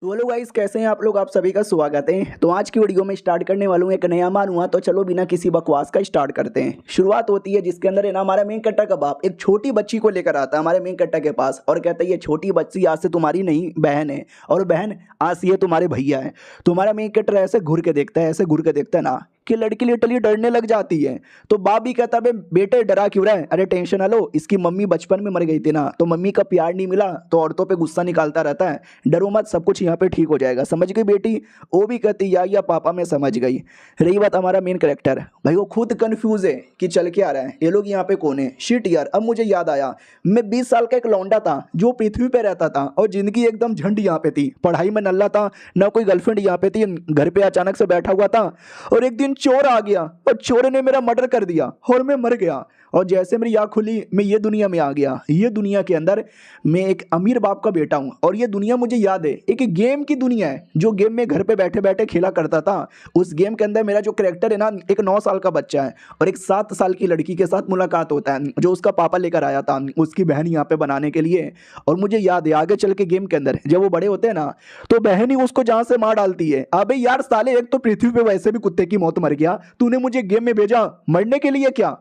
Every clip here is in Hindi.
तो हेलो गाइस, कैसे हैं आप लोग। आप सभी का स्वागत है। तो आज की वीडियो में स्टार्ट करने वाला हूँ एक नया मानूंगा। तो चलो बिना किसी बकवास का स्टार्ट करते हैं। शुरुआत होती है जिसके अंदर है ना, हमारा मेन कट्टा का बाप एक छोटी बच्ची को लेकर आता है हमारे मेन कट्टा के पास और कहता है ये छोटी बच्ची आज से तुम्हारी नहीं बहन है, और बहन आज से ये तुम्हारे भैया है। तो हमारा मेन कट्टा ऐसे घूर के देखता है, ऐसे घूर के देखता है ना कि लड़की लिटरली डरने लग जाती है। तो बाप भी कहता है बेटे डरा क्यों रहा है, अरे टेंशन ना लो, इसकी मम्मी बचपन में मर गई थी ना, तो मम्मी का प्यार नहीं मिला तो औरतों पे गुस्सा निकालता रहता है। डरो मत, सब कुछ यहाँ पे ठीक हो जाएगा, समझ गई बेटी। वो भी कहती या पापा मैं समझ गई। रही बात हमारा मेन करेक्टर, भाई वो खुद कंफ्यूज है कि चल के आ रहा है, ये लोग यहाँ पे कौन है। शिट यार, अब मुझे याद आया, मैं 20 साल का एक लौंडा था जो पृथ्वी पे रहता था और जिंदगी एकदम झंड यहाँ पे थी। पढ़ाई में नल्ला था, ना कोई गर्लफ्रेंड यहाँ पे थी, घर पे अचानक से बैठा हुआ था और एक दिन चोर आ गया और चोर ने मेरा मर्डर कर दिया और मैं मर गया। और जैसे मेरी आँख खुली मैं ये दुनिया में आ गया। ये दुनिया के अंदर मैं एक अमीर बाप का बेटा हूँ और ये दुनिया मुझे याद है एक गेम की दुनिया है, जो गेम में घर पे बैठे बैठे खेला करता था। उस गेम के अंदर मेरा जो कैरेक्टर है ना, एक 9 साल का बच्चा है और एक 7 साल की लड़की के साथ मुलाकात होता है जो उसका पापा लेकर आया था उसकी बहन यहाँ पे बनाने के लिए। और मुझे याद है आगे चल के गेम के अंदर जब वो बड़े होते हैं ना, तो बहन ही उसको जहाँ से मार डालती है। अबे यार साले, एक तो पृथ्वी पे वैसे भी कुत्ते की मौत मर गया, तूने मुझे गेम में भेजा मरने के लिए क्या।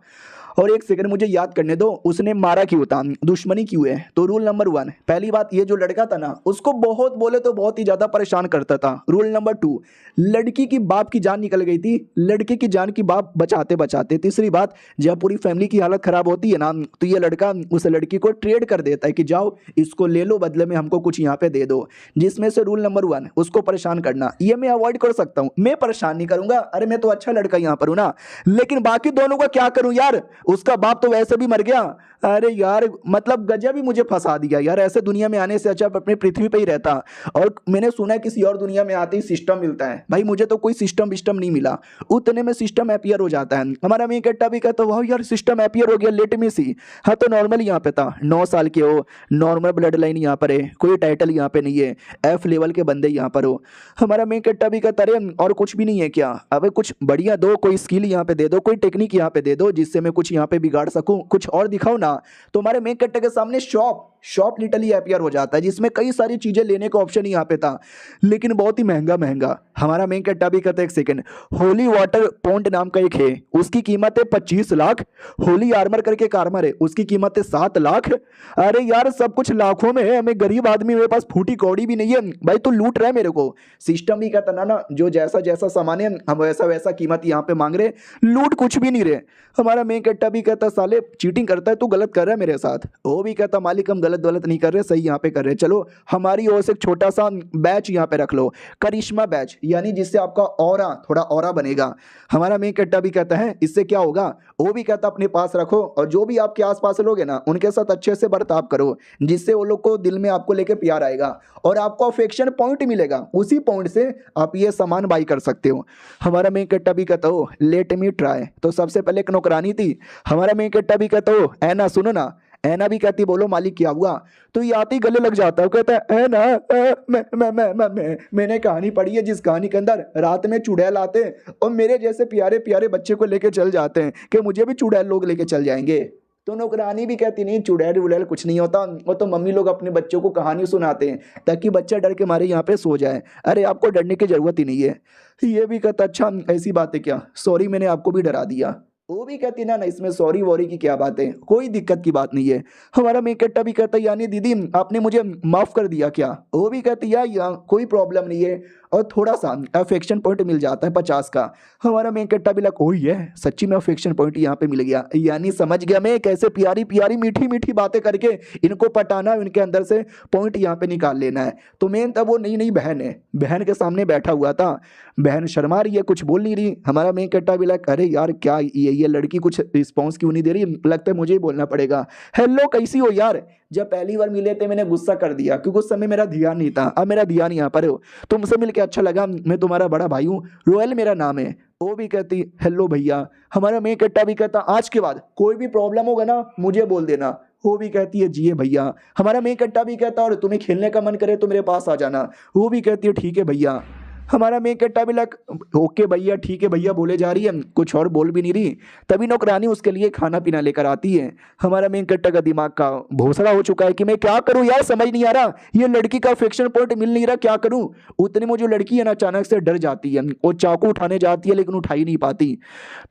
और एक सेकंड मुझे याद करने दो, उसने मारा क्यों था, दुश्मनी क्यों है। तो रूल नंबर 1, पहली बात, ये जो लड़का था ना उसको बहुत बोले तो बहुत ही ज्यादा परेशान करता था। रूल नंबर 2, लड़की की बाप की जान निकल गई थी, लड़के की जान की बाप बचाते बचाते। तीसरी बात, जब पूरी फैमिली की हालत खराब होती है ना, तो ये लड़का उस लड़की को ट्रेड कर देता है कि जाओ इसको ले लो, बदले में हमको कुछ यहाँ पे दे दो। जिसमें से रूल नंबर 1, उसको परेशान करना, ये मैं अवॉइड कर सकता हूँ, मैं परेशान नहीं करूंगा, अरे मैं तो अच्छा लड़का यहाँ पर हूँ ना। लेकिन बाकी दोनों का क्या करूं यार, उसका बाप तो वैसे भी मर गया। अरे यार मतलब गजब ही मुझे फंसा दिया यार, ऐसे दुनिया में आने से अच्छा अपने पृथ्वी पे ही रहता। और मैंने सुना है किसी और दुनिया में आते ही सिस्टम मिलता है, भाई मुझे तो कोई सिस्टम विस्टम नहीं मिला, उतने में सिस्टम एपियर हो जाता है। हमारा मेन कट्टा भी कहता वाह यार सिस्टम एपियर हो गया, लेट मी सी। हाँ तो नॉर्मल यहाँ पे था, 9 साल के हो, नॉर्मल ब्लड लाइन यहाँ पर है, कोई टाइटल यहाँ पे नहीं है, एफ लेवल के बंदे यहाँ पर हो। हमारा मेन कट्टा भी कहता अरे और कुछ भी नहीं है क्या, अबे कुछ बढ़िया दो, कोई स्किल यहाँ पे दे दो, कोई टेक्निक यहाँ पे दे दो जिससे मैं कुछ यहाँ पे बिगाड़ सकूं, कुछ और दिखाओ ना। तो हमारे मेन कट्टे के सामने शॉप शॉप लिटरली अपियर हो जाता है जिसमें कई सारी चीजें लेने का ऑप्शन यहाँ पे था, लेकिन बहुत ही महंगा महंगा। हमारा मेन कट्टा भी कहता है एक सेकंड, होली वाटर पॉन्ट नाम का एक है, उसकी कीमत है 25 लाख। होली आर्मर करके एक आर्मर है, उसकी कीमत है 7 लाख। अरे यार सब कुछ लाखों में है, मैं गरीब आदमी, मेरे पास फूटी कौड़ी भी नहीं है, भाई तू लूट रहा है मेरे को। सिस्टम भी कहता ना जो जैसा जैसा सामान है हम वैसा वैसा कीमत यहाँ पे मांग रहे, लूट कुछ भी नहीं रहे। हमारा मेन कट्टा भी कहता साले चीटिंग करता है, तू गलत कर रहा है मेरे साथ। वो भी कहता मालिक हम गलत गलत नहीं कर रहे, सही यहाँ पे कर रहे, चलो हमारी ओर से एक छोटा सा बैच यहाँ पे रख लो, करिश्मा बैच, यानी जिससे आपका ऑरा थोड़ा ऑरा बनेगा। हमारा मेन कट्टा भी कहता है इससे क्या होगा, वो भी कहता अपने पास रखो और जो भी आपके आसपास लोग हैं ना उनके साथ अच्छे से बर्ताव करो, जिससे वो लोग को दिल में आपको लेके प्यार आएगा और आपको अफेक्शन पॉइंट मिलेगा, उसी पॉइंट से आप ये सामान बाई कर सकते हो। हमारा मेन कट्टा भी कहता हो लेट मी ट्राई। तो सबसे पहले एक नौकरानी थी, हमारा मेन कट्टा भी कहता हो ऐना सुनो ना, ऐना भी कहती बोलो मालिक क्या हुआ। तो ये आते ही गले लग जाता है, कहता है ऐना मैंने कहानी पढ़ी है जिस कहानी के अंदर रात में चुड़ैल आते हैं और मेरे जैसे प्यारे प्यारे बच्चे को लेके चल जाते हैं कि मुझे भी चुड़ैल लोग लेके चल जाएंगे। तो नौकरानी भी कहती नहीं चुड़ैल उड़ैल कुछ नहीं होता, वो तो मम्मी लोग अपने बच्चों को कहानी सुनाते हैं ताकि बच्चा डर के मारे यहाँ पे सो जाए, अरे आपको डरने की जरूरत ही नहीं है। ये भी कहता अच्छा ऐसी बात है क्या, सॉरी मैंने आपको भी डरा दिया। वो भी कहती ना इसमें सॉरी वॉरी की क्या बात है, कोई दिक्कत की बात नहीं है। हमारा मेन कट्टा भी कहता यानी दीदी आपने मुझे माफ कर दिया क्या। वो भी कहती यार कोई प्रॉब्लम नहीं है, और थोड़ा सा अफेक्शन पॉइंट मिल जाता है 50 का। हमारा मेन कट्टा भी लग ओह ये सच्ची में अफेक्शन पॉइंट यहाँ पे मिल गया, यानी समझ गया मैं कैसे प्यारी प्यारी मीठी मीठी बातें करके इनको पटाना, इनके अंदर से पॉइंट यहाँ पे निकाल लेना है। तो मेन तब वो नई नई बहन है, बहन के सामने बैठा हुआ था, बहन शर्मा रही है, कुछ बोल नहीं रही। हमारा मेन कट्टा भी लग अरे यार क्या ये लड़की कुछ रिस्पॉन्स क्यों नहीं दे रही, लगता है मुझे ही बोलना पड़ेगा। हेलो कैसी हो यार, जब पहली बार मिले थे मैंने गुस्सा कर दिया क्योंकि उस समय मेरा ध्यान नहीं था, अब मेरा ध्यान यहाँ पर हो, तुमसे मिलकर अच्छा लगा, मैं तुम्हारा बड़ा भाई हूँ, रोयल मेरा नाम है। वो भी कहती हेलो भैया। हमारा मेन कट्टा भी कहता आज के बाद कोई भी प्रॉब्लम होगा ना मुझे बोल देना। वो भी कहती है जी भैया। हमारा मेन कट्टा भी कहता और तुम्हें खेलने का मन करे तो मेरे पास आ जाना। वो भी कहती है ठीक है भैया। हमारा मेन कट्टा भी लग ओके भैया ठीक है भैया बोले जा रही है, कुछ और बोल भी नहीं रही। तभी नौकरानी उसके लिए खाना पीना लेकर आती है। हमारा मेन कट्टा का दिमाग का भोसड़ा हो चुका है कि मैं क्या करूं यार, समझ नहीं आ रहा, ये लड़की का अफेक्शन पॉइंट मिल नहीं रहा, क्या करूं। उतने में जो लड़की है ना अचानक से डर जाती है, वो चाकू उठाने जाती है लेकिन उठा ही नहीं पाती।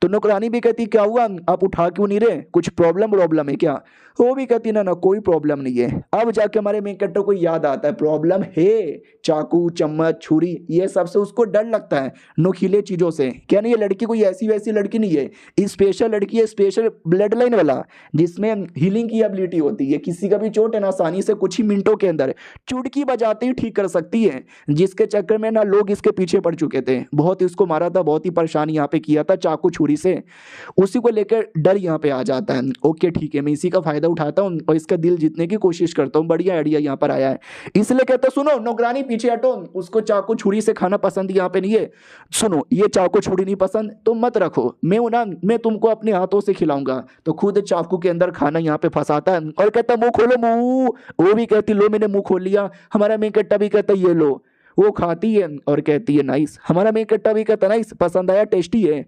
तो नौकरानी भी कहती क्या हुआ, आप उठा क्यों नहीं रहे, कुछ प्रॉब्लम है क्या। वो भी कहती ना ना कोई प्रॉब्लम नहीं है। अब जाके हमारे मेन कट्टर को याद आता है प्रॉब्लम है, चाकू चम्मच छुरी ये सब से उसको डर लगता है, नुकीले चीजों से। क्या नहीं, ये लड़की कोई ऐसी वैसी लड़की नहीं है, स्पेशल लड़की है, स्पेशल ब्लड लाइन वाला, जिसमें हीलिंग की एबिलिटी होती है। किसी का भी चोट है ना आसानी से कुछ ही मिनटों के अंदर चुटकी बजाते ही ठीक कर सकती है। जिसके चक्कर में ना लोग इसके पीछे पड़ चुके थे, बहुत इसको मारा था, बहुत ही परेशान यहाँ पे किया था चाकू छुरी से। उसी को लेकर डर यहाँ पे आ जाता है। ओके ठीक है, मैं इसी का फायदा उठाता हूँ और इसका दिल जीतने की कोशिश करता हूँ। बढ़िया आइडिया यहाँ पर आया है। इसलिए कहता सुनो नौकरानी पीछे हटो, उसको चाकू छुरी से खाना पसंद यहाँ पे नहीं है। सुनो ये चाकू छुरी नहीं पसंद तो मत रखो, मैं तुमको अपने हाथों से खिलाऊंगा। तो खुद चाकू के अंदर खाना यहाँ पे फंसाता है और कहता मुंह खोलो मुंह। वो भी कहती लो मैंने मुंह खोल लिया। हमारा मेन कट्टा भी कहता ये लो। वो खाती है और कहती है नाइस। हमारा मेन कट्टा भी कहता नाइस, पसंद आया, टेस्टी है।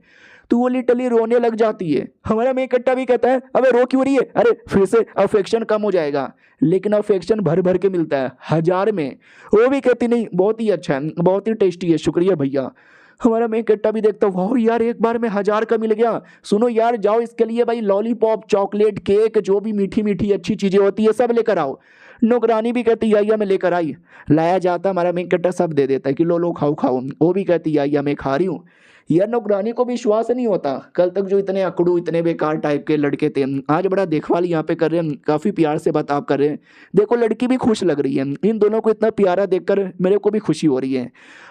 तो वो लिटरली रोने लग जाती है। हमारा मेन कट्टा भी कहता है अबे रो क्यों रही है, अरे फिर से अफेक्शन कम हो जाएगा। लेकिन अफेक्शन भर भर के मिलता है 1000 में। वो भी कहती नहीं बहुत ही अच्छा है, बहुत ही टेस्टी है, शुक्रिया भैया। हमारा मेन कट्टा भी देखता वाह यार एक बार में 1000 का मिल गया। सुनो यार जाओ इसके लिए भाई लॉलीपॉप चॉकलेट केक जो भी मीठी मीठी अच्छी चीजें होती है सब लेकर आओ। नौकरानी भी कहती या मैं लेकर आई। लाया जाता हमारा मेन कट्टा सब दे देता है कि लो लो खाओ खाओ। वो भी कहती या मैं खा रही हूँ। यार नौकरानी को विश्वास नहीं होता, कल तक जो इतने अकड़ू इतने बेकार टाइप के लड़के थे आज बड़ा देखभाल यहाँ पे कर रहे हैं, काफी प्यार से बर्ताव कर रहे हैं। देखो लड़की भी खुश लग रही है, इन दोनों को इतना प्यारा देखकर मेरे को भी खुशी हो रही है।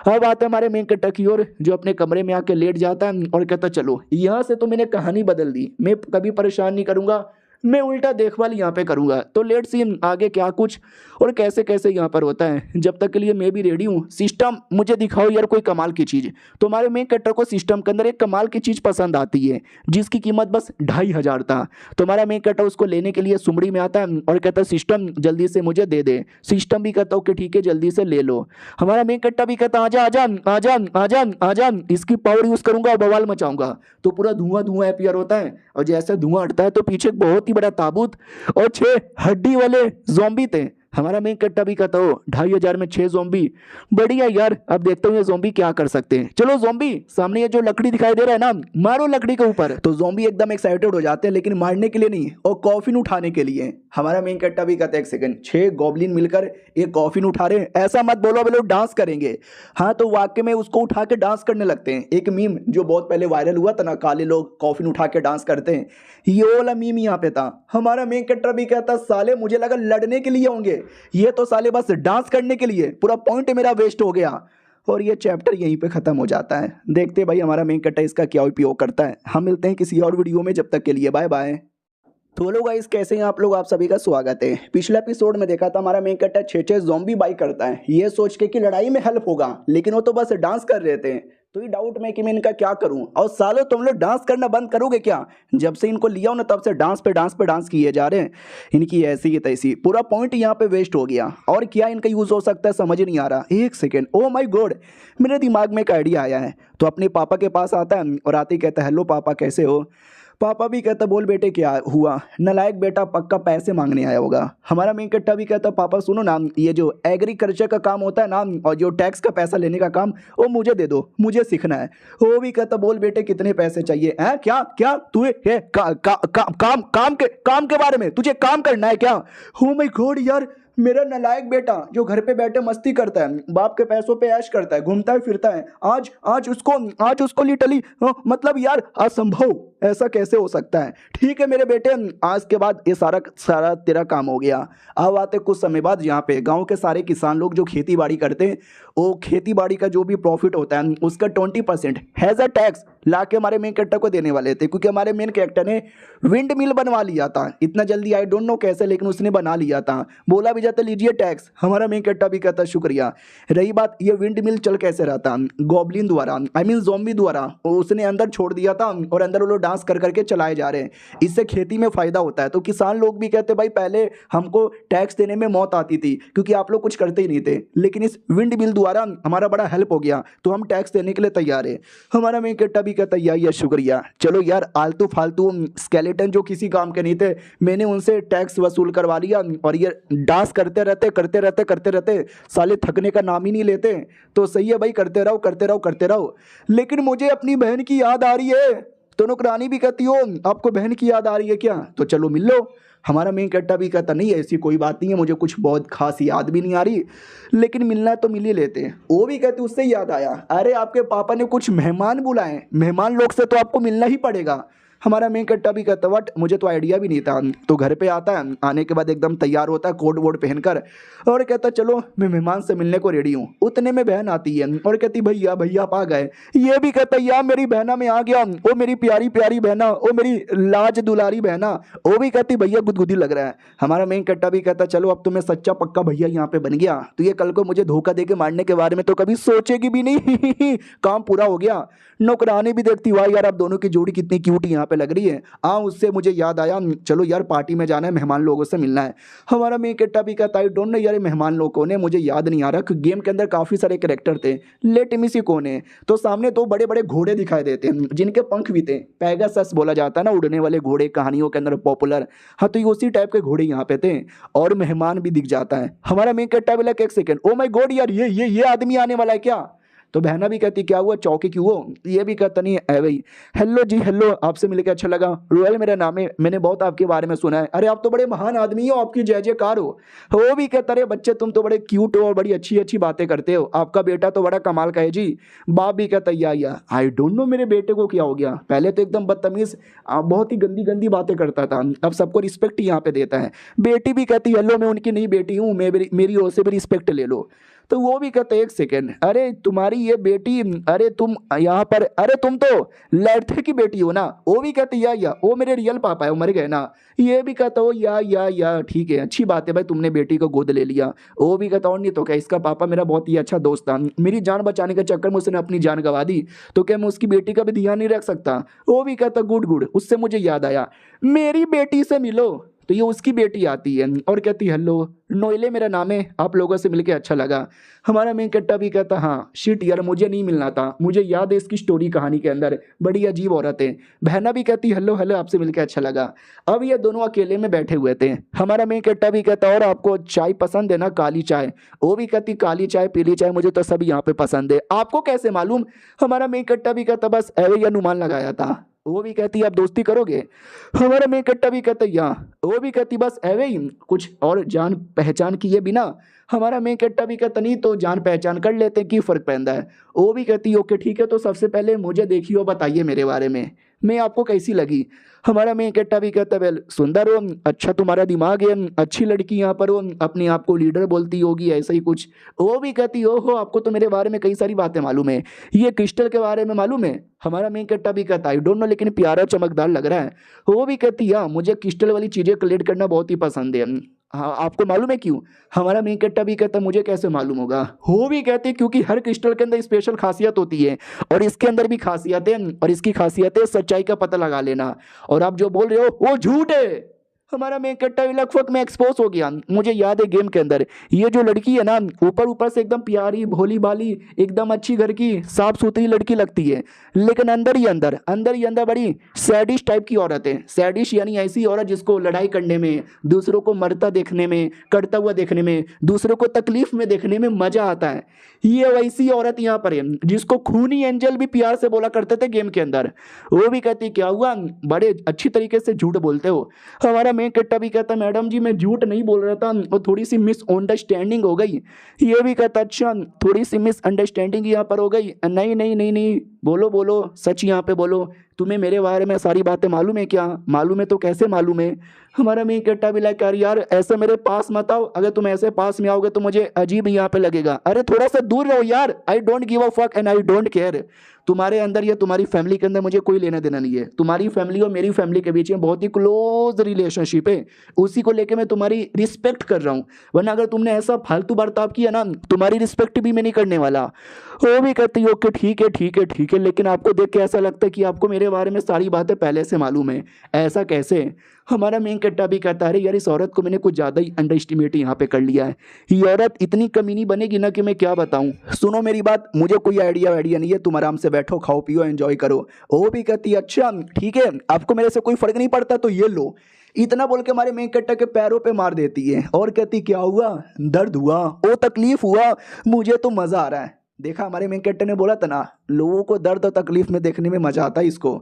अब आता है हमारे मेन कट्टा की ओर, जो अपने कमरे में आके लेट जाता है और कहता चलो यहाँ से तो मैंने कहानी बदल दी, मैं कभी परेशान नहीं करूंगा, मैं उल्टा देखभाल यहाँ पे करूंगा। तो लेट सी आगे क्या कुछ और कैसे कैसे यहाँ पर होता है। जब तक के लिए मैं भी रेडी हूँ। सिस्टम मुझे दिखाओ यार कोई कमाल की चीज। तो हमारे मेन कट्टर को सिस्टम के अंदर एक कमाल की चीज पसंद आती है जिसकी कीमत बस 2500 था। तो हमारा मेन कट्टर उसको लेने के लिए सुमड़ी में आता है और कहता है सिस्टम जल्दी से मुझे दे दे। सिस्टम भी कहता ओके ठीक है जल्दी से ले लो। हमारा मेन कट्टा भी कहता आजा आजा आजा आजा आजा, इसकी पावर यूज करूंगा और बवाल मचाऊंगा। तो पूरा धुआं धुआं अपीयर होता है और जैसे धुआं हटता है तो पीछे एक बहुत ही बड़ा ताबूत और 6 हड्डी वाले ज़ॉम्बी थे। हमारा मेन कट्टा भी कहता हो 2500 में 6 ज़ॉम्बी, बढ़िया यार। अब देखते हैं ये ज़ॉम्बी क्या कर सकते हैं। चलो ज़ॉम्बी सामने ये जो लकड़ी दिखाई दे रहा है ना मारो लकड़ी के ऊपर। तो ज़ॉम्बी एकदम एक्साइटेड हो जाते हैं लेकिन मारने के लिए नहीं और कॉफिन उठाने के लिए। हमारा मेन कट्टा भी कहता है एक सेकंड, 6 गॉब्लिन मिलकर एक कॉफिन उठा रहे हैं, ऐसा मत बोलो वे लोग डांस करेंगे। हाँ तो वाकई में उसको उठा के डांस करने लगते हैं। एक मीम जो बहुत पहले वायरल हुआ था ना, काले लोग कॉफिन उठा के डांस करते हैं, ये वाला मीम यहाँ पे था। हमारा मेन कट्टा भी कहता साले मुझे लगा लड़ने के लिए होंगे, ये तो साले बस डांस करने के लिए, पूरा पॉइंट मेरा वेस्ट हो गया। और ये चैप्टर यहीं पे खत्म हो जाता है। देखते भाई हमारा मेन कट्टा इसका क्या उपयोग करता है। हम मिलते हैं किसी और वीडियो में, जब तक के लिए बाय बाय। तो लोग गाइस कैसे हैं आप लोग, आप सभी का स्वागत है। पिछले एपिसोड में देखा था हमारा मेन कट्टा 6 ज़ॉम्बी बाई करता है ये सोच के कि लड़ाई में हेल्प होगा, लेकिन वो तो बस डांस कर रहे थे। तो ये डाउट में कि मैं इनका क्या करूं। और सालों तुम लोग डांस करना बंद करोगे क्या। जब से इनको लिया हो ना तब से डांस पे डांस किए जा रहे हैं। इनकी ऐसी की तैसी, पूरा पॉइंट यहाँ पे वेस्ट हो गया। और क्या इनका यूज हो सकता है समझ नहीं आ रहा। एक सेकेंड, ओ माई गॉड, मेरे दिमाग में एक आइडिया आया है। तो अपने पापा के पास आता है और आते ही कहता है हेलो पापा कैसे हो। पापा भी कहता बोल बेटे क्या हुआ। नालायक बेटा पक्का पैसे मांगने आया होगा। हमारा मेन कट्टा भी कहता पापा सुनो ना, ये जो एग्रीकल्चर का काम होता है ना और जो टैक्स का पैसा लेने का काम, वो मुझे दे दो, मुझे सीखना है। वो भी कहता बोल बेटे कितने पैसे चाहिए हैं। क्या क्या तुझे काम के बारे में तुझे काम करना है क्या। हो माय गॉड यार, मेरा नालायक बेटा जो घर पे बैठे मस्ती करता है, बाप के पैसों पे ऐश करता है, घूमता है फिरता है, आज उसको लिटरली मतलब यार असंभव, ऐसा कैसे हो सकता है। ठीक है मेरे बेटे, आज के बाद ये सारा तेरा काम हो गया। अब आते कुछ समय बाद यहाँ पे गांव के सारे किसान लोग जो खेती बाड़ी करते हैं, वो खेती बाड़ी का जो भी प्रॉफिट होता है उसका 20% हैज अ टैक्स ला के हमारे मेन कैरेक्टर को देने वाले थे, क्योंकि हमारे मेन कैरेक्टर ने विंड मिल बनवा लिया था इतना जल्दी, आई डोंट नो कैसे, लेकिन उसने बना लिया था। बोला भी जाता लीजिए टैक्स, हमारा मेन कैरेक्टर भी कहता शुक्रिया। रही बात ये विंड मिल चल कैसे रहा था, गॉब्लिन द्वारा, आई मीन ज़ॉम्बी द्वारा उसने अंदर छोड़ दिया था और अंदर वो लोग डांस कर करके चलाए जा रहे हैं। इससे खेती में फ़ायदा होता है, तो किसान लोग भी कहते भाई पहले हमको टैक्स देने में मौत आती थी क्योंकि आप लोग कुछ करते ही नहीं थे, लेकिन इस विंड मिल द्वारा हमारा बड़ा हेल्प हो गया, तो हम टैक्स देने के लिए तैयार है। हमारा मेन कैरेक्टर भी कहता है शुक्रिया। चलो यार, आलतू फालतू स्केलेटन जो किसी काम के नहीं थे, मैंने उनसे टैक्स वसूल करवा लिया, और ये डांस करते रहते साले थकने का नाम ही नहीं लेते। तो सही है भाई, करते रहो करते रहो करते रहो। लेकिन मुझे अपनी बहन की याद आ रही है। तो नौकरानी भी कहती हो आपको बहन की याद आ रही है क्या, तो चलो मिल लो। हमारा मेन कैरेक्टर भी कहता नहीं ऐसी कोई बात नहीं है, मुझे कुछ बहुत खास याद भी नहीं आ रही, लेकिन मिलना है तो मिल ही लेते हैं। वो भी कहते उससे याद आया, अरे आपके पापा ने कुछ मेहमान बुलाए, मेहमान लोग से तो आपको मिलना ही पड़ेगा। हमारा मेन कैरेक्टर भी कहता वट मुझे तो आइडिया भी नहीं था। तो घर पे आता है, आने के बाद एकदम तैयार होता है कोट वोट पहनकर, और कहता चलो मैं मेहमान से मिलने को रेडी हूँ। उतने में बहन आती है और कहती भैया भैया आप आ गए। ये भी कहता यार मेरी बहना में आ गया, ओ मेरी प्यारी प्यारी बहना, ओ मेरी लाज दुलारी बहना। वो भी कहती भैया गुदगुदी लग रहा है। हमारा मेन कैरेक्टर भी कहता चलो अब तो मैं सच्चा पक्का भैया यहाँ पे बन गया, तो ये कल को मुझे धोखा दे के मारने के बारे में तो कभी सोचेगी भी नहीं। काम पूरा हो गया। नौकरानी भी देखती वाह यार आप दोनों की जोड़ी कितनी क्यूट यहाँ पे लग रही है। उससे मुझे याद आया, चलो यार पार्टी में जाना है, मेहमान लोगों से मिलना है। हमारा मेन कैरेक्टर भी कहता है डोंट नो यार मेहमान लोगों ने मुझे याद नहीं आ रहा, गेम के अंदर काफ़ी सारे कैरेक्टर थे, लेट मी सी कौन है। तो सामने दो बड़े बड़े घोड़े दिखाई देते हैं जिनके पंख भी थे, पैगासस बोला जाता है ना, उड़ने वाले घोड़े कहानियों के अंदर पॉपुलर। हाँ तो ये उसी टाइप के घोड़े यहाँ पे थे, और मेहमान भी दिख जाता है। हमारा मेन कैरेक्टर भी एक सेकंड, ओ माय गॉड यार ये आदमी आने वाला है क्या। तो बहना भी कहती क्या हुआ चौकी क्यों हो। ये भी कहता नहीं है भाई हेलो जी हेलो, आपसे मिलकर अच्छा लगा, रोयल मेरा नाम है, मैंने बहुत आपके बारे में सुना है, अरे आप तो बड़े महान आदमी हो, आपकी जय जयकार हो। वो भी कहता अरे बच्चे तुम तो बड़े क्यूट हो और बड़ी अच्छी अच्छी बातें करते हो, आपका बेटा तो बड़ा कमाल का है जी। बाप भी कहता या आई डोंट नो मेरे बेटे को क्या हो गया, पहले तो एकदम बदतमीज बहुत ही गंदी गंदी बातें करता था, अब सबको रिस्पेक्ट यहाँ पे देता है। बेटी भी कहती हेलो मैं उनकी नई बेटी हूँ, मेरी ओर से भी रिस्पेक्ट ले लो। तो वो भी कहते एक सेकेंड, अरे तुम्हारी ये बेटी, अरे तुम यहाँ पर, अरे तुम तो लड़थे की बेटी हो ना। वो भी कहती या वो मेरे रियल पापा है, वो मर गए ना। ये भी कहता हो या ठीक है अच्छी बात है भाई तुमने बेटी को गोद ले लिया। वो भी कहता और नहीं तो क्या, इसका पापा मेरा बहुत ही अच्छा दोस्त था, मेरी जान बचाने के चक्कर में उसने अपनी जान गंवा दी, तो क्या मैं उसकी बेटी का भी ध्यान नहीं रख सकता। वो भी कहता गुड, उससे मुझे याद आया मेरी बेटी से मिलो। तो ये उसकी बेटी आती है और कहती हेलो नोएले मेरा नाम है, आप लोगों से मिलके अच्छा लगा। हमारा मेन कैरेक्टर भी कहता हाँ शिट यार मुझे नहीं मिलना था, मुझे याद है इसकी स्टोरी कहानी के अंदर बड़ी अजीब औरत है। बहना भी कहती हेलो आपसे मिलके अच्छा लगा। अब ये दोनों अकेले में बैठे हुए थे। हमारा मेन कैरेक्टर भी कहता और आपको चाय पसंद है ना, काली चाय। वो भी कहती काली चाय पीली चाय मुझे तो सब यहाँ पे पसंद है, आपको कैसे मालूम। हमारा मेन कैरेक्टर भी कहता बस ऐवे ही अनुमान लगाया था। वो भी कहती आप दोस्ती करोगे। हमारा मेन कैरेक्टर भी कहता वो भी कहती बस ऐवे ही, कुछ और जान पहचान किए बिना। हमारा मेन कैरेक्टर भी कहता नहीं तो जान पहचान कर लेते की फर्क पैदा है। वो भी कहती ओके ठीक है, तो सबसे पहले मुझे देखिए और बताइए मेरे बारे में, मैं आपको कैसी लगी। हमारा मेन कैरेक्टर भी कहता वेल सुंदर हो, अच्छा तुम्हारा दिमाग है, अच्छी लड़की यहाँ पर हो, अपने आप को लीडर बोलती होगी ऐसा ही कुछ। वो भी कहती ओहो आपको तो मेरे बारे में कई सारी बातें मालूम है, ये क्रिस्टल के बारे में मालूम है। हमारा मेन कैरेक्टर भी कहता आई डोंट नो लेकिन प्यारा चमकदार लग रहा है। वो भी कहती हाँ मुझे क्रिस्टल वाली चीज़ें कलेक्ट करना बहुत ही पसंद है। हाँ आपको मालूम है क्यों। हमारा मेन कैरेक्टर भी कहता मुझे कैसे मालूम होगा। वो भी कहती क्योंकि हर क्रिस्टल के अंदर स्पेशल खासियत होती है, और इसके अंदर भी खासियत है, और इसकी खासियत है सच्चाई का पता लगा लेना, और आप जो बोल रहे हो वो झूठ है। हमारा मेन कैरेक्टर लगभग में एक्सपोज हो गया। मुझे याद है गेम के अंदर ये जो लड़की है ना, ऊपर से एकदम प्यारी भोली भाली एकदम अच्छी घर की साफ सुथरी लड़की लगती है, लेकिन अंदर ही अंदर बड़ी सैडिश टाइप की औरत है। सैडिश यानी ऐसी औरत जिसको लड़ाई करने में, दूसरों को मरता देखने में, करता हुआ देखने में, दूसरों को तकलीफ में देखने में मजा आता है। ये वैसी औरत यहाँ पर है जिसको खूनी एंजल भी प्यार से बोला करते थे गेम के अंदर। वो भी कहती क्या हुआ बड़े अच्छी तरीके से झूठ बोलते हो। हमारा मेन कैरेक्टर भी कहता मैडम जी मैं झूठ नहीं बोल रहा था, वो थोड़ी सी मिसअंडरस्टैंडिंग हो गई। ये भी कहता अच्छा थोड़ी सी मिसअंडरस्टैंडिंग यहाँ पर हो गई। नहीं बोलो सच यहाँ पे बोलो, तुम्हें मेरे बारे में सारी बातें मालूम है क्या। मालूम है तो कैसे मालूम है। हमारा मेन कट्टा भी लाइक यार ऐसे मेरे पास मत आओ, अगर तुम ऐसे पास में आओगे तो मुझे अजीब यहाँ पे लगेगा। अरे थोड़ा सा दूर रहो यार, I don't give a fuck and I don't care. तुम्हारे अंदर या तुम्हारी फैमिली के अंदर मुझे कोई लेना देना नहीं है। तुम्हारी फैमिली और मेरी फैमिली के बीच में बहुत ही क्लोज रिलेशनशिप है, उसी को लेके मैं तुम्हारी रिस्पेक्ट कर रहा हूँ। वरना अगर तुमने ऐसा फालतू बर्ताव किया ना, तुम्हारी रिस्पेक्ट भी मैं नहीं करने वाला। वो भी कहती है ओके ठीक है ठीक है ठीक है, लेकिन आपको देख के ऐसा लगता है कि आपको मेरे बारे में सारी बातें पहले से मालूम है। ऐसा कैसे? हमारा मेन कट्टा भी कहता है अरे यार इस औरत को मैंने कुछ ज़्यादा ही अंडर एस्टिमेट यहाँ पे कर लिया है। ये औरत इतनी कमीनी बनेगी ना कि मैं क्या बताऊँ। सुनो मेरी बात, मुझे कोई आइडिया नहीं है, तुम आराम से बैठो, खाओ पियो, एंजॉय करो। वो भी कहती है अच्छा ठीक है, आपको मेरे से कोई फर्क नहीं पड़ता तो ये लो। इतना बोल के हमारे मेन कट्टा के पैरों पे मार देती है और कहती क्या हुआ, दर्द हुआ, ओ तकलीफ हुआ, मुझे तो मजा आ रहा है। देखा, हमारे मेन कट्टे ने बोला था ना, लोगों को दर्द और तकलीफ में देखने में मजा आता है इसको।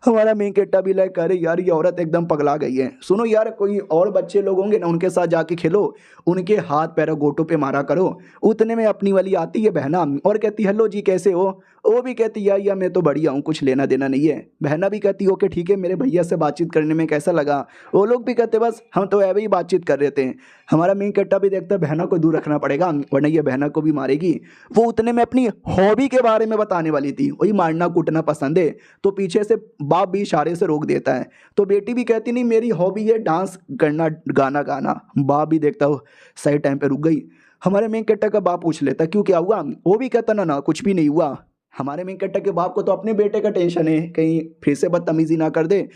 हमारा मेन कट्टा भी लाइक अरे यार ये औरत एकदम पगला गई है। सुनो यार, कोई और बच्चे लोग होंगे ना, उनके साथ जाके खेलो, उनके हाथ पैरों गोटों पे मारा करो। उतने में अपनी वाली आती है बहना और कहती हेलो जी कैसे हो। वो भी कहती यार मैं तो बढ़िया हूँ, कुछ लेना देना नहीं है। बहना भी कहती ओके ठीक है, मेरे भैया से बातचीत करने में कैसा लगा। वो लोग भी कहते बस हम तो ऐसे ही बातचीत कर रहे थे। हमारा मेन कट्टा भी देखता बहना को दूर रखना पड़ेगा वरना ये बहना को भी मारेगी। वो उतने में अपनी हॉबी के बारे में बताने वाली थी, वही मारना कूटना पसंद है, तो पीछे से बाप भी इशारे से रोक देता है। तो बेटी भी कहती नहीं मेरी हॉबी है डांस करना, गाना गाना। बाप भी देखता हो सही टाइम पे रुक गई। हमारे मेन कट्टा का बाप पूछ लेता क्यों क्या हुआ। वो भी कहता ना ना कुछ भी नहीं हुआ। हमारे मेन कट्टा के बाप को तो अपने बेटे का टेंशन है, कहीं फिर से बदतमीजी ना कर दे।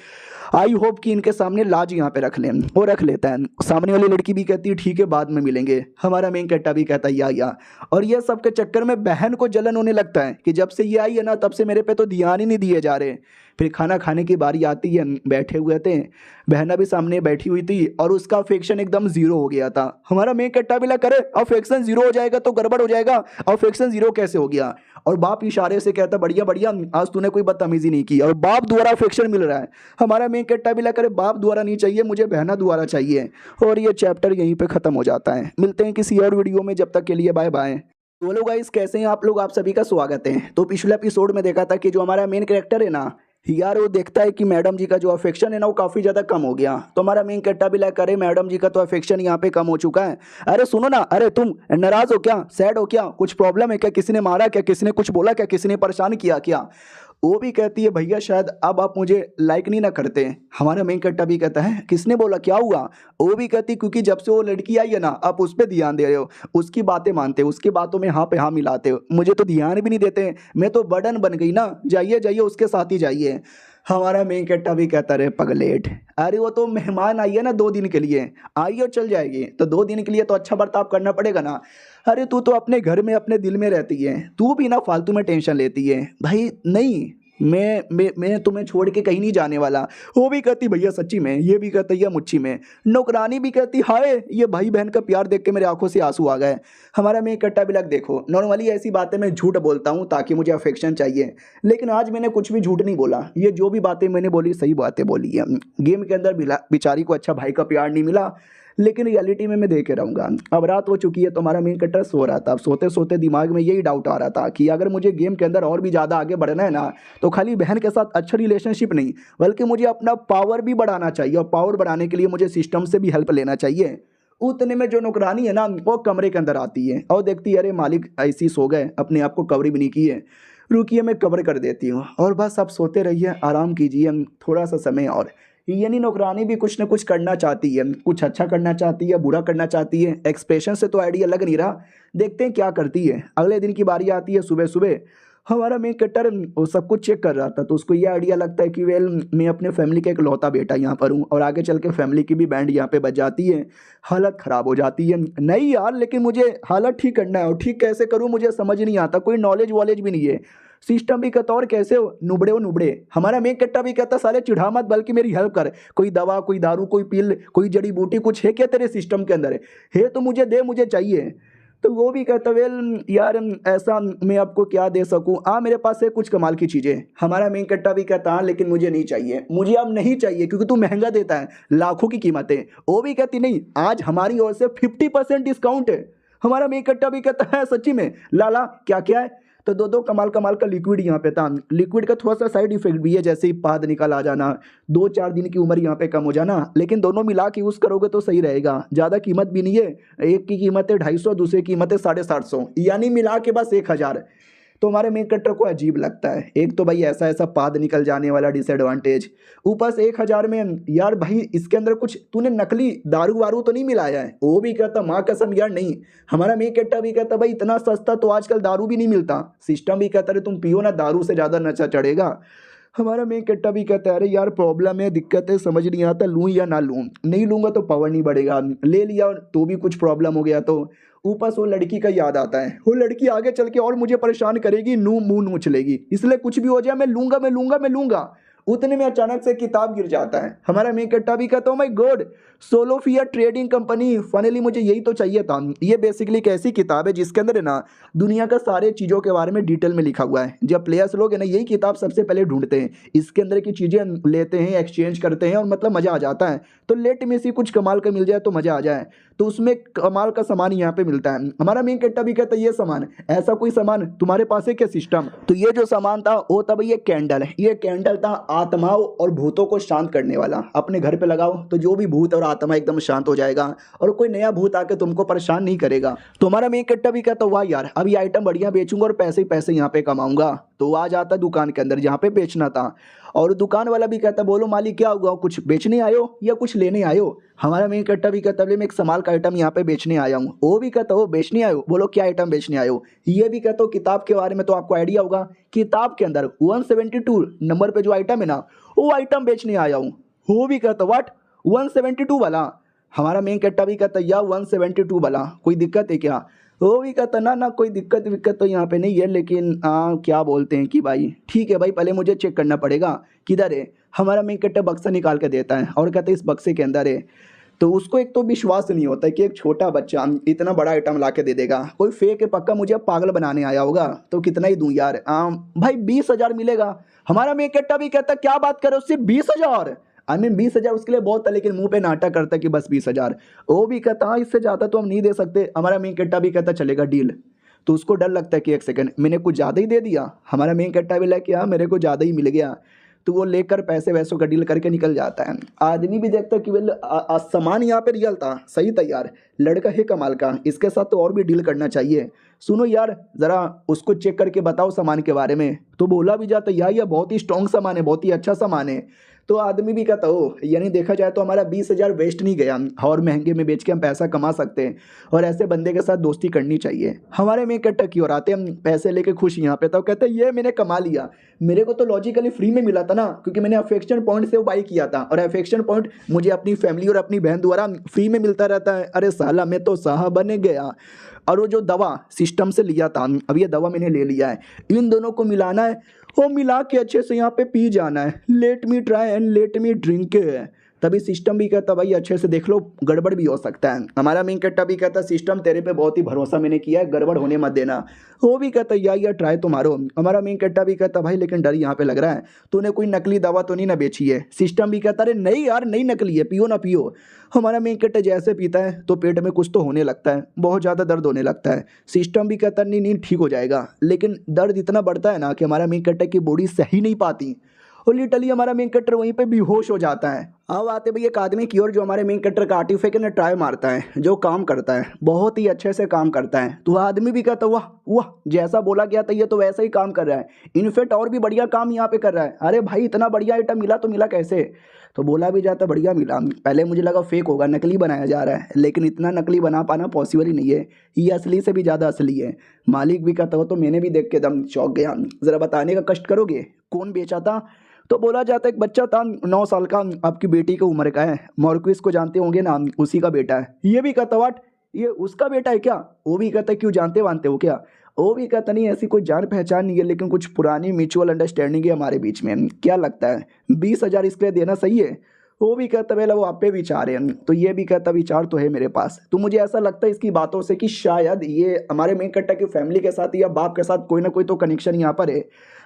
आई होप कि इनके सामने लाज यहाँ पे रख लें। वो रख लेता है। सामने वाली लड़की भी कहती है ठीक है बाद में मिलेंगे। हमारा मेन कट्टा भी कहता है या। और ये सब के चक्कर में बहन को जलन होने लगता है कि जब से ये आई है ना तब से मेरे पे तो ध्यान ही नहीं दिए जा रहे। फिर खाना खाने की बारी आती है, बैठे हुए थे, बहना भी सामने बैठी हुई थी और उसका अफेक्शन एकदम जीरो हो गया था। हमारा मेन कट्टा भी लग करे अफेक्शन जीरो हो जाएगा तो गड़बड़ हो जाएगा, अफेक्शन जीरो कैसे हो गया। और बाप इशारे से कहता बढ़िया बढ़िया आज तूने कोई बदतमीजी नहीं की, और बाप द्वारा अफेक्शन मिल रहा है। हमारा मेन कट्टा भी लग करे बाप द्वारा नहीं चाहिए, मुझे बहना द्वारा चाहिए। और ये चैप्टर यहीं पे खत्म हो जाता है। मिलते हैं किसी और वीडियो में, जब तक के लिए बाय बाय। तो लोग गाइस कैसे हैं आप लोग, आप सभी का स्वागत है। तो पिछले एपिसोड में देखा था कि जो हमारा मेन कैरेक्टर है ना यार, वो देखता है कि मैडम जी का जो अफेक्शन है ना वो काफ़ी ज़्यादा कम हो गया। तो हमारा मेन कट्टा भी लाइक अरे मैडम जी का तो अफेक्शन यहाँ पे कम हो चुका है। अरे सुनो ना, अरे तुम नाराज़ हो क्या, सैड हो क्या, कुछ प्रॉब्लम है क्या, किसी ने मारा क्या, किसी ने कुछ बोला क्या, किसी ने परेशान किया क्या। वो भी कहती है भैया शायद अब आप मुझे लाइक नहीं ना करते। हमारा मेन कट्टा भी कहता है किसने बोला, क्या हुआ। वो भी कहती क्योंकि जब से वो लड़की आई है ना आप उस पर ध्यान दे रहे हो, उसकी बातें मानते हो, उसकी बातों में हाँ पे हाँ मिलाते हो, मुझे तो ध्यान भी नहीं देते, मैं तो बर्डन बन गई ना, जाइए जाइए उसके साथ ही जाइए। हमारा मेन कट्टा भी कहता रहे पगलेट, अरे वो तो मेहमान आई है ना 2 दिन के लिए, आई और चल जाएगी, तो 2 दिन के लिए तो अच्छा बर्ताव करना पड़ेगा ना। अरे तू तो अपने घर में अपने दिल में रहती है, तू भी ना फालतू में टेंशन लेती है भाई। नहीं, मैं तुम्हें छोड़ के कहीं नहीं जाने वाला। वो भी कहती भैया सच्ची में, ये भी कहती है मुच्छी में। नौकरानी भी कहती हाय ये भाई बहन का प्यार देख के मेरे आंखों से आंसू आ गए। हमारा मेन कट्टा भी लग देखो नॉर्मली ऐसी बातें मैं झूठ बोलता हूँ ताकि मुझे अफेक्शन चाहिए, लेकिन आज मैंने कुछ भी झूठ नहीं बोला। ये जो भी बातें मैंने बोली सही बातें बोली है। गेम के अंदर बेचारी को अच्छा भाई का प्यार नहीं मिला, लेकिन रियलिटी में मैं देखे रहूँगा। अब रात हो चुकी है तो हमारा मेन कट्टर सो रहा था। अब सोते सोते दिमाग में यही डाउट आ रहा था कि अगर मुझे गेम के अंदर और भी ज़्यादा आगे बढ़ना है ना तो खाली बहन के साथ अच्छा रिलेशनशिप नहीं, बल्कि मुझे अपना पावर भी बढ़ाना चाहिए, और पावर बढ़ाने के लिए मुझे सिस्टम से भी हेल्प लेना चाहिए। उतने में जो नौकरानी है ना वो कमरे के अंदर आती है और देखती है अरे मालिक ऐसी सो गए, अपने आप को कवर भी नहीं की है, रुकिए मैं कवर कर देती हूँ, और बस आप सोते रहिए, आराम कीजिए थोड़ा सा समय। और यानी नौकरानी भी कुछ ना कुछ करना चाहती है, कुछ अच्छा करना चाहती है, बुरा करना चाहती है। एक्सप्रेशन से तो आइडिया लग नहीं रहा, देखते हैं क्या करती है। अगले दिन की बारी आती है सुबह सुबह। हमारा मेन कट्टर वो सब कुछ चेक कर रहा था तो उसको ये आइडिया लगता है कि वेल मैं अपने फैमिली का एक लौता बेटा यहाँ पर हूँ, और आगे चल के फैमिली की भी बैंड यहाँ पे बज जाती है, हालत ख़राब हो जाती है। नहीं यार, लेकिन मुझे हालत ठीक करना है, और ठीक कैसे करूँ मुझे समझ नहीं आता, कोई नॉलेज वॉलेज भी नहीं है। सिस्टम भी कहता और कैसे हो नुबड़े। हमारा मेन कट्टा भी कहता साले चिढ़ा मत, बल्कि मेरी हेल्प कर, कोई दवा, कोई दारू, कोई पिल, कोई जड़ी बूटी कुछ है क्या तेरे सिस्टम के अंदर है तो मुझे दे, मुझे चाहिए। तो वो भी कहता वेल यार ऐसा मैं आपको क्या दे सकूं, मेरे पास है कुछ कमाल की चीज़ें। हमारा मेन कट्टा भी कहता हाँ लेकिन मुझे नहीं चाहिए, मुझे अब नहीं चाहिए क्योंकि तू महंगा देता है, लाखों की कीमत है। वो भी कहती नहीं आज हमारी ओर से 50% डिस्काउंट है। हमारा मेन कट्टा भी कहता है सच्ची में लाला क्या क्या है। तो दो दो कमाल कमाल का लिक्विड यहाँ पे था। लिक्विड का थोड़ा सा साइड इफेक्ट भी है, जैसे ही पाद निकल आ जाना, 2-4 दिन की उम्र यहाँ पे कम हो जाना, लेकिन दोनों मिला के यूज़ करोगे तो सही रहेगा। ज़्यादा कीमत भी नहीं है, एक की कीमत है 250, दूसरी कीमत है 750, यानी मिला के बस 1000। तो हमारे मेन कट्टर को अजीब लगता है। एक तो भाई ऐसा ऐसा पाद निकल जाने वाला डिसएडवांटेज, ऊपर से 1000 में। यार भाई इसके अंदर कुछ तूने नकली दारू वारू तो नहीं मिलाया है? वो भी कहता माँ कसम यार नहीं। हमारा मेन कट्टा भी कहता भाई इतना सस्ता तो आजकल दारू भी नहीं मिलता। सिस्टम भी कहता अरे तुम पियो ना, दारू से ज़्यादा नशा चढ़ेगा। हमारा मेन कट्टा भी कहता है अरे यार प्रॉब्लम है, दिक्कत है, समझ नहीं आता लूँ या ना लूँ। नहीं लूँगा तो पावर नहीं बढ़ेगा, ले लिया तो भी कुछ प्रॉब्लम हो गया तो। ऊपर से वो लड़की का याद आता है, वो लड़की आगे चल के और मुझे परेशान करेगी, मुंह नोचलेगी, इसलिए कुछ भी हो जाए मैं लूँगा मैं लूँगा मैं लूँगा। उतने में अचानक से किताब गिर जाता है। हमारा मेन कट्टा भी कहता हूँ माय गॉड, सोलोफिया ट्रेडिंग कंपनी, फाइनली मुझे यही तो चाहिए था। ये बेसिकली एक ऐसी किताब है जिसके अंदर है ना दुनिया का सारे चीज़ों के बारे में डिटेल में लिखा हुआ है। जब प्लेयर्स लोग है ना यही किताब सबसे पहले ढूंढते हैं, इसके अंदर की चीज़ें लेते हैं, एक्सचेंज करते हैं और मतलब मज़ा आ जाता है। तो लेट में से कुछ कमाल का मिल जाए तो मज़ा आ जाए, तो उसमें कमाल का सामान यहाँ पे मिलता है। हमारा मेन कट्टा भी कहता है ये सामान, ऐसा कोई सामान तुम्हारे पास है क्या सिस्टम? तो ये जो सामान था वो था भाई ये कैंडल है। ये कैंडल था आत्माओं और भूतों को शांत करने वाला। अपने घर पे लगाओ तो जो भी भूत और आत्मा एकदम शांत हो जाएगा और कोई नया भूत आके तुमको परेशान नहीं करेगा। तो हमारा मेन कट्टा भी कहता वाह यार अब ये आइटम बढ़िया बेचूंगा और पैसे ही पैसे यहाँ पे कमाऊंगा। तो वो आ जाता दुकान के अंदर जहाँ पे बेचना था, और दुकान वाला भी कहता बोलो मालिक क्या हुआ, कुछ बेचने आयो या कुछ लेने आयो? हमारा मेन कट्टा भी कहता मैं एक संभाल का आइटम यहाँ पे बेचने आया हूँ। वो भी कहता हो बेचने आयो, बोलो क्या आइटम बेचने आयो? ये भी कहता हूँ किताब के बारे में तो आपको आइडिया होगा, किताब के अंदर 172 नंबर पे जो आइटम है ना वो आइटम बेचने आया हूँ। वो भी कहता व्हाट 172 वाला? हमारा मेन कट्टा भी कहता या 172 वाला कोई दिक्कत है क्या? वो भी कहता ना ना कोई दिक्कत विक्कत तो यहाँ पे नहीं है, लेकिन क्या बोलते हैं कि भाई ठीक है भाई पहले मुझे चेक करना पड़ेगा किधर है। हमारा मेन कट्टा बक्सा निकाल के देता है और कहता है इस बक्से के अंदर है। तो उसको एक तो विश्वास नहीं होता कि एक छोटा बच्चा इतना बड़ा आइटम ला के दे देगा, कोई फेक है पक्का, मुझे पागल बनाने आया होगा। तो कितना ही दूं यार, भाई 20,000 मिलेगा। हमारा मेन कट्टा भी कहता क्या बात करो सिर्फ 20,000? आई मीन 20,000 उसके लिए बहुत था, लेकिन मुंह पे नाटक करता कि बस 20,000। वो भी कहता हाँ इससे ज़्यादा तो हम नहीं दे सकते। हमारा मेन कट्टा भी कहता चलेगा डील। तो उसको डर लगता है कि एक सेकंड मैंने कुछ ज़्यादा ही दे दिया। हमारा मेन कट्टा भी लगा कि हाँ मेरे को ज़्यादा ही मिल गया। तो वो लेकर पैसे वैसों का डील करके निकल जाता है। आदमी भी देखता है कि सामान यहाँ पे रियल था, सही था यार, लड़का है कमाल का, इसके साथ तो और भी डील करना चाहिए। सुनो यार ज़रा उसको चेक करके बताओ सामान के बारे में। तो बोला भी जाता यार यह बहुत ही स्ट्रॉन्ग सामान है, बहुत ही अच्छा सामान है। तो आदमी भी कहता हो यानी देखा जाए तो हमारा 20,000 वेस्ट नहीं गया, और महंगे में बेच के हम पैसा कमा सकते हैं, और ऐसे बंदे के साथ दोस्ती करनी चाहिए। हमारे में कट्टा की ओर आते हम पैसे लेके खुश यहाँ पे, तो कहते हैं ये मैंने कमा लिया, मेरे को तो लॉजिकली फ्री में मिला था ना, क्योंकि मैंने अफेक्शन पॉइंट से वो बाई किया था, और अफेक्शन पॉइंट मुझे अपनी फैमिली और अपनी बहन द्वारा फ्री में मिलता रहता है। अरे साला मैं तो साहब बन गया। और वो जो दवा सिस्टम से लिया था, अब ये दवा मैंने ले लिया है, इन दोनों को मिलाना है, वो मिला के अच्छे से यहाँ पे पी जाना है। Let me try and let me drink. तभी सिस्टम भी कहता भाई अच्छे से देख लो गड़बड़ भी हो सकता है। हमारा मेन कट्टा भी कहता सिस्टम तेरे पे बहुत ही भरोसा मैंने किया है, गड़बड़ होने मत देना। वो भी कहता यार ट्राई तो मारो। हमारा मेन कट्टा भी कहता भाई लेकिन डर यहाँ पे लग रहा है, तूने कोई नकली दवा तो नहीं ना बेची है? सिस्टम भी कहता अरे नहीं यार नहीं नकली है, पियो ना पियो। हमारा मेन कट्टा जैसे पीता है तो पेट में कुछ तो होने लगता है, बहुत ज़्यादा दर्द होने लगता है। सिस्टम भी कहता नहीं नहीं ठीक हो जाएगा, लेकिन दर्द इतना बढ़ता है ना कि हमारा मेन कट्टा की बॉडी सही नहीं पाती, और लिटरली हमारा मेन कट्टर वहीं पे बेहोश हो जाता है। अब आते भाई एक आदमी की ओर जो हमारे मेन कट्टर का आर्टिफिक ने ट्राई मारता है, जो काम करता है बहुत ही अच्छे से काम करता है। तो आदमी भी कहता वाह वाह जैसा बोला गया था ये तो वैसा ही काम कर रहा है, इनफेक्ट और भी बढ़िया काम यहाँ पे कर रहा है। अरे भाई इतना बढ़िया आइटम मिला तो मिला कैसे? तो बोला भी जाता बढ़िया मिला, पहले मुझे लगा फेक होगा, नकली बनाया जा रहा है, लेकिन इतना नकली बना पाना पॉसिबल ही नहीं है, ये असली से भी ज़्यादा असली है। मालिक भी कहता हो तो मैंने भी देख के दम चौंक गया। ज़रा बताने का कष्ट करोगे कौन बेचा था? तो बोला जाता है एक बच्चा था 9 साल का, आपकी बेटी की उम्र का है, मॉर्क्विस को जानते होंगे ना, उसी का बेटा है। ये भी कहता वाट ये उसका बेटा है क्या? वो भी कहता क्यों जानते वानते हो क्या? वो भी कहता नहीं ऐसी कोई जान पहचान नहीं है, लेकिन कुछ पुरानी म्यूचुअल अंडरस्टैंडिंग है हमारे बीच में, क्या लगता है 20,000 इसके लिए देना सही है? वो भी कहता पहले वो आप पे विचार है, तो ये भी कहता विचार तो है मेरे पास। तो मुझे ऐसा लगता है इसकी बातों से कि शायद ये हमारे मेन कट्टर की फैमिली के साथ या बाप के साथ कोई ना कोई तो कनेक्शन यहाँ पर है।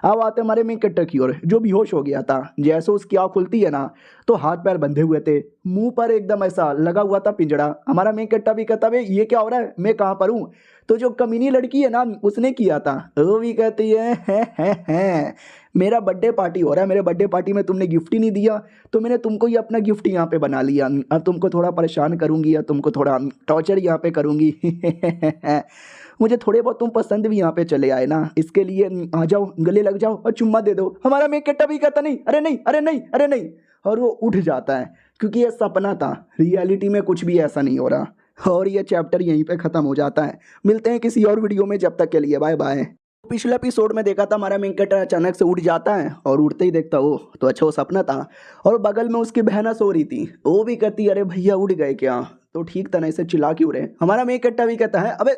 अब आते हमारे मेन कट्टर की ओर, जो बेहोश हो गया था, जैसे उसकी आँख खुलती है ना तो हाथ पैर बंधे हुए थे, मुंह पर एकदम ऐसा लगा हुआ था पिंजड़ा। हमारा मेन कट्टा भी कहता भाई ये क्या हो रहा है, मैं कहाँ पर हूँ। तो जो कमीनी लड़की है ना उसने किया था, वो भी कहती है मेरा बर्थडे पार्टी हो रहा है, मेरे बर्थडे पार्टी में तुमने गिफ्ट ही नहीं दिया, तो मैंने तुमको ही अपना गिफ्ट यहाँ पे बना लिया। अब तुमको थोड़ा परेशान करूंगी या तुमको थोड़ा टॉर्चर यहाँ पे करूंगी। मुझे थोड़े बहुत तुम पसंद भी यहाँ पे चले आए ना, इसके लिए आ जाओ, गले लग जाओ और चुम्मा दे दो। हमारा मेन कट्टा भी कहता नहीं, अरे नहीं, अरे नहीं, अरे नहीं, और वो उठ जाता है क्योंकि ये सपना था, रियलिटी में कुछ भी ऐसा नहीं हो रहा। और ये चैप्टर यहीं पे ख़त्म हो जाता है। मिलते हैं किसी और वीडियो में, जब तक के लिए बाय बाय। पिछले एपिसोड में देखा था हमारा मेन कैरेक्टर अचानक से उठ जाता है और उठते ही देखता वो तो अच्छा वो सपना था, और बगल में उसकी बहना सो रही थी। वो भी कहती अरे भैया उठ गए क्या, तो ठीक तरह से चिल्ला क्यों रहे। हमारा मेन कैरेक्टर भी कहता है अबे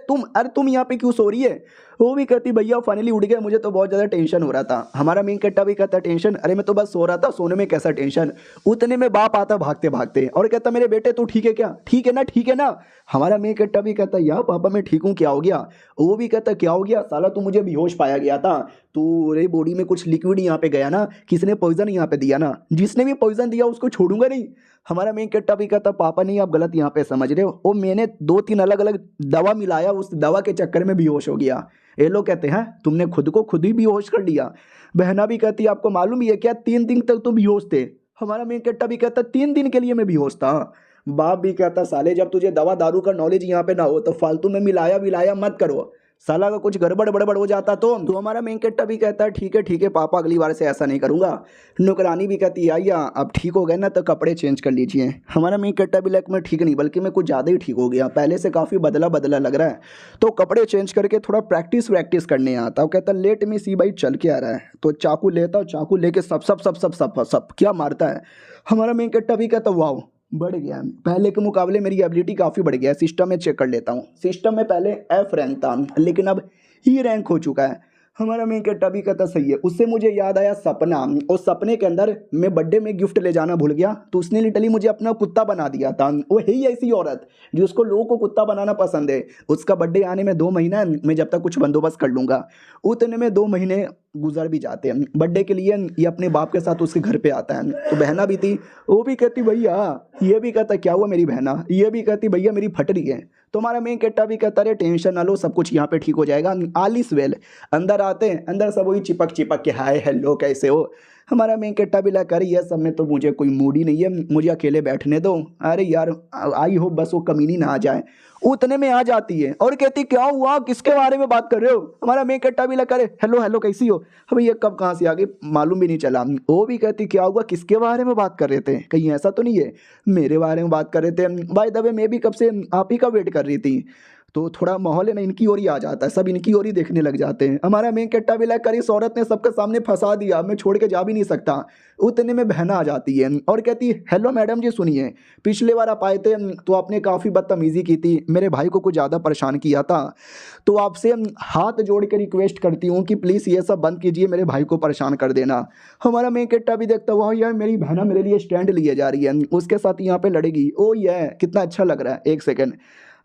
तुम यहाँ पे क्यों सो रही है। वो भी कहती भैया फाइनली उठ गए, मुझे तो बहुत ज़्यादा टेंशन हो रहा था। हमारा मेन कैरेक्टर भी कहता टेंशन, अरे मैं तो बस सो रहा था, सोने में कैसा टेंशन। उतने में बाप आता भागते भागते और कहता मेरे बेटे तू ठीक है क्या, ठीक है ना, ठीक है ना। हमारा मेन कैरेक्टर भी कहता यार पापा मैं ठीक हूँ, क्या हो गया। वो भी कहता क्या हो गया साला, तू मुझे बेहोश पाया गया था, तू रे बॉडी में कुछ लिक्विड यहाँ पे गया ना, किसने पॉइजन यहाँ पे दिया ना, जिसने भी पॉइजन दिया उसको छोड़ूंगा नहीं। हमारा मेन कैरेक्टर भी कहता पापा नहीं आप गलत यहाँ पे समझ रहे हो, वो मैंने 2-3 अलग अलग दवा मिलाया, उस दवा के चक्कर में बेहोश हो गया। ये लोग कहते हैं तुमने खुद को खुद ही बेहोश कर लिया। बहना भी कहती आपको मालूम ही है क्या 3 दिन तक तो बेहोश थे। हमारा मेन कैरेक्टर भी कहता 3 दिन के लिए मैं बेहोश था। बाप भी कहता साले जब तुझे दवा दारू का नॉलेज यहाँ पे ना हो तो फालतू में मिलाया विलाया मत करो, साला का कुछ गड़बड़ बड़बड़ हो जाता तो हमारा मेन कैरेक्टर भी कहता है ठीक है पापा अगली बार से ऐसा नहीं करूंगा। नौकरानी भी कहती है आइया अब ठीक हो गए ना तो कपड़े चेंज कर लीजिए। हमारा मेन कैरेक्टर भी लाइक मैं ठीक नहीं बल्कि मैं कुछ ज़्यादा ही ठीक हो गया, पहले से काफ़ी बदला बदला लग रहा है। तो कपड़े चेंज करके थोड़ा प्रैक्टिस करने आता हूँ। कहता लेट मी सी भाई चल के आ रहा है, तो चाकू लेता हूँ, चाकू लेके सब सब सब सब सब सब क्या मारता है। हमारा मेन कैरेक्टर भी कहता वाह बढ़ गया, पहले के मुकाबले मेरी एबिलिटी काफ़ी बढ़ गया है। सिस्टम में चेक कर लेता हूँ, सिस्टम में पहले F रैंक था लेकिन अब E रैंक हो चुका है। हमारा मेन कैरेक्टर भी कहता सही है। उससे मुझे याद आया सपना, और सपने के अंदर मैं बर्थडे में गिफ्ट ले जाना भूल गया, तो उसने लिटरली मुझे अपना कुत्ता बना दिया था। वो है ही ऐसी औरत जिसको लोगों को कुत्ता बनाना पसंद है। उसका बर्थडे आने में 2 महीना है, मैं जब तक कुछ बंदोबस्त कर लूँगा। उतने में 2 महीने गुजर भी जाते हैं। बर्थडे के लिए ये अपने बाप के साथ उसके घर पे आता है, तो बहना भी थी, वो भी कहती भैया, ये भी कहता क्या हुआ मेरी बहना, ये भी कहती भैया मेरी फट रही है। तो हमारा मेन कैरेक्टर भी कहता अरे टेंशन ना लो, सब कुछ यहाँ पे ठीक हो जाएगा, ऑल इज वेल। अंदर आते हैं, अंदर सब वही चिपक चिपक के हाय हेलो कैसे हो। हमारा मेन कैरेक्टर भी लगा रही है सब में तो मुझे कोई मूड ही नहीं है, मुझे अकेले बैठने दो। अरे यार आई हो बस वो कमीनी ना आ जाए। उतने में आ जाती है और कहती क्या हुआ, किसके बारे में बात कर रहे हो। हमारा मेन कैरेक्टर भी लगा हेलो हेलो कैसी हो। अब ये कब कहाँ से आ गई मालूम भी नहीं चला। वो भी कहती क्या हुआ, किसके बारे में बात कर रहे थे, कहीं ऐसा तो नहीं है मेरे बारे में बात कर रहे थे। बाय द वे मैं भी कब से आप ही का वेट कर रही थी। तो थोड़ा माहौल है ना इनकी ओर ही आ जाता है, सब इनकी ओर ही देखने लग जाते हैं। हमारा मेन कैरेक्टर भी लग इस औरत ने सबके सामने फंसा दिया, मैं छोड़ के जा भी नहीं सकता। उतने में बहना आ जाती है और कहती हेलो मैडम जी सुनिए, पिछले बार आप आए थे तो आपने काफ़ी बदतमीज़ी की थी, मेरे भाई को कुछ ज़्यादा परेशान किया था, तो आपसे हाथ जोड़ के रिक्वेस्ट करती हूँ कि प्लीज़ ये सब बंद कीजिए, मेरे भाई को परेशान कर देना। हमारा मेन कैरेक्टर भी देखता हुआ यार मेरी बहना मेरे लिए स्टैंड लिए जा रही है, उसके साथ यहाँ पे लड़ेगी। ओ ये कितना अच्छा लग रहा है। एक सेकेंड,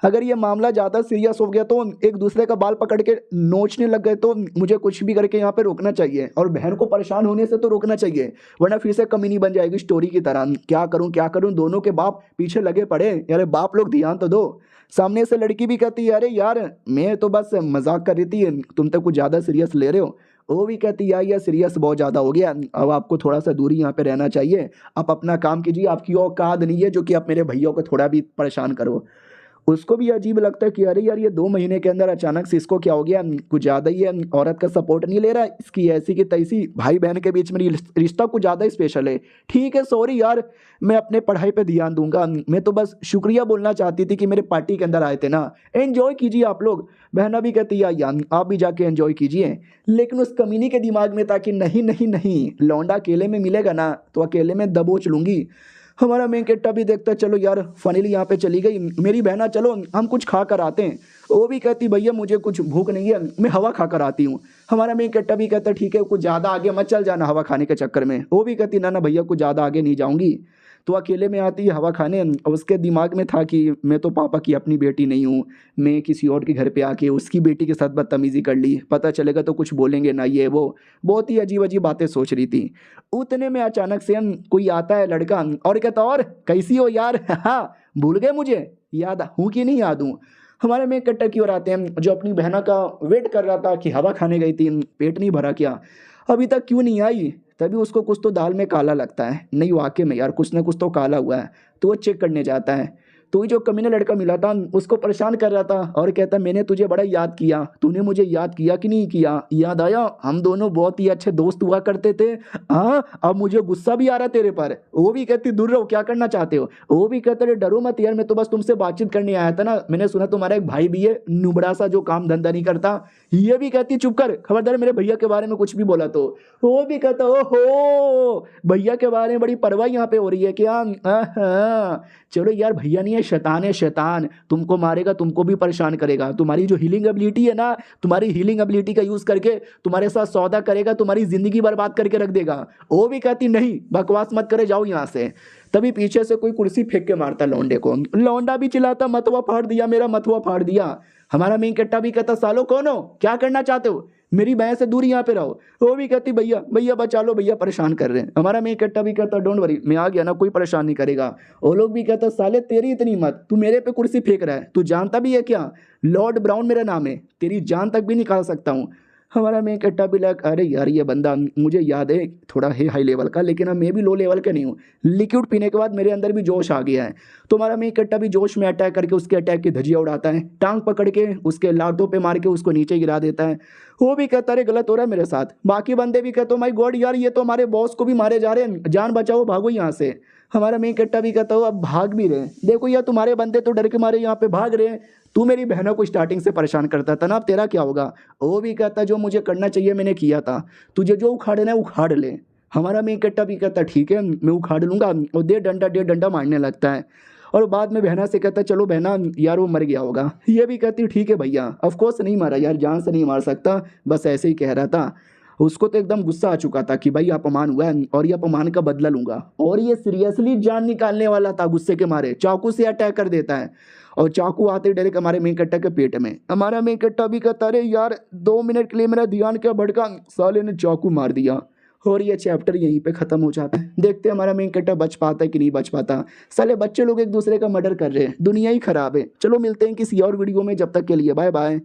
अगर ये मामला ज़्यादा सीरियस हो गया तो एक दूसरे का बाल पकड़ के नोचने लग गए तो मुझे कुछ भी करके यहाँ पे रोकना चाहिए, और बहन को परेशान होने से तो रोकना चाहिए, वरना फिर से कमी नहीं बन जाएगी स्टोरी की तरह। क्या करूँ दोनों के बाप पीछे लगे पड़े, यार बाप लोग ध्यान तो दो। सामने से लड़की भी कहती है अरे यार मैं तो बस मजाक कर रही थी, तुम तो कुछ ज़्यादा सीरियस ले रहे हो। वो भी कहती यार सीरियस बहुत ज़्यादा हो गया, अब आपको थोड़ा सा दूरी यहाँ पे रहना चाहिए, आप अपना काम कीजिए, आपकी औकात नहीं है जो कि आप मेरे भैया को थोड़ा भी परेशान करो। उसको भी अजीब लगता है कि अरे यार ये 2 महीने के अंदर अचानक से इसको क्या हो गया, कुछ ज़्यादा ही है, औरत का सपोर्ट नहीं ले रहा, इसकी ऐसी की तैसी, भाई बहन के बीच में रिश्ता कुछ ज़्यादा ही स्पेशल है। ठीक है सॉरी यार, मैं अपने पढ़ाई पे ध्यान दूंगा, मैं तो बस शुक्रिया बोलना चाहती थी कि मेरे पार्टी के अंदर आए थे ना, एंजॉय कीजिए आप लोग। बहना भी कहती है यार आप भी जाके एंजॉय कीजिए, लेकिन उस कमीनी के दिमाग में था कि नहीं नहीं नहीं, लौंडा अकेले में मिलेगा ना तो अकेले में दबोच लूंगी। हमारा मेन कैरेक्टर भी देखता चलो यार फाइनली यहाँ पे चली गई मेरी बहना, चलो हम कुछ खा कर आते हैं। वो भी कहती भैया मुझे कुछ भूख नहीं है, मैं हवा खा कर आती हूँ। हमारा मेन कैरेक्टर भी कहता ठीक है कुछ ज़्यादा आगे मत चल जाना हवा खाने के चक्कर में। वो भी कहती ना ना भैया कुछ ज़्यादा आगे नहीं जाऊँगी। तो अकेले में आती है हवा खाने और उसके दिमाग में था कि मैं तो पापा की अपनी बेटी नहीं हूँ, मैं किसी और के घर पे आके उसकी बेटी के साथ बदतमीज़ी कर ली, पता चलेगा तो कुछ बोलेंगे ना ये वो। बहुत ही अजीब-अजीब बातें सोच रही थी। उतने में अचानक से कोई आता है लड़का और कहता और कैसी हो यार? हाँ, भूल गए मुझे? याद हूँ कि नहीं याद हूँ? हमारे में कट्टा की ओर आते हैं जो अपनी बहना का वेट कर रहा था कि हवा खाने गई थी, पेट नहीं भरा क्या? अभी तक क्यों नहीं आई? तभी उसको कुछ तो दाल में काला लगता है। नहीं वाक़ई में यार कुछ ना कुछ तो काला हुआ है। तो वो चेक करने जाता है। तो ये जो कमीना लड़का मिला था उसको परेशान कर रहा था और कहता मैंने तुझे बड़ा याद किया। तूने मुझे याद किया कि नहीं किया? याद आया? हम दोनों बहुत ही अच्छे दोस्त हुआ करते थे। हाँ, अब मुझे गुस्सा भी आ रहा है तेरे पर। वो भी कहती दूर रहो, क्या करना चाहते हो? वो भी कहता अरे डरो मत यार, मैं तो बस तुमसे बातचीत करने आया था ना। मैंने सुना तुम्हारा एक भाई भी है, नुबड़ा सा जो काम धंधा नहीं करता। ये भी कहती चुप कर, खबरदार मेरे भैया के बारे में कुछ भी बोला तो। वो भी कहता ओहो, भैया के बारे में बड़ी परवाह यहाँ पे हो रही है क्या? हाँ, चलो यार भैया नहीं है, शैतान है शैतान। तुमको मारेगा, तुमको भी परेशान करेगा। तुम्हारी जो हीलिंग एबिलिटी है ना, तुम्हारी हीलिंग एबिलिटी का यूज करके तुम्हारे साथ सौदा करेगा, तुम्हारी जिंदगी बर्बाद करके रख देगा। वो भी कहती नहीं, बकवास मत करे, जाओ यहाँ से। तभी पीछे से कोई कुर्सी फेंक के मारता लौंडे को। लौंडा भी चिल्लाता मतवा फाड़ दिया, मेरा मतवा फाड़ दिया। हमारा मेन कट्टा भी कहता सालो कौन हो, क्या करना चाहते हो? मेरी भैंस से दूर यहाँ पे रहो। वो भी कहती भैया भैया बचा लो, भैया परेशान कर रहे हैं। हमारा मेन कट्टा भी कहता डोंट वरी, मैं आ गया ना, कोई परेशान नहीं करेगा। वो लोग भी कहता साले तेरी इतनी हिम्मत, तू मेरे पे कुर्सी फेंक रहा है, तू जानता भी है क्या? लॉर्ड ब्राउन मेरा नाम है, तेरी जान तक भी निकाल सकता हूँ। हमारा मेन कट्टा भी लगा अरे यार ये बंदा मुझे याद है थोड़ा है हाई लेवल का, लेकिन अब मैं भी लो लेवल का नहीं हूँ। लिक्विड पीने के बाद मेरे अंदर भी जोश आ गया है। तो हमारा मेन कट्टा भी जोश में अटैक करके उसके अटैक की धजिया उड़ाता है, टांग पकड़ के उसके लातों पे मार के उसको नीचे गिरा देता है। वो भी कहता अरे गलत हो रहा है मेरे साथ। बाकी बंदे भी कहते माय गॉड यार ये तो हमारे बॉस को भी मारे जा रहे हैं, जान बचाओ भागो यहाँ से। हमारा मेन कट्टा भी कहता हो अब भाग भी रहे, देखो यार तुम्हारे बंदे तो डर के मारे यहाँ पे भाग रहे हैं। तू मेरी बहनों को स्टार्टिंग से परेशान करता था ना, अब तेरा क्या होगा? वो भी कहता जो मुझे करना चाहिए मैंने किया था, तुझे जो उखाड़ना है उखाड़ ले। हमारा मेन कट्टा भी कहता ठीक है मैं उखाड़ लूंगा, और दे डंडा मारने लगता है। और बाद में बहना से कहता चलो बहना यार वो मर गया होगा। ये भी कहती ठीक है भैया, ऑफकोर्स नहीं मारा यार, जान से नहीं मार सकता, बस ऐसे ही कह रहा था। उसको तो एकदम गुस्सा आ चुका था कि भाई अपमान हुआ है और ये अपमान का बदला लूंगा। और ये सीरियसली जान निकालने वाला था, गुस्से के मारे चाकू से अटैक कर देता है और चाकू आते डायरेक्ट हमारे मेन कट्टा के पेट में। हमारा मेन कट्टा भी कहता अरे यार 2 मिनट के लिए मेरा ध्यान क्या भटका, साले ने चाकू मार दिया। और ये चैप्टर यहीं पे खत्म हो जाता है। देखते हैं हमारा मेन कट्टा बच पाता है कि नहीं बच पाता। साले बच्चे लोग एक दूसरे का मर्डर कर रहे हैं, दुनिया ही खराब है। चलो मिलते हैं किसी और वीडियो में, जब तक के लिए बाय बाय।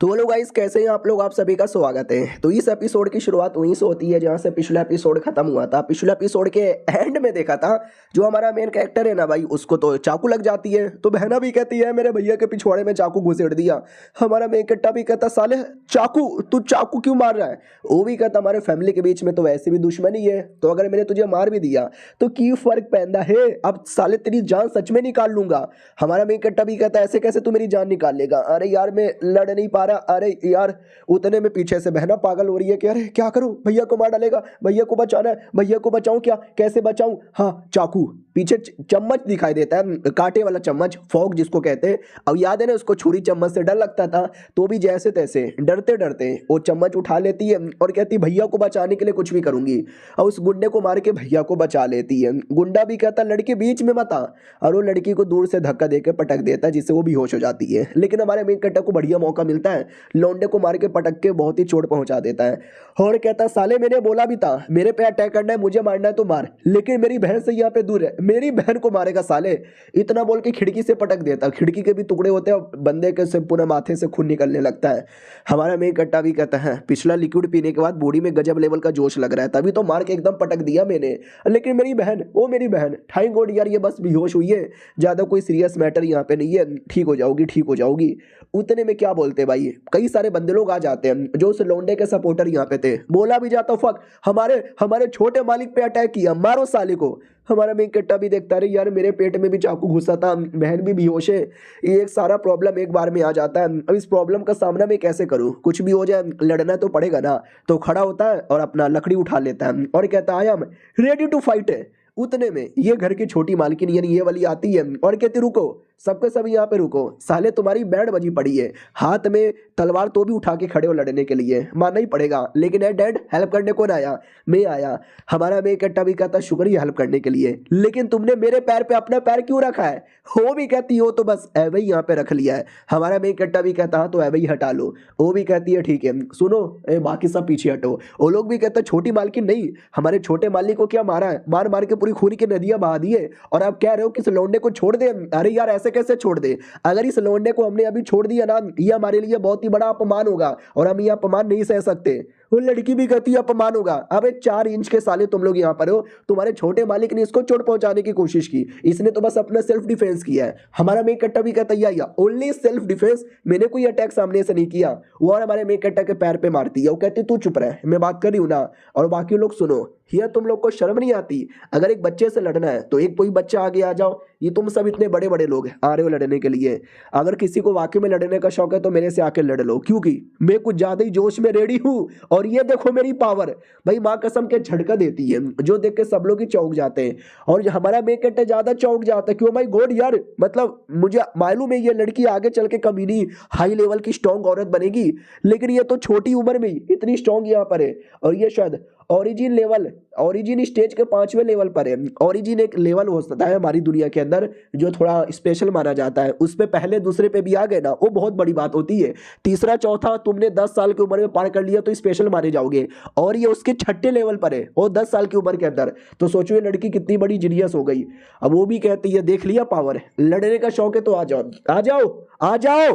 तो हेलो गाइस, कैसे हैं आप लोग? आप सभी का स्वागत है। तो इस एपिसोड की शुरुआत वहीं से होती है जहां से पिछला एपिसोड खत्म हुआ था। पिछले एपिसोड के एंड में देखा था जो हमारा मेन कैरेक्टर है ना भाई, उसको तो चाकू लग जाती है। तो बहना भी कहती है मेरे भैया के पिछवाड़े में चाकू घुसेड़ दिया। हमारा मेन कट्टा भी कहता साले चाकू, तू चाकू क्यों मार रहा है? वो भी कहता हमारे फैमिली के बीच में तो वैसे भी दुश्मनी है, तो अगर मैंने तुझे मार भी दिया तो की फर्क पैदा है, अब साले तेरी जान सच में निकाल लूंगा। हमारा मेन कट्टा भी कहता ऐसे कैसे तू मेरी जान निकाल लेगा? अरे यार मैं लड़ नहीं पा रहा। अरे यार उतने में पीछे से बहना पागल हो रही है कि अरे क्या करूं, भैया को मार डालेगा, भैया को बचाना है, भैया को बचाऊं क्या, कैसे बचाऊं? हाँ चाकू, पीछे चम्मच दिखाई देता है, कांटे वाला चम्मच, फॉग जिसको कहते हैं। अब याद है ना उसको छुरी चम्मच से डर लगता था, तो भी जैसे तैसे डरते डरते वो चम्मच उठा लेती है और कहती भैया को बचाने के लिए कुछ भी करूंगी, और उस गुंडे को मार के भैया को बचा लेती है। गुंडा भी कहता लड़के बीच में मत आ, और वो लड़की को दूर से धक्का देकर पटक देता है जिससे वो बेहोश हो जाती है। लेकिन हमारे मेन कट्टा को बढ़िया मौका मिलता है, लौंडे को मार के पटक के बहुत ही चोट पहुंचा देता है और कहता साले मैंने बोला भी था मेरे पे अटैक करना है, मुझे मारना है तो मार, लेकिन मेरी बहन से यहाँ पे दूर है, मेरी बहन को मारेगा साले। इतना बोल के खिड़की से पटक देता, खिड़की के भी टुकड़े होते हैं, बंदे के से पूरा माथे से खून निकलने लगता है। हमारा मेन कट्टा भी कहता है पिछला लिक्विड पीने के बाद बॉडी में गजब लेवल का जोश लग रहा है, तभी तो मार के एकदम पटक दिया मैंने, लेकिन मेरी बहन, वो मेरी बहन थैंक गॉड यार ये बस बेहोश हुई है, ज्यादा कोई सीरियस मैटर यहाँ पे नहीं है, ठीक हो जाओगी ठीक हो जाओगी। उतने में क्या बोलते भाई, कई सारे बंदे लोग आ जाते हैं जो उस लौंडे के सपोर्टर यहाँ पे थे। बोला भी जाता फक हमारे छोटे मालिक पे अटैक किया, मारो साले को। हमारा मेन कट्टा भी देखता रहे यार मेरे पेट में भी चाकू घुसा था, बहन भी बेहोश है, ये एक सारा प्रॉब्लम एक बार में आ जाता है। अब इस प्रॉब्लम का सामना मैं कैसे करूं? कुछ भी हो जाए लड़ना तो पड़ेगा ना। तो खड़ा होता है और अपना लकड़ी उठा लेता है और कहता है I am ready to fight है। उतने में ये घर की छोटी मालकिन यानी ये वाली आती है और कहती रुको सबके सब यहाँ पे रुको, साले तुम्हारी बैंड बजी पड़ी है, हाथ में तलवार तो भी उठा के खड़े हो लड़ने के लिए, मानना ही पड़ेगा। लेकिन ए डैड, हेल्प करने कौन आया? मैं आया। हमारा मेन कट्टा भी कहता शुक्रिया हेल्प करने के लिए, लेकिन तुमने मेरे पैर पे अपना पैर क्यों रखा है? वो भी कहती हो तो बस ऐवे ही यहाँ पे रख लिया है। हमारा मेन कट्टा भी कहता हाँ तो ऐवे ही हटा लो। वो भी कहती है ठीक है, सुनो बाकी सब पीछे हटो। वो लोग भी कहते हैं छोटी मालकिन नहीं, हमारे छोटे मालिक को क्या मारा है? मार मार के पूरी खून की नदियां बहा दी है, और आप कह रहे हो कि इस लौंडे को छोड़ दे? अरे यार ऐसे कैसे छोड़ दे? अगर इस लौंडे को हमने अभी छोड़ दिया ना, ये हमारे लिए बहुत ही बड़ा अपमान होगा, और हम ये अपमान नहीं सह सकते। वो लड़की भी कहती है अपमान होगा? अबे 4 इंच के साले तुम लोग यहाँ पर हो, तुम्हारे छोटे मालिक ने इसको चोट पहुंचाने की कोशिश की, इसने तो बस अपना सेल्फ डिफेंस किया है। हमारा मेक कट्टा भी कहता है ओनली सेल्फ डिफेंस, मैंने कोई अटैक सामने से नहीं किया। वो और हमारे मेक कट्टा के पैर पे मारती है। वो कहती तू चुप रह, मैं बात कर रही हूँ ना। और बाकी लोग सुनो, ये तुम लोग को शर्म नहीं आती? अगर एक बच्चे से लड़ना है तो एक कोई बच्चा आगे आ जाओ, ये तुम सब इतने बड़े बड़े लोग आ रहे हो लड़ने के लिए। अगर किसी को वाकई में लड़ने का शौक है तो मेरे से आके लड़ लो, क्योंकि मैं कुछ ज्यादा ही जोश में रेडी हूँ। और ये देखो मेरी पावर, भाई माँ कसम के झटका देती है, जो देख के सब लोग ही चौंक जाते हैं। और हमारा मेक कट्टा ज्यादा चौंक जाता है, क्यों भाई गॉड यार, मतलब मुझे मालूम है ये लड़की आगे चल के कमीनी हाई लेवल की स्ट्रॉन्ग औरत बनेगी, लेकिन ये तो छोटी उम्र में ही इतनी स्ट्रॉन्ग यहाँ पर है। और ये शायद ओरिजिन स्टेज के 5वें लेवल पर है। ओरिजिन एक लेवल हो सकता है हमारी दुनिया के अंदर जो थोड़ा स्पेशल माना जाता है, उस पे पहले दूसरे पे भी आ गए ना, वो बहुत बड़ी बात होती है। तीसरा चौथा तुमने 10 साल की उम्र में पार कर लिया तो स्पेशल माने जाओगे, और ये उसके 6ठे लेवल पर है और 10 साल की उम्र के अंदर। तो सोचो ये लड़की कितनी बड़ी जीनियस हो गई। अब वो भी कहती है देख लिया पावर, लड़ने का शौक है तो आ जाओ आ जाओ आ जाओ।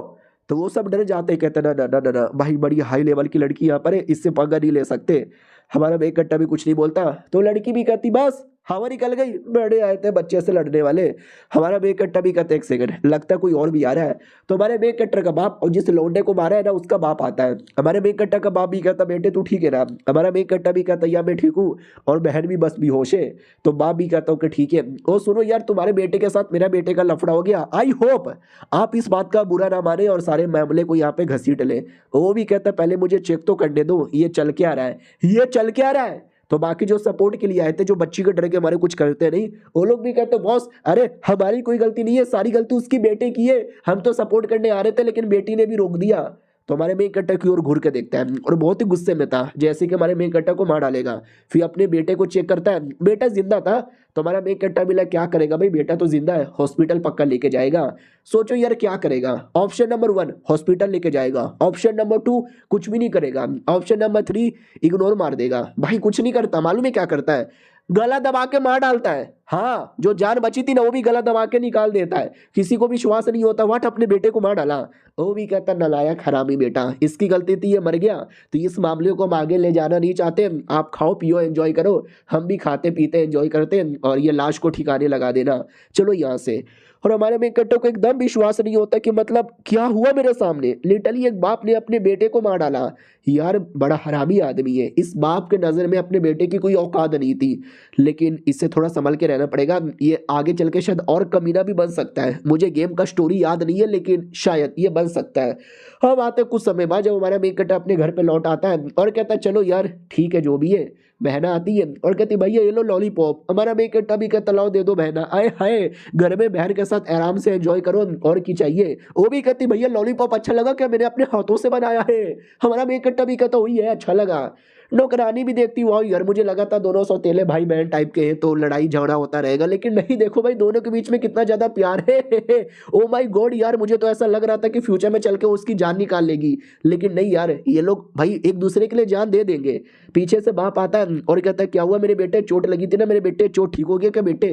तो वो सब डर जाते हैं, कहते ना ना ना ना भाई बड़ी हाई लेवल की लड़की यहाँ पर है, इससे पंगा नहीं ले सकते। हमारा मेक कट्टा भी कुछ नहीं बोलता। तो लड़की भी कहती बस हवा निकल गई, बड़े आए थे बच्चे से लड़ने वाले। हमारा मेक कट्टा भी कहते एक सेकंड, लगता है कोई और भी आ रहा है। तो हमारे मेक कट्टर का बाप और जिस लौंडे को मारा है ना उसका बाप आता है। हमारे मेक कट्टा का बाप भी कहता बेटे तू ठीक है ना? हमारा मेक कट्टा भी कहता या मैं ठीक हूँ, और बहन भी बस बेहोश है। तो बाप भी कहता हूँ कि ठीक है। ओ सुनो यार, तुम्हारे बेटे के साथ मेरा बेटे का लफड़ा हो गया, आई होप आप इस बात का बुरा ना माने और सारे मामले को यहाँ पे घसीट ले। वो भी कहता पहले मुझे चेक तो करने दो, ये चल के आ रहा है, ये चल के आ रहा है। तो बाकी जो सपोर्ट के लिए आए थे, जो बच्ची के डर के हमारे कुछ करते नहीं, वो लोग भी कहते बॉस अरे हमारी कोई गलती नहीं है, सारी गलती उसकी बेटे की है, हम तो सपोर्ट करने आ रहे थे लेकिन बेटी ने भी रोक दिया। तो हमारे मेन कट्टा की ओर घूर के देखता है और बहुत ही गुस्से में था, जैसे कि हमारे मेन कट्टा को मार डालेगा। फिर अपने बेटे को चेक करता है, बेटा जिंदा था। तो हमारा मेन कट्टा भी क्या करेगा भाई, बेटा तो जिंदा है, हॉस्पिटल पक्का लेके जाएगा। सोचो यार क्या करेगा। ऑप्शन नंबर 1 हॉस्पिटल लेके जाएगा, ऑप्शन नंबर 2 कुछ भी नहीं करेगा, ऑप्शन नंबर 3 इग्नोर मार देगा। भाई कुछ नहीं करता, मालूम है क्या करता है, गला दबा के मार डालता है। हाँ, जो जान बची थी ना वो भी गला दबा के निकाल देता है। किसी को विश्वास नहीं होता, वाट अपने बेटे को मार डाला। वो भी कहता नालायक हरामी बेटा, इसकी गलती थी, ये मर गया। तो इस मामले को हम आगे ले जाना नहीं चाहते, आप खाओ पियो एंजॉय करो, हम भी खाते पीते एंजॉय करते, और ये लाश को ठिकाने लगा देना, चलो यहाँ से। और हमारे मेन कट्टे को एकदम विश्वास नहीं होता कि मतलब क्या हुआ मेरे सामने, लिटरली एक बाप ने अपने बेटे को मार डाला। यार बड़ा हरामी आदमी है, इस बाप के नज़र में अपने बेटे की कोई औकात नहीं थी। लेकिन इससे थोड़ा संभल के रहना पड़ेगा, ये आगे चल के शायद और कमीना भी बन सकता है। मुझे गेम का स्टोरी याद नहीं है लेकिन शायद ये बन सकता है। हम आते कुछ समय बाद जब हमारा मेन कट्टा अपने घर पे लौट आता है और कहता है चलो यार ठीक है जो भी है। बहना आती है और कहती भैया ये लो लॉलीपॉप। हमारा मेन कट्टा भी कहता लाओ दे दो बहना, आए हाय घर में बहन के साथ आराम से एंजॉय करो, और की चाहिए। वो भी कहती भैया लॉलीपॉप अच्छा लगा क्या, मैंने अपने हाथों से बनाया है। हमारा मेन कट्टा भी कहता वही है अच्छा लगा। नौकरानी भी देखती वाह यार, मुझे लगा था दोनों सौतेले भाई बहन टाइप के हैं तो लड़ाई झगड़ा होता रहेगा, लेकिन नहीं, देखो भाई दोनों के बीच में कितना ज्यादा प्यार है। ओ माय गॉड यार, मुझे तो ऐसा लग रहा था कि फ्यूचर में चल के उसकी जान निकाल लेगी, लेकिन नहीं यार, ये लोग भाई एक दूसरे के लिए जान दे देंगे। पीछे से बाप आता है और कहता है क्या हुआ मेरे बेटे, चोट लगी थी ना मेरे बेटे, चोट ठीक हो गया क्या बेटे?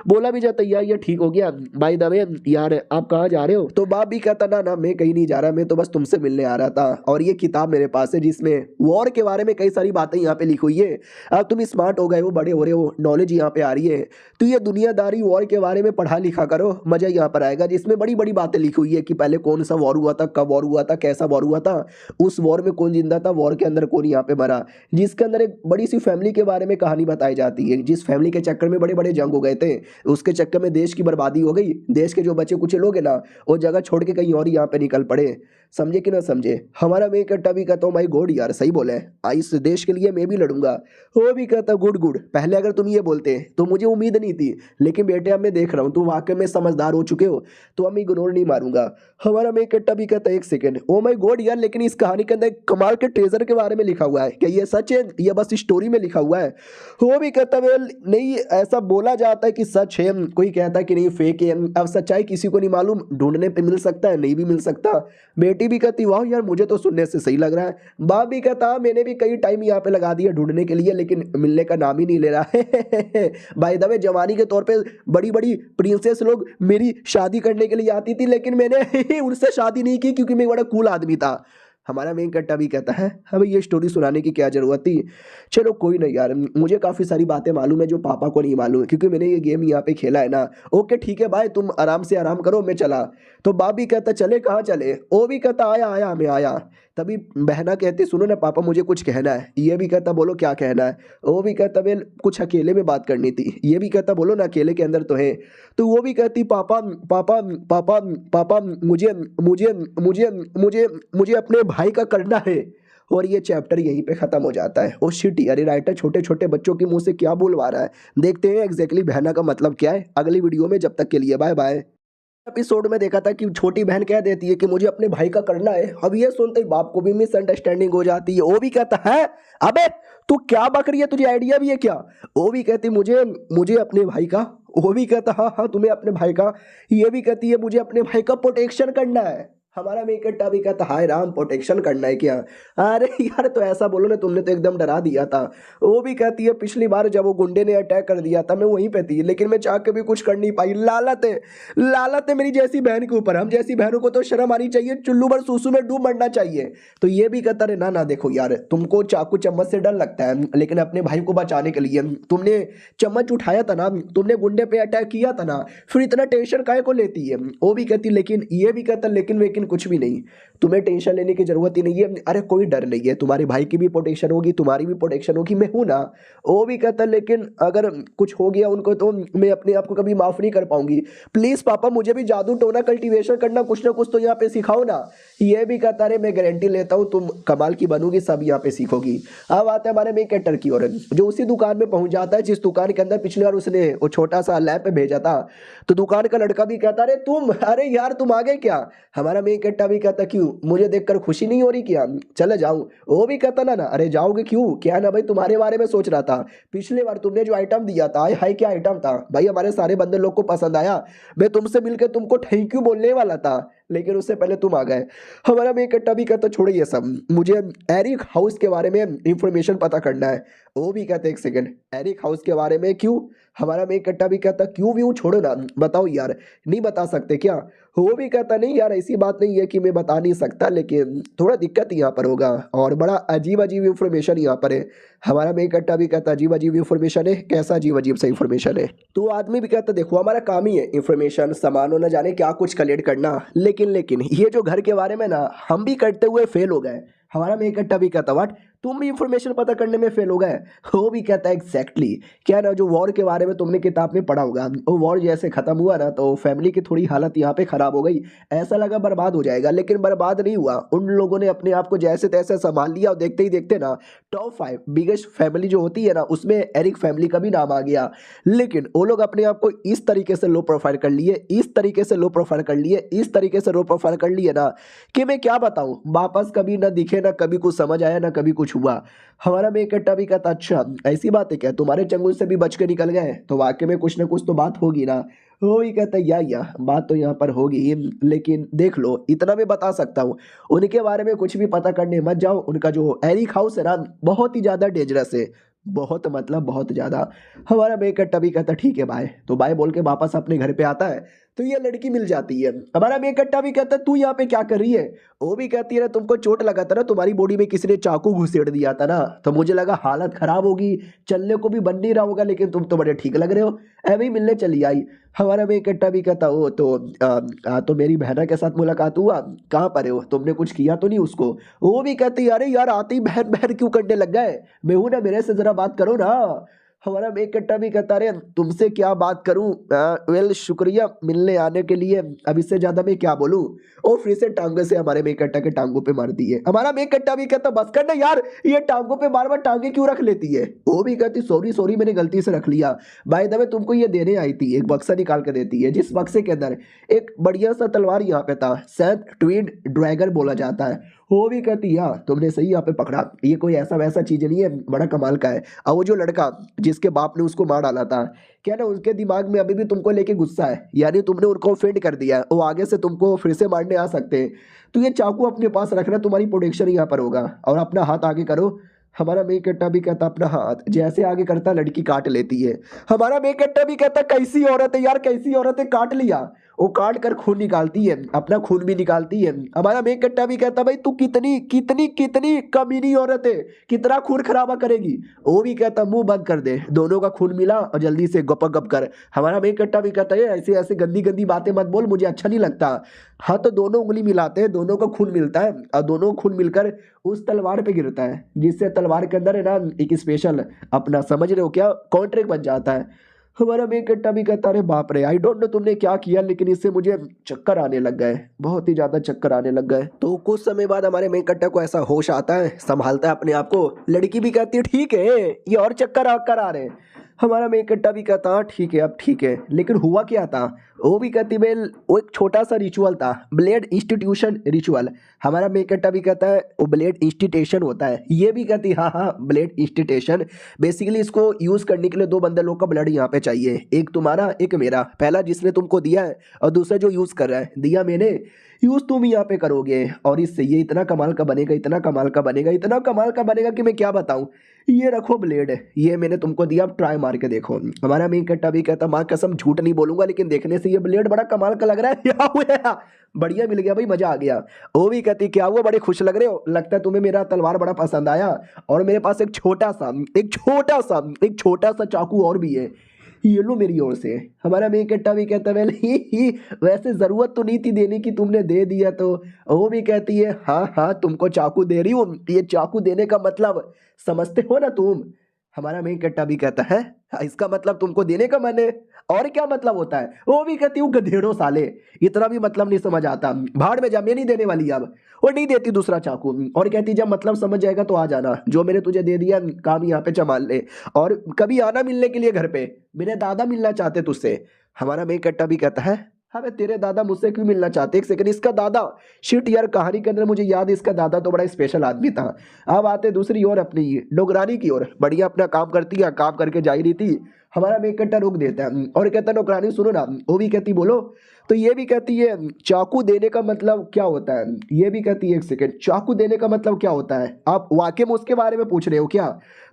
बोला भी जाता यार ये ठीक हो गया। बाय द वे यार आप कहाँ जा रहे हो? तो बाप भी कहता ना ना मैं कहीं नहीं जा रहा, मैं तो बस तुमसे मिलने आ रहा था, और ये किताब मेरे पास है जिसमें वॉर के बारे में कई सारी बातें यहाँ पे लिखी हुई है। अब तुम स्मार्ट हो गए हो, बड़े हो रहे हो, नॉलेज यहाँ पे आ रही है, तो ये दुनियादारी वॉर के बारे में पढ़ा लिखा करो, मजा यहाँ पर आएगा। जिसमें बड़ी बड़ी बातें लिखी हुई है कि पहले कौन सा वॉर हुआ था, कब वॉर हुआ था, कैसा वॉर हुआ था, उस वॉर में कौन जिंदा था, वॉर के अंदर कौन यहाँ पे मरा। जिसके अंदर एक बड़ी सी फैमिली के बारे में कहानी बताई जाती है, जिस फैमिली के चक्कर में बड़े बड़े जंग हो गए थे, उसके चक्कर में देश की बर्बादी हो गई। देश के जो बचे कुछ लोग है ना, वो जगह छोड़ के कहीं और यहाँ पे निकल पड़े। समझे कि ना समझे? हमारा मेन कट्टा भी कहता हूँ माय गॉड यार सही बोले, इस देश देश के लिए मैं भी लड़ूंगा। वो भी कहता गुड गुड, पहले अगर तुम ये बोलते तो मुझे उम्मीद नहीं थी, लेकिन बेटे अब मैं देख रहा हूँ तुम वाकई में समझदार हो चुके हो, तो अब मैं इग्नोर नहीं मारूंगा। हमारा मेन कट्टा भी कहता है एक सेकंड, ओ माय गॉड यार, लेकिन इस कहानी के अंदर कमाल के ट्रेजर के बारे में लिखा हुआ है, क्या ये सच है या बस स्टोरी में लिखा हुआ है? वो भी कहता है नहीं, ऐसा बोला जाता है कि सच है, कोई कहता है कि नहीं फेक है। अब सच्चाई किसी को नहीं मालूम, ढूंढने पे मिल सकता है, नहीं भी मिल सकता। बेटी भी कहती वाह यार, मुझे तो सुनने से सही लग रहा है। बाप भी कहता मैंने भी कई टाइम यहाँ पे लगा दिया ढूंढने के लिए, लेकिन मिलने का नाम ही नहीं ले रहा है। बाय द वे, जवानी के तौर पे बड़ी बड़ी प्रिंसेस लोग मेरी शादी करने के लिए आती थी, लेकिन मैंने उनसे शादी नहीं की क्योंकि मैं बड़ा कूल आदमी था। हमारा मेन कट्टा भी कहता है हमें ये स्टोरी सुनाने की क्या जरूरत थी, चलो कोई नहीं यार, मुझे काफ़ी सारी बातें मालूम है जो पापा को नहीं मालूम है, क्योंकि मैंने ये गेम यहाँ पे खेला है ना। ओके ठीक है भाई, तुम आराम से आराम करो, मैं चला। तो बाप भी कहता चले, कहाँ चले? वो भी कहता आया आया, मैं आया। तभी बहना कहती सुनो ना पापा, मुझे कुछ कहना है। ये भी कहता बोलो क्या कहना है। वो भी कहता वेल कुछ अकेले में बात करनी थी। ये भी कहता बोलो ना, अकेले के अंदर तो है। तो वो भी कहती पापा पापा पापा पापा मुझे मुझे मुझे मुझे मुझे अपने भाई का करना है। और ये चैप्टर यहीं पे खत्म हो जाता है। ओ शिट यार, राइटर छोटे छोटे बच्चों के मुंह से क्या बुलवा रहा है। देखते हैं एग्जैक्टली बहना का मतलब क्या है अगली वीडियो में। जब तक के लिए बाय बाय। एपिसोड में देखा था कि छोटी बहन कह देती है कि मुझे अपने भाई का करना है। अब ये सुनते ही बाप को भी मिसअंडरस्टैंडिंग हो जाती है। वो भी कहता है अबे तू क्या बक रही है, तुझे आइडिया भी है क्या? वो भी कहती मुझे मुझे अपने भाई का। वो भी कहता हाँ हाँ तुम्हें अपने भाई का। ये भी कहती है मुझे अपने भाई का प्रोटेक्शन करना है। हमारा मेकट्टा भी कहता हाय राम, प्रोटेक्शन करना है क्या? अरे यार तो ऐसा बोलो ना, तुमने तो एकदम डरा दिया था। वो भी कहती है पिछली बार जब वो गुंडे ने अटैक कर दिया था मैं वहीं पे थी, लेकिन मैं चाह के भी कुछ कर नहीं पाई। लालत है मेरी जैसी बहन के ऊपर। हम जैसी बहनों को तो शर्म आनी चाहिए, चुल्लू भर सूसू में डूब मरना चाहिए। तो ये भी कहता है ना ना देखो यार, तुमको चाकू चम्मच से डर लगता है, लेकिन अपने भाई को बचाने के लिए तुमने चम्मच उठाया था ना, तुमने गुंडे पे अटैक किया था ना, फिर इतना टेंशन काहे को लेती है? वो भी कहती लेकिन, ये भी कहता लेकिन कुछ भी नहीं, तुम्हें टेंशन लेने की जरूरत ही नहीं है। अरे कोई डर नहीं है, तुम्हारे भाई की भी प्रोटेक्शन होगी, तुम्हारी भी प्रोटेक्शन होगी, मैं हूं ना। वो भी कहता लेकिन अगर कुछ हो गया उनको तो मैं अपने आप को कभी माफ नहीं कर पाऊंगी। प्लीज पापा मुझे भी जादू टोना कल्टीवेशन करना कुछ ना कुछ तो यहाँ पे सिखाओ ना। ये भी कहता अरे मैं गारंटी लेता हूँ तुम कमाल की बनोगी, सब यहाँ पे सीखोगी। अब आते हैं हमारे मेन कैरेक्टर की ओर, जो उसी दुकान में पहुंच जाता है जिस दुकान के अंदर पिछली बार उसने वो छोटा सा लैंप भेजा था। तो दुकान का लड़का भी कहता अरे तुम, अरे यार तुम आ गए क्या? हमारा मेन कैरेक्टर भी कहता क्यों, मुझे देखकर खुशी नहीं हो रही क्या? चले जाऊं? वो भी कहता ना ना, अरे जाओगे क्यों? क्या ना भाई, तुम्हारे बारे में सोच रहा था। पिछले बार तुमने जो आइटम दिया था, हाय क्या आइटम था भाई, हमारे सारे बंदे लोग को पसंद आया। मैं तुमसे मिलकर तुमको थैंक यू बोलने वाला था, लेकिन उससे पहले तुम आ गए। हमारा मेन कैरेक्टर भी कहता छोड़ो ये सब, मुझे एरिक हाउस के बारे में इंफॉर्मेशन पता करना है। वो भी कहते एक सेकंड, एरिक हाउस के बारे में क्यों? हमारा मेन कैरेक्टर भी कहता क्यों व्यू छोड़ो ना, बताओ यार, नहीं बता सकते क्या? वो भी कहता नहीं यार ऐसी बात नहीं है कि मैं बता नहीं सकता, लेकिन थोड़ा दिक्कत यहाँ पर होगा और बड़ा अजीब अजीब इंफॉर्मेशन यहाँ पर है। हमारा मेन कैरेक्टर भी कहता अजीब अजीब इंफॉर्मेशन है, कैसा अजीब अजीब सा इंफॉर्मेशन है? तो आदमी भी कहता देखो हमारा काम ही है इंफॉर्मेशन सामान न जाने क्या कुछ कलेक्ट करना, लेकिन ये जो घर के बारे में ना हम भी करते हुए फेल हो गए। हमारा मेन कैरेक्टर भी कहता व्हाट, तुम भी इंफॉर्मेशन पता करने में फेल हो गए? वो भी कहता है एग्जैक्टली, क्या ना जो वॉर के बारे में तुमने किताब में पढ़ा होगा, वो वॉर जैसे खत्म हुआ ना तो फैमिली की थोड़ी हालत यहाँ पे खराब हो गई, ऐसा लगा बर्बाद हो जाएगा, लेकिन बर्बाद नहीं हुआ। उन लोगों ने अपने आप को जैसे तैसे संभाल लिया और देखते ही देखते ना टॉप 5 बिगेस्ट फैमिली जो होती है ना उसमें एरिक फैमिली का भी नाम आ गया। लेकिन वो लोग अपने आप को इस तरीके से लो प्रोफाइल कर लिए, इस तरीके से लो प्रोफाइल कर लिए, इस तरीके से लो प्रोफाइल कर लिए ना कि मैं क्या बताऊं, वापस कभी ना दिखे, ना कभी कुछ समझ आया, ना कभी कुछ हुआ। हमारा मेन कैरेक्टर भी कहता अच्छा ऐसी बात है क्या, तुम्हारे चंगुल से भी बच के निकल गए, तो वाकई में कुछ ना कुछ तो बात होगी ना। वो ही कहता या बात तो यहाँ पर होगी, लेकिन देख लो इतना मैं बता सकता हूँ, उनके बारे में कुछ भी पता करने मत जाओ। उनका जो एरिक हाउस है ना बहुत ही ज़्यादा डेंजरस है, बहुत मतलब बहुत ज़्यादा। हमारा मेन कैरेक्टर भी कहता ठीक है बाय। तो बाय बोल के वापस अपने घर पे आता है तो ये लड़की मिल जाती है। हमारा मेन कैरेक्टर भी कहता है तू यहाँ पे क्या कर रही है? वो भी कहती है ना तुमको चोट लगा था ना, तुम्हारी बॉडी में किसी ने चाकू घुसेड़ दिया था ना, तो मुझे लगा हालत खराब होगी, चलने को भी बन नहीं रहा होगा, लेकिन तुम तो बड़े ठीक लग रहे हो, ऐਵੇਂ मिलने चली आई। हमारा मेन कैरेक्टर भी कहता वो तो मेरी बहना के साथ मुलाकात हुआ, कहाँ पर है वो, तुमने कुछ किया तो नहीं उसको? वो भी कहती अरे यार आती बहन बहन क्यों करने लग गए, मैं हूं ना, मेरे से जरा बात करो ना। हमारा मेन कट्टा भी कहता रहे तुमसे क्या बात करूं। वेल शुक्रिया मिलने आने के लिए, अब इससे ज्यादा मैं क्या बोलूं। और फिर से टांगे से हमारे मेन कट्टा के टांगों पे मार दी है। हमारा मेन कट्टा भी कहता बस कर ना यार, ये टांगों पे बार बार टांगे क्यों रख लेती है। वो भी कहती सॉरी सॉरी मैंने गलती से रख लिया। बाय द वे तुमको ये देने आई थी। एक बक्सा निकाल के देती है, जिस बक्से के अंदर एक बढ़िया सा तलवार यहाँ पे था, शायद ट्विन ड्रैगन बोला जाता है। वो भी कहती यार तुमने सही यहाँ पे पकड़ा, ये कोई ऐसा वैसा चीज नहीं है, बड़ा कमाल का है। और वो जो लड़का जिसके बाप ने उसको मार डाला था, क्या ना उसके दिमाग में अभी भी तुमको लेके गुस्सा है, यानी तुमने उनको ऑफेंड कर दिया है, वो आगे से तुमको फिर से मारने आ सकते हैं। तो ये चाकू अपने पास रखना, तुम्हारी प्रोटेक्शन यहाँ पर होगा। और अपना हाथ आगे करो। हमारा मेन कट्टा भी कहता अपना हाथ जैसे आगे करता लड़की काट लेती है। हमारा मेन कट्टा भी कहता कैसी औरत है यार, कैसी औरत है, काट लिया। वो काट कर खून निकालती है, अपना खून भी निकालती है। हमारा मेन कट्टा भी कहता भाई तू कितनी कितनी कितनी कमीनी औरत है, कितना खून खराबा करेगी। वो भी कहता मुंह बंद कर दे, दोनों का खून मिला और जल्दी से गप गप कर। हमारा मेन कट्टा भी कहता है ऐसे ऐसे गंदी गंदी बातें मत बोल, मुझे अच्छा नहीं लगता। हाँ तो दोनों उंगली मिलाते हैं, दोनों का खून मिलता है और दोनों खून मिलकर उस तलवार पे गिरता है, जिससे तलवार के अंदर है ना एक स्पेशल अपना समझ रहे हो क्या कॉन्ट्रैक्ट बन जाता है। हमारा मेन कट्टा भी कहता अरे बाप रे आई डोंट नो तुमने क्या किया, लेकिन इससे मुझे चक्कर आने लग गए, बहुत ही ज्यादा चक्कर आने लग गए। तो कुछ समय बाद हमारे मेन कट्टा को ऐसा होश आता है, संभालता है अपने आप को। लड़की भी कहती है ठीक है ये और चक्कर आकर आ रहे हैं। हमारा मेन कट्टा भी कहता हाँ ठीक है अब ठीक है, लेकिन हुआ क्या था। वो भी कहती बेल वो एक छोटा सा रिचुअल था, ब्लेड इंस्टीट्यूशन रिचुअल। हमारा मेन कट्टा भी कहता है वो ब्लेड इंस्टीट्यूशन होता है। ये भी कहती हाँ हाँ ब्लेड इंस्टीट्यूशन, बेसिकली इसको यूज करने के लिए दो बंदे लोग का ब्लड यहाँ पे चाहिए, एक तुम्हारा एक मेरा। पहला जिसने तुमको दिया है और दूसरा जो यूज कर रहा है, दिया मैंने यूज तुम यहाँ पे करोगे। और इससे ये इतना कमाल का बनेगा, इतना कमाल का बनेगा, इतना कमाल का बनेगा कि मैं क्या बताऊं। ये रखो ब्लेड, ये मैंने तुमको दिया, अब ट्राई मार के देखो। हमारा मेन कट्टा भी कहता माँ कसम झूठ नहीं बोलूंगा, लेकिन देखने से ये ब्लेड बड़ा कमाल का लग रहा है। क्या हुआ, बढ़िया मिल गया भाई, मजा आ गया। वो भी कहती क्या हुआ बड़े खुश लग रहे हो, लगता है तुम्हें मेरा तलवार बड़ा पसंद आया। और मेरे पास एक छोटा सा एक छोटा सा चाकू और भी है, ये लो मेरी ओर से। हमारा मेन कट्टा भी कहता है ही वैसे जरूरत तो नहीं थी देने की, तुमने दे दिया तो। वो भी कहती है हाँ हाँ तुमको चाकू दे रही हूँ, ये चाकू देने का मतलब समझते हो ना तुम। हमारा मेन कट्टा भी कहता है इसका मतलब तुमको देने का मन है, और क्या मतलब होता है। वो भी कहती हूँ गधेड़ो साले, इतना भी मतलब नहीं समझ आता, भाड़ में जा, मैं नहीं देने वाली अब। और नहीं देती दूसरा चाकू, और कहती जब मतलब समझ जाएगा तो आ जाना, जो मैंने तुझे दे दिया काम यहाँ पे संभाल ले, और कभी आना मिलने के लिए घर पे, मेरे दादा मिलना चाहते तुझसे। हमारा मेन कट्टा भी कहता है हाँ तेरे दादा मुझसे क्यों मिलना चाहते, एक सेकंड इसका दादा, शिट यार कहानी के अंदर मुझे याद है इसका दादा तो बड़ा स्पेशल आदमी था। अब आते दूसरी ओर अपनी नौकरानी की ओर, बढ़िया अपना काम करती है, काम करके जा ही रही थी। हमारा मेन कट्टा रोक देता है और कहता है नौकरानी सुनो ना। वो भी कहती बोलो। तो ये भी कहती है चाकू देने का मतलब क्या होता है। ये भी कहती है एक सेकंड चाकू देने का मतलब क्या होता है, आप वाकई में उसके बारे में पूछ रहे हो क्या।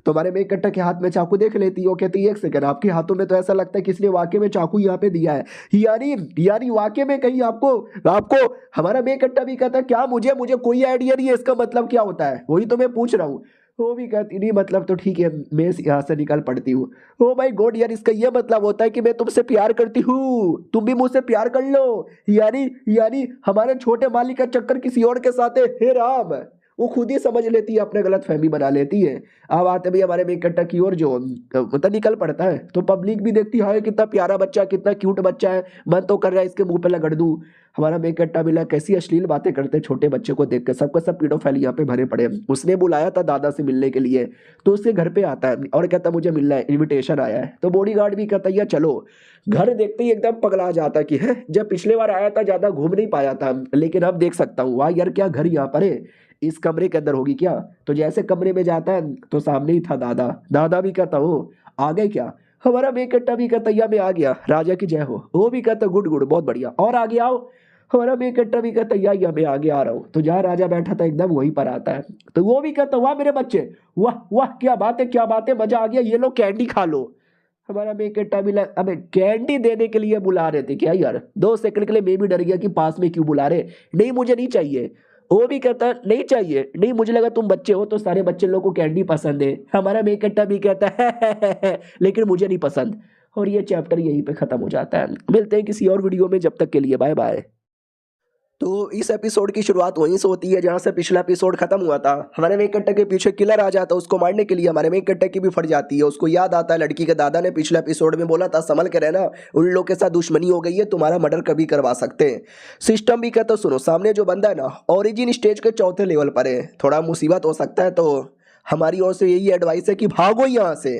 तुम्हारे मेन कट्टा के हाथ में चाकू देख लेती है, वो कहती है एक सेकंड आपके हाथों में तो ऐसा लगता है किसने वाकई में चाकू यहाँ पे दिया है, यानी वाकई में कहीं आपको आपको। हमारा मेन कट्टा भी कहता है क्या मुझे मुझे कोई आइडिया नहीं है इसका मतलब क्या होता है, वही तो मैं पूछ रहा हूँ। वो भी कहती नहीं मतलब तो ठीक है मैं यहाँ से निकल पड़ती हूँ। ओ माय गॉड यार इसका ये मतलब होता है कि मैं तुमसे प्यार करती हूँ, तुम भी मुझसे प्यार कर लो। यानी हमारे छोटे मालिक का चक्कर किसी और के साथ है, हे राम। वो खुद ही समझ लेती है, अपने गलत फहमी बना लेती है। अब आते भी हमारे मेन कट्टा की ओर, जो मतलब निकल पड़ता है, तो पब्लिक भी देखती है कितना प्यारा बच्चा, कितना क्यूट बच्चा है, मन तो कर रहा है इसके मुंह पे लगड़ दूं। हमारा मेन कट्टा मिला कैसी अश्लील बातें करते छोटे बच्चे को देखकर, सबका सब पीडोफाइल यहाँ पे भरे पड़े। उसने बुलाया था दादा से मिलने के लिए, तो उसके घर पे आता है और कहता मुझे मिलना है, इनविटेशन आया है। तो बॉडीगार्ड भी कहता है चलो। घर देखते ही एकदम पगला जाता कि है जब पिछले बार आया था ज्यादा घूम नहीं पाया था, लेकिन अब देख सकता हूँ। वाह यार क्या घर यहाँ पर है, इस कमरे के अंदर होगी क्या। तो जैसे कमरे में जाता है तो सामने ही था दादा। दादा भी कहता हो आ गए क्या। हमारा मेन कट्टा भी कहता मैं आ गया, राजा की जय हो। वो भी कहता गुड गुड बहुत बढ़िया, और आगे आओ। हमारा मेन कट्टा भी कहता या मैं आगे आ रहा हूँ। तो जहाँ राजा बैठा था एकदम वहीं पर आता है। तो वो भी कहता वाह मेरे बच्चे, वाह वाह क्या बात है क्या बात है, मजा आ गया, ये लो कैंडी खा लो। हमारा मेन कट्टा भी अबे कैंडी देने के लिए बुला रहे थे क्या यार, 2 सेकंड के लिए मैं भी डर गया कि पास में क्यों बुला रहे। नहीं मुझे नहीं चाहिए। वो भी कहता नहीं चाहिए, नहीं मुझे लगा तुम बच्चे हो तो सारे बच्चे लोगों को कैंडी पसंद है। हमारा मेन कट्टा भी कहता है लेकिन मुझे नहीं पसंद। और ये चैप्टर यहीं पे खत्म हो जाता है। मिलते हैं किसी और वीडियो में, जब तक के लिए बाय बाय। तो इस एपिसोड की शुरुआत वहीं से होती है जहां से पिछला एपिसोड खत्म हुआ था। हमारे मेन कट्टा के पीछे किलर आ जाता है, उसको मारने के लिए हमारे मेन कट्टा की भी फट जाती है। उसको याद आता है लड़की के दादा ने पिछले एपिसोड में बोला था संभल के रहना, उन लोग के साथ दुश्मनी हो गई है, तुम्हारा मर्डर कभी करवा सकते हैं। सिस्टम भी कहता सुनो, सामने जो बंदा है ना ओरिजिन स्टेज के चौथे लेवल पर है, थोड़ा मुसीबत हो सकता है, तो हमारी ओर से यही एडवाइस है कि भागो यहाँ से।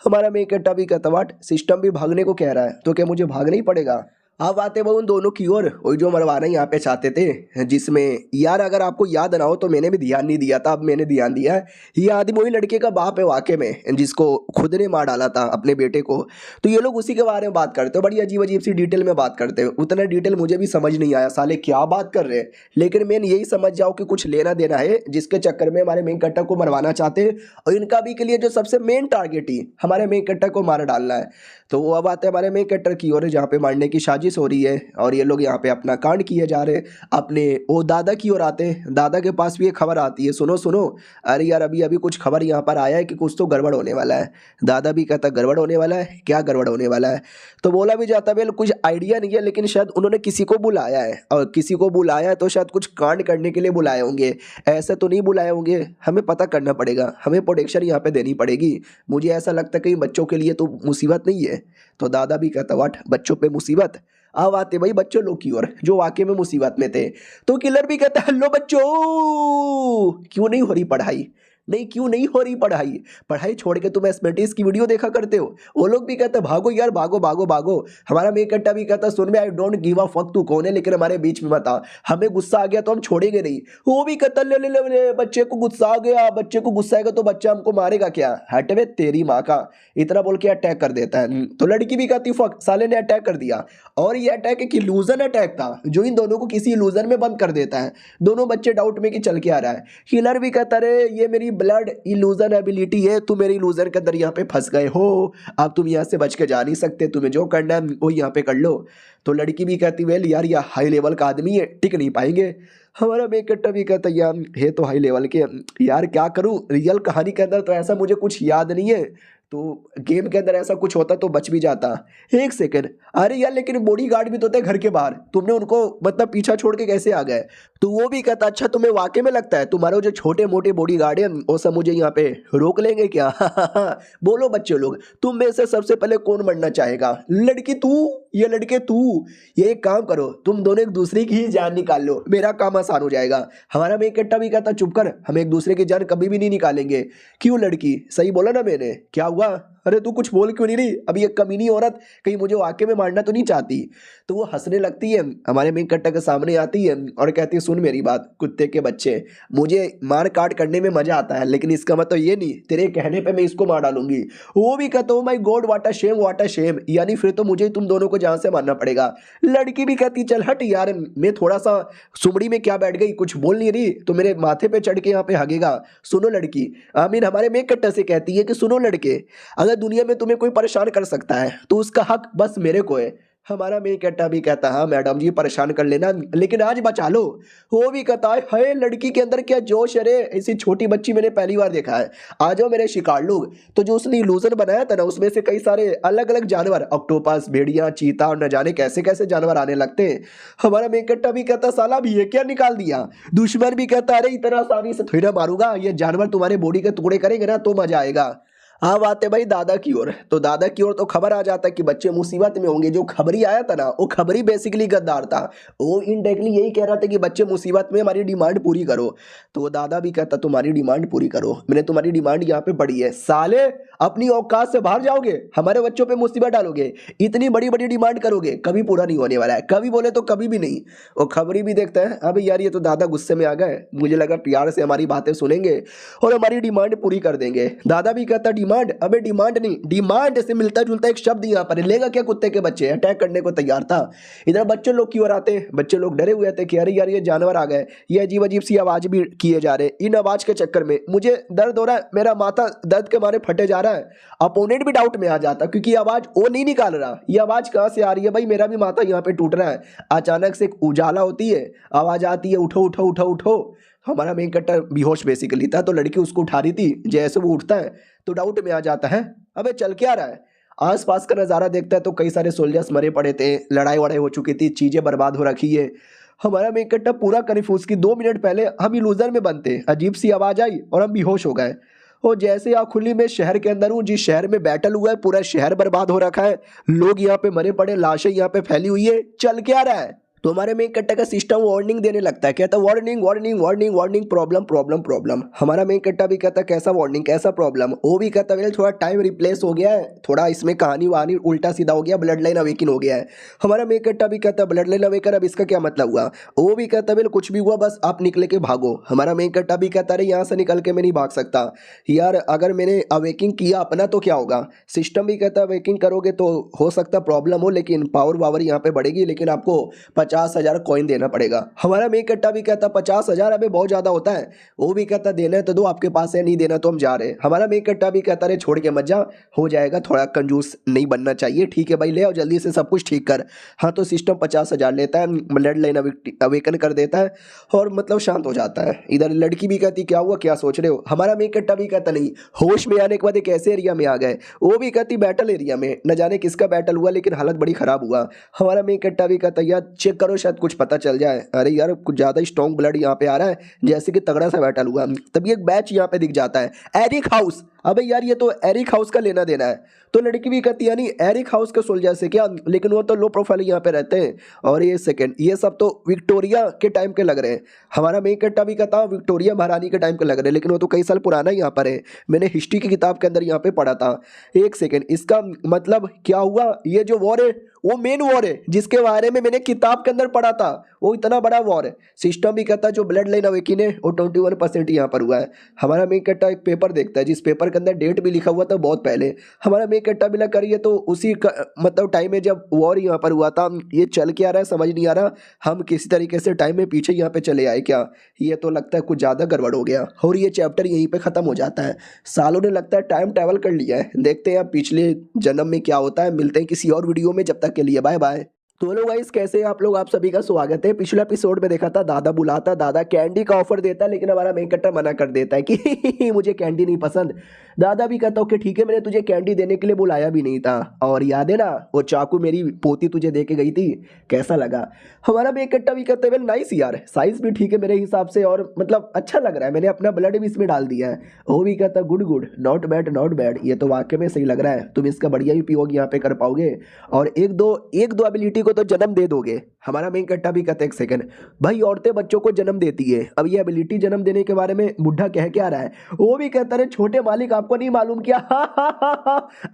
हमारा मेन कट्टा भी कहता वाट, सिस्टम भी भागने को कह रहा है तो क्या मुझे भागना ही पड़ेगा। अब आते वो उन दोनों की ओर, वही जो मरवाना यहाँ पे चाहते थे, जिसमें यार अगर आपको याद ना हो तो मैंने भी ध्यान नहीं दिया था, अब मैंने ध्यान दिया है। ये आदमी वही लड़के का बाप है वाकई में, जिसको खुद ने मार डाला था अपने बेटे को। तो ये लोग उसी के बारे में बात करते हो, बड़ी अजीब अजीब सी डिटेल में बात करते हो। उतना डिटेल मुझे भी समझ नहीं आया, साले क्या बात कर रहे हैं। लेकिन मैं यही समझ जाओ कि कुछ लेना देना है, जिसके चक्कर में हमारे मेन कट्टा को मरवाना चाहते हैं। और इनका भी के लिए जो सबसे मेन टारगेट ही हमारे मेन कट्टा को मार डालना है। तो वो अब आते हैं हमारे मेन कट्टर की ओर, जहाँ पे मारने की साजिश हो रही है और ये लोग यहाँ पे अपना कांड किए जा रहे हैं। अपने वो दादा की ओर आते हैं, दादा के पास भी एक खबर आती है, सुनो सुनो, अरे यार अभी अभी कुछ खबर यहाँ पर आया है कि कुछ तो गड़बड़ होने वाला है। दादा भी कहता गड़बड़ होने वाला है, क्या गड़बड़ होने वाला है। तो बोला भी जाता है कुछ आइडिया नहीं है, लेकिन शायद उन्होंने किसी को बुलाया है, और किसी को बुलाया है तो शायद कुछ कांड करने के लिए बुलाए होंगे, ऐसे तो नहीं बुलाए होंगे, हमें पता करना पड़ेगा, हमें प्रोटेक्शन यहाँ पे देनी पड़ेगी। मुझे ऐसा लगता है कहीं बच्चों के लिए तो मुसीबत नहीं है। तो दादा भी कहता वाट, बच्चों पे मुसीबत। अब आते भाई बच्चों लोग की ओर जो वाकई में मुसीबत में थे। तो किलर भी कहता हेलो बच्चों, क्यों नहीं हो रही पढ़ाई, नहीं क्यों नहीं हो रही पढ़ाई, पढ़ाई छोड़ के तुम एस्मेटिस की वीडियो देखा करते हो। वो लोग भी कहते भागो यार, भागो भागो भागो। हमारा मेन कट्टा भी कहता सुन में, I don't give a fuck तू कौन है, लेकिन हमारे बीच में मत आ, हमें गुस्सा आ गया तो हम छोड़ेंगे नहीं। वो भी कहता ले ले ले ले, बच्चे को गुस्सा आ गया, बच्चे को गुस्सा आएगा तो बच्चा हमको मारेगा क्या, हट बे तेरी माँ का, इतना बोल के अटैक कर देता है। तो लड़की भी कहती फक, साले ने अटैक कर दिया। और ये अटैक एक इल्यूजन अटैक था, जो इन दोनों को किसी इल्यूजन में बंद कर देता है। दोनों बच्चे डाउट में कि चल के आ रहा है। किलर भी कहता रे ये मेरी ब्लड इल्यूजन एबिलिटी है, तुम मेरी इल्यूजन के अंदर यहाँ पे फंस गए हो, अब तुम यहाँ से बच के जा नहीं सकते, तुम्हें जो करना है वो यहाँ पे कर लो। तो लड़की भी कहती वेल यार यह हाई लेवल का आदमी है, टिक नहीं पाएंगे। हमारा मेकट्टा भी कहता यार है तो हाई लेवल के, यार क्या करूँ, रियल कहानी के अंदर तो ऐसा मुझे कुछ याद नहीं है, तो गेम के अंदर ऐसा कुछ होता तो बच भी जाता। एक सेकंड, अरे यार लेकिन बॉडी गार्ड भी तो थे घर के बाहर, तुमने उनको मतलब पीछा छोड़ के कैसे आ गए। तो वो भी कहता अच्छा तुम्हें वाकई में लगता है तुम्हारे जो छोटे मोटे बॉडी गार्ड है वो सब मुझे यहाँ पे रोक लेंगे क्या। बोलो बच्चे लोग, तुम में से सबसे पहले कौन मरना चाहेगा, लड़की तू ये लड़के तू, ये एक काम करो तुम दोनों एक दूसरे की ही जान निकाल लो, मेरा काम आसान हो जाएगा। हमारा मेकट्टा भी कहता चुप कर, हम एक दूसरे की जान कभी भी नहीं निकालेंगे। क्यों लड़की, सही बोला ना मैंने, क्या हुआ, अरे तू कुछ बोल क्यों नहीं रही, अभी एक कमीनी औरत कहीं मुझे वाकई में मारना तो नहीं चाहती। तो वो हंसने लगती है, हमारे मेकट्टा के सामने आती है और कहती है सुन मेरी बात कुत्ते के बच्चे, मुझे मार काट करने में मजा आता है, लेकिन इसका मतलब ये नहीं तेरे कहने पे मैं इसको मार डालूंगी। वो भी कहता हूँ माई गॉड वाट अ शेम, यानी फिर तो मुझे तुम दोनों को जान से मारना पड़ेगा। लड़की भी कहती चल हट यार, मैं थोड़ा सा सुमड़ी में क्या बैठ गई, कुछ बोल नहीं रही तो मेरे माथे पे चढ़ के यहाँ पे हगेगा। सुनो लड़की, आमीन हमारे मेकट्टा से कहती है कि सुनो लड़के, अगर दुनिया में तुम्हें कोई परेशान कर सकता है तो उसका हक बस मेरे को है। हमारा मेकट्टा भी कहता हाँ मैडम जी परेशान कर लेना, लेकिन आज बचा लो। वो भी कहता है हाय लड़की के अंदर क्या जोश है रे, ऐसी छोटी बच्ची मैंने पहली बार देखा है, आ जाओ मेरे शिकार लोग। तो जो उसने इल्यूजन बनाया था ना उसमें से कई सारे अलग अलग जानवर, ऑक्टोपस, भेड़िया, चीता और न जाने कैसे कैसे जानवर आने लगते हैं। हमारा मेकट्टा भी कहता साला भी ये क्या निकाल दिया। दुश्मन भी कहता अरे इतना आसानी से थोड़ा मारूंगा, ये जानवर तुम्हारे बॉडी के टुकड़े करेंगे ना तो मजा आएगा। अब आते भाई दादा की ओर, तो दादा की ओर तो खबर आ जाता है कि बच्चे मुसीबत में होंगे। जो खबरी आया था ना वो खबरी बेसिकली गद्दार था, वो इनडायरेक्टली यही कह रहा था कि बच्चे मुसीबत में, हमारी डिमांड पूरी करो। तो वो दादा भी कहता तुम्हारी डिमांड पूरी करो, मैंने तुम्हारी डिमांड यहाँ पे पड़ी है, साले अपनी औकात से बाहर जाओगे, हमारे बच्चों पे मुसीबत डालोगे, इतनी बड़ी बड़ी डिमांड करोगे, कभी पूरा नहीं होने वाला है, कभी बोले तो कभी भी नहीं। वो खबरी भी देखता है अबे यार ये तो दादा गुस्से में आ गए, मुझे लगा प्यार से हमारी बातें सुनेंगे और हमारी डिमांड पूरी कर देंगे। दादा भी कहता डिमांड, अबे डिमांड नहीं, डिमांड से मिलता जुलता एक शब्द यहाँ पर लेगा क्या, कुत्ते के बच्चे अटैक करने को तैयार था। इधर बच्चे लोग की ओर आते, बच्चे लोग डरे हुए थे कि अरे यार ये जानवर आ गए, ये अजीब अजीब सी आवाज भी किए जा रहे, इन आवाज के चक्कर में मुझे दर्द हो रहा है, मेरा माथा दर्द के मारे फटे जा रहा है। अपोनेंट भी डाउट में आ जाता क्योंकि ये आवाज वो नहीं निकाल रहा, ये आवाज कहाँ से आ रही है भाई, मेरा भी माथा यहाँ पे टूट रहा है। अचानक से एक उजाला होती है, आवाज आती है उठो उठो उठो उठो। हमारा मेकट्टा बेहोश बेसिकली था, तो लड़की उसको उठा रही थी, जैसे वो उठता है तो डाउट में आ जाता है अबे चल क्या रहा है। आसपास का नज़ारा देखता है तो कई सारे सोल्जर्स मरे पड़े थे, लड़ाई वड़ाई हो चुकी थी, चीज़ें बर्बाद हो रखी है। हमारा मेन कट्टा पूरा कन्फ्यूज कि 2 मिनट पहले हम इल्यूजन में बनते, अजीब सी आवाज आई और हम बेहोश हो गए। और जैसे आँख खुली मैं शहर के अंदर हूँ, जिस शहर में बैटल हुआ है पूरा शहर बर्बाद हो रखा है, लोग यहाँ पे मरे पड़े, लाशें यहाँ पे फैली हुई है, चल क्या रहा है। तो हमारे मेन कट्टा का सिस्टम वार्निंग देने लगता है, कहता है warning warning warning warning, problem problem problem. हमारा मेन कट्टा भी कहता है कैसा वार्निंग कैसा प्रॉब्लम। वो भी कहता है थोड़ा टाइम रिप्लेस हो गया है, थोड़ा इसमें कहानी वहानी उल्टा सीधा हो गया, ब्लड लाइन अवेकिन हो गया है। हमारा मेन कट्टा भी कहता है ब्लड लाइन अवेकन, अब इसका क्या मतलब हुआ। वो भी कहता है कुछ भी हुआ बस आप निकले के भागो। हमारा मेन कट्टा भी कहता है यहाँ से निकल के मैं नहीं भाग सकता यार, अगर मैंने अवेकिंग किया अपना तो क्या होगा। सिस्टम भी कहता है अवेकिंग करोगे तो हो सकता प्रॉब्लम हो, लेकिन पावर वावर यहाँ पे बढ़ेगी, लेकिन आपको 50,000 कॉइन देना पड़ेगा। हमारा मेन कट्टा भी कहता 50,000 अबे बहुत ज्यादा होता है। वो भी कहता देना है तो दो, आपके पास है, नहीं देना तो हम जा रहे हैं। हमारा मेन कट्टा भी कहता रे छोड़ के मत जा, हो जाएगा, थोड़ा कंजूस नहीं बनना चाहिए, ठीक है भाई ले आओ जल्दी से सब कुछ ठीक कर। हाँ तो सिस्टम 50,000 लेता है, ब्लड लाइन अवेकन कर देता है और मतलब शांत हो जाता है। इधर लड़की भी कहती क्या हुआ क्या सोच रहे हो। हमारा मेन कट्टा भी कहता नहीं, होश में आने के बाद एक ऐसे एरिया में आ गए। वो भी कहती बैटल एरिया में, न जाने किसका बैटल हुआ लेकिन हालत बड़ी खराब हुआ। हमारा मेन कट्टा भी कहता यार चेक करो शायद कुछ पता चल जाए। अरे यार कुछ ज्यादा स्ट्रॉन्ग ब्लड यहाँ पे आ रहा है, जैसे कि तगड़ा सा बैटल हुआ। तभी एक बैच यहाँ पे दिख जाता है, एरिक हाउस। अबे यार ये तो एरिक हाउस का लेना देना है। तो लड़की भी कहती है नहीं एरिक हाउस के सोल्जर से क्या, लेकिन वो तो लो प्रोफाइल यहाँ पे रहते हैं। और ये सेकंड ये सब तो विक्टोरिया के टाइम के लग रहे हैं। हमारा मेन कट्टा भी कहता हूँ विक्टोरिया महारानी के टाइम के लग रहे हैं, लेकिन वो तो कई साल पुराना यहाँ पर है, मैंने हिस्ट्री की किताब के अंदर यहाँ पे पढ़ा था। एक सेकेंड, इसका मतलब क्या हुआ, ये जो वॉर है वो मेन वॉर है जिसके बारे में मैंने किताब के अंदर पढ़ा था, वो इतना बड़ा वॉर है। सिस्टम भी कहता है जो ब्लड लाइन अवेकिन है वो 21% यहाँ पर हुआ है। हमारा मेन कट्टा एक पेपर देखता है जिस पेपर के अंदर डेट भी लिखा हुआ था बहुत पहले। हमारा मेन कट्टा भी लग करिए तो उसी मतलब टाइम में जब वॉर यहाँ पर हुआ था। ये चल के आ रहा है समझ नहीं आ रहा, हम किसी तरीके से टाइम में पीछे यहाँ पे चले आए क्या, ये तो लगता है कुछ ज़्यादा गड़बड़ हो गया। और ये चैप्टर यहीं पर ख़त्म हो जाता है। सालों ने लगता है टाइम ट्रैवल कर लिया है, देखते हैं पिछले जन्म में क्या होता है। मिलते हैं किसी और वीडियो में, जब तक के लिए बाय बाय। तो हेलो गाइस कैसे हैं आप लोग, आप सभी का स्वागत है। पिछले एपिसोड में देखा था दादा बुलाता, दादा कैंडी का ऑफर देता है, लेकिन हमारा मेन कट्टा मना कर देता है कि मुझे कैंडी नहीं पसंद। दादा भी कहता ओके ठीक है, मैंने तुझे कैंडी देने के लिए बुलाया भी नहीं था। और याद है ना वो चाकू मेरी पोती तुझे दे के गई थी, कैसा लगा। हमारा मेन कट्टा भी कहते वेल नाइस यार, साइज भी ठीक है मेरे हिसाब से और मतलब अच्छा लग रहा है, मैंने अपना ब्लड भी इसमें डाल दिया है। वो भी कहता good good, not bad not bad, ये तो वाकई में सही लग रहा है, तुम इसका बढ़िया ही पीओगे यहाँ पे कर पाओगे और एक दो एबिलिटी को तो जन्म दे दोगे। हमारा मेन कट्टा भी कहते एक सेकंड भाई, औरतें बच्चों को जन्म देती है, अब ये एबिलिटी जन्म देने के बारे में बुढ़ा कह क्या रहा है। वो भी कहता है छोटे मालिक आपको नहीं मालूम क्या